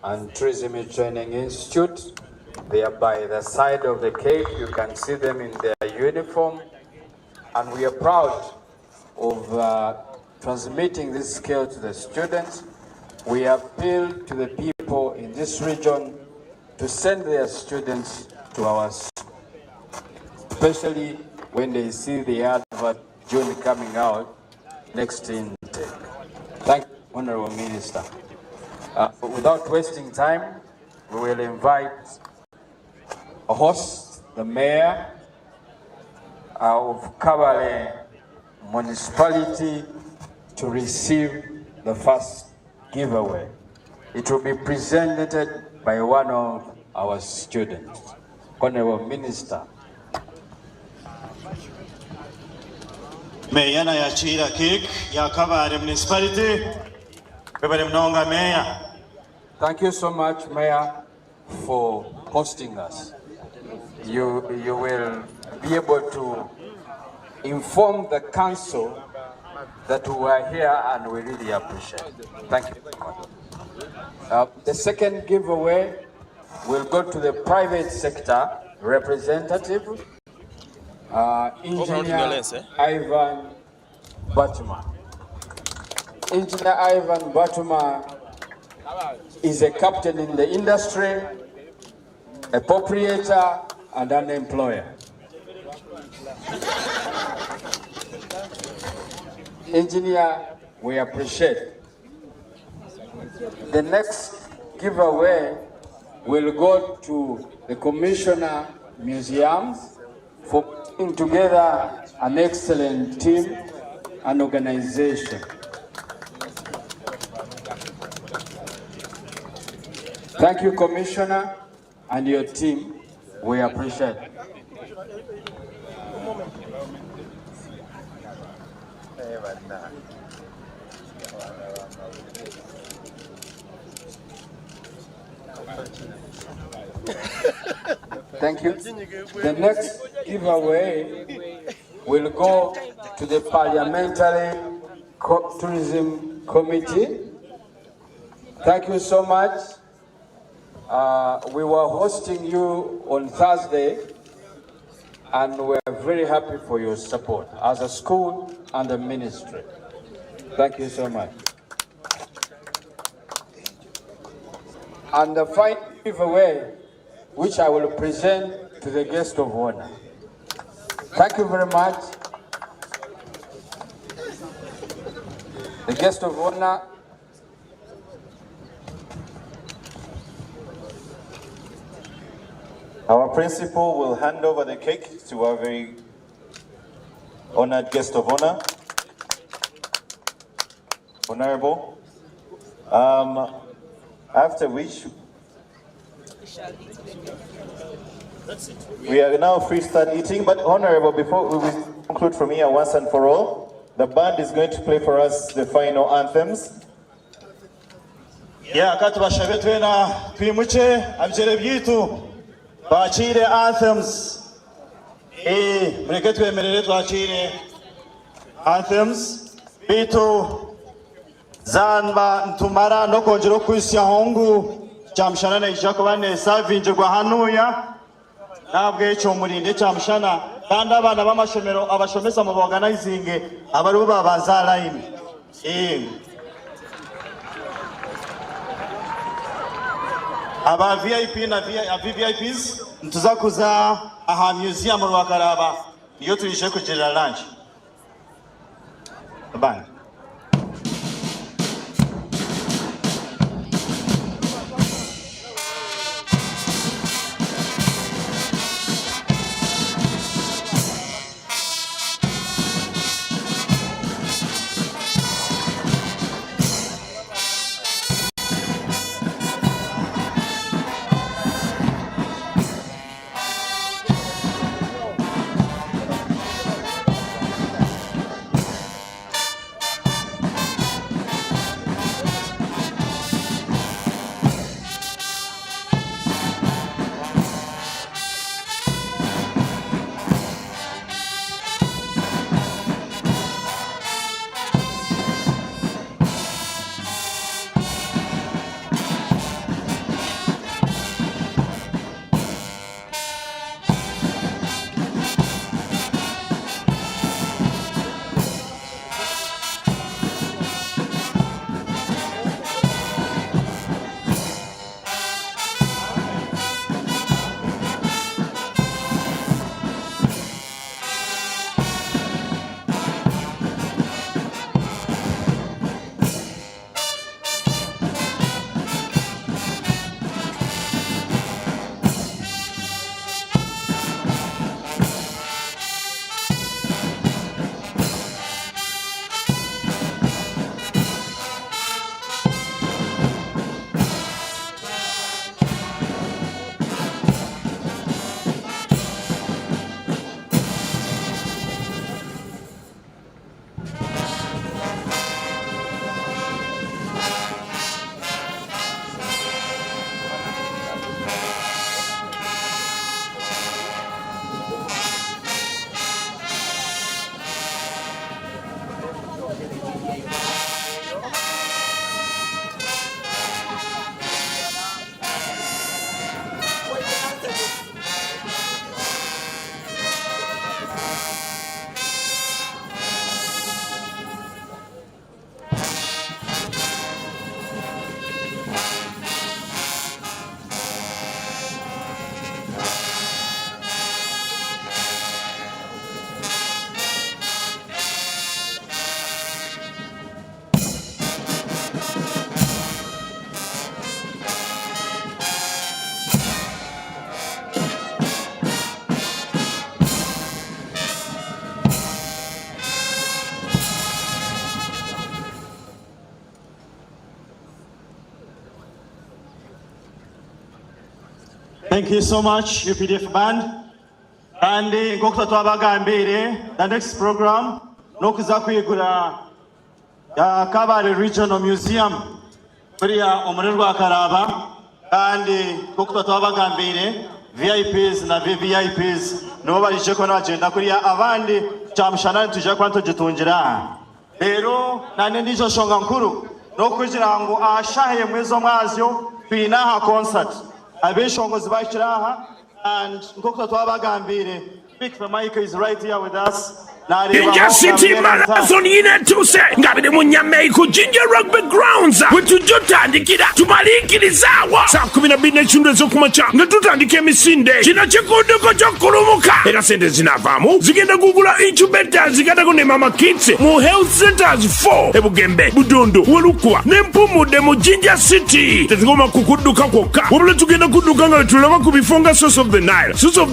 [SPEAKER 9] and Tourism Training Institute. They are by the side of the cake. You can see them in their uniform. And we are proud of transmitting this cake to the students. We appeal to the people in this region to send their students to our school, especially when they see the advert June coming out next intake. Thank you, Honorable Minister. Without wasting time, we will invite a host, the Mayor of Kabale Municipality, to receive the first giveaway. It will be presented by one of our students. Honorable Minister.
[SPEAKER 15] Mayor na yachira cake ya Kabale Municipality. Mayor.
[SPEAKER 9] Thank you so much, Mayor, for hosting us. You will be able to inform the council that we are here and we really appreciate it. Thank you very much. The second giveaway will go to the private sector representative, Engineer Ivan Batuma. Engineer Ivan Batuma is a captain in the industry, a proprietor, and an employer. Engineer, we appreciate. The next giveaway will go to the Commissioner Museums for putting together an excellent team and organization. Thank you, Commissioner, and your team. We appreciate it. Thank you. The next giveaway will go to the Parliamentary Tourism Committee. Thank you so much. We were hosting you on Thursday, and we're very happy for your support as a school and a ministry. Thank you so much. And the final giveaway, which I will present to the guest of honor. Thank you very much. The guest of honor.
[SPEAKER 14] Our principal will hand over the cake to our very honored guest of honor. Honorable. After which, we are now free to start eating, but Honorable, before we conclude from here once and for all, the band is going to play for us the final anthems.
[SPEAKER 1] Yeah, kati bashabe twena twimuche abjere byitu bachire anthems. Mureke twemerere twachire anthems bitu zanba ntumara no kongera kwisi hongu chamshana na ijako bane savinjirwa hanuya nabwe cyo murinde chamshana kandi abana b'amashomero abashomesa mu organizing abari babaza line aba VIP na VVIPs ntuzakuza aha museum Rwakaraba iyo turishe kugirira lunch bana. Thank you so much, UPDF band. And ngokta twabagambire, the next program nokuza kwigura ya Kabale Regional Museum kuriya omuriro rwa Karaba kandi ngokta twabagambire VIPs na VVIPs no barije ko nagenda kuriya abandi chamshana tuje kwanto gitungira rero nane ndizo shonga nkuru no kugira ngo ashahe mwezo mwazyo twinaha concert abeshongozi bakiraha and ngokta twabagambire Big Mike is right here with us.
[SPEAKER 12] Jinja City Marathon inetuse ngabide munyamei ku Jinja Rugby Grounds wetujotandikira tumalikirizawa saa 12 n'ekitundu ez'okumakya nga tutandika emisinde kino kikuduko ky'okulumuka era sente zinavaamu zigenda kugula incubators zigatako ne Mama Kids mu health centers 4 ebugembe budundu welukwa n'empumudde mu Jinja City tezigoma kukudduka kwokka wabula tugenda kudduka nga wetulaba ku bifo nga Source of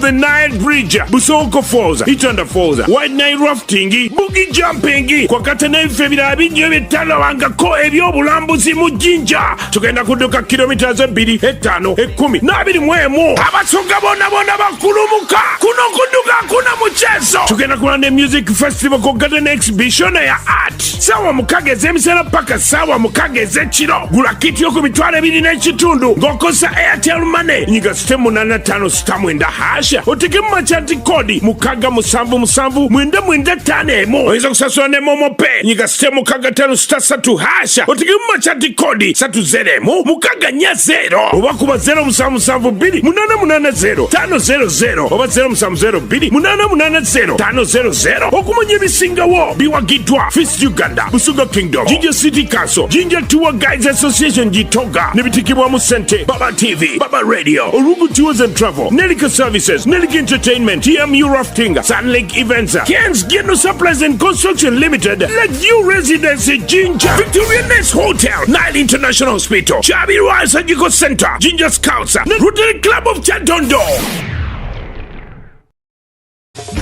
[SPEAKER 12] the Nile Bridge Busoko Falls Itanda Falls White Nile Rafting Boogie Jumping kwakata n'ebifo ebirala bingi ebyetalabangako ebyobulambuzi mu Jinja tugenda kudduka kilomita 2 5 10 21 abasoga bonna bakulumuka kuno kudduka kuna muchezo tugenda kulana ne music festival kwakata ne exhibition ya art sawa mukage ez'emisana paka sawa mukage ez'ekiro gula kiti yo ku mitwalo 2 n'ekitundu ng'okosa Airtel Money nyiga *85 otege mu machanti kodi mukaga 7775 oyinza kusasula ne Momo Pay nyiga *553# otege mu machanti kodi 30 mukaga 0 oba kuba 0772880500 oba 0702880500 okumanya ebisingawo biwagidwa Fist Uganda Busuga Kingdom Jinja City Council Jinja Tour Guides Association Jitoga nebitikibwa mu Sente Baba TV Baba Radio Orugu Tours and Travel Nelika Services Nelika Entertainment TMU Rafting Sun Lake Events Ken's Geno Supplies and Construction Limited Lakeview Residency Jinja Victoria Nest Hotel Nile International Hospital Chabi Royal Surgical Center Jinja Scouts Rotary Club of Chadondo.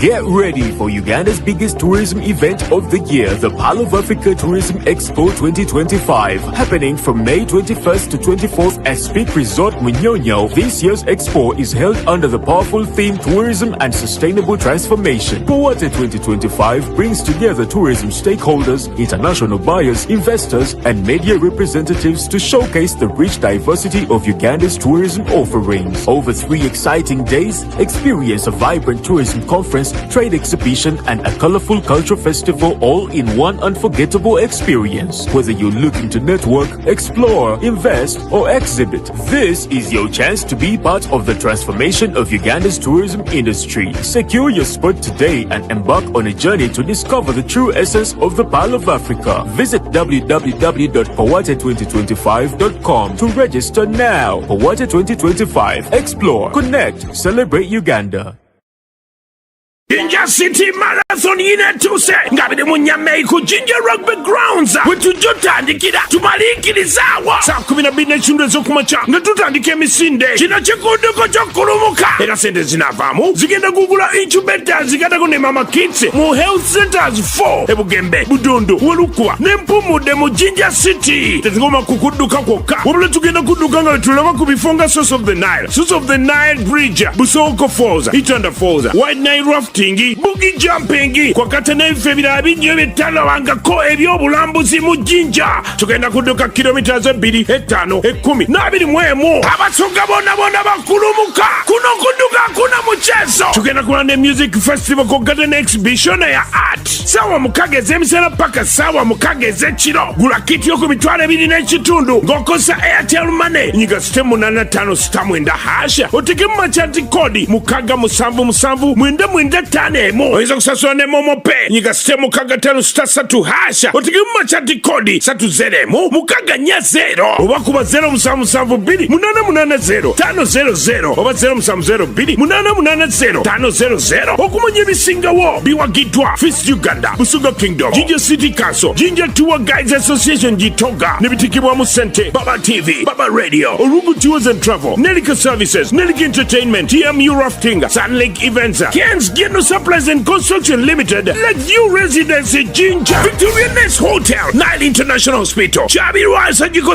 [SPEAKER 16] Get ready for Uganda's biggest tourism event of the year, the Pearl of Africa Tourism Expo 2025, happening from May 21st to 24th at Speak Resort Munyonyo. This year's expo is held under the powerful theme Tourism and Sustainable Transformation. Powate 2025 brings together tourism stakeholders, international buyers, investors, and media representatives to showcase the rich diversity of Uganda's tourism offerings. Over 3 exciting days, experience a vibrant tourism conference, trade exhibition, and a colorful cultural festival all in one unforgettable experience. Whether you're looking to network, explore, invest, or exhibit, this is your chance to be part of the transformation of Uganda's tourism industry. Secure your spot today and embark on a journey to discover the true essence of the Pearl of Africa. Visit www.powate2025.com to register now. Powate 2025. Explore, connect, celebrate Uganda.
[SPEAKER 12] Jinja City Marathon inetuse ngabide munyamei ku Jinja Rugby Grounds wetujotandikira tumalikirizawa saa 12 n'ekitundu ez'okumakya nga tutandika emisinde kino kikuduko ky'okulumuka era sente zinavaamu zigenda kugula incubators zigatako ne Mama Kids mu health centers 4 ebugembe budundu welukwa n'empumudde mu Jinja City tezigoma kukudduka kwokka wabula tugenda kudduka nga wetulaba ku bifo nga Source of the Nile Bridge Busoko Falls Itanda Falls White Nile Rafting Boogie Jumping kwakata n'ebifo ebirala bingi ebyetalabangako ebyobulambuzi mu Jinja tugenda kudduka kilomita 2 5 10 21 abasoga bonna bakulumuka kuno kudduka kuna muchezo tugenda kulana ne music festival kwakata ne exhibition ya art sawa mukage ez'emisana paka sawa mukage ez'ekiro gula kiti yo ku mitwalo 2 n'ekitundu ng'okosa Airtel Money nyiga *85 otege mu machanti kodi mukaga 7775 oyinza kusasula ne Momo Pay nyiga *553# otege mu machanti kodi 30 mukaga 0 oba kuba 0772880500 oba 0702880500 okumanya ebisingawo biwagidwa Fist Uganda Busuga Kingdom Jinja City Council Jinja Tour Guides Association Jitoga nebitikibwa mu Sente Baba TV Baba Radio Orugu Tours and Travel Nelika Services Nelika Entertainment TMU Rafting Sun Lake Events Ken's Geno Supplies and Construction Limited Lakeview Residency Jinja Victoria Nest Hotel Nile International Hospital Chabi Royal Surgical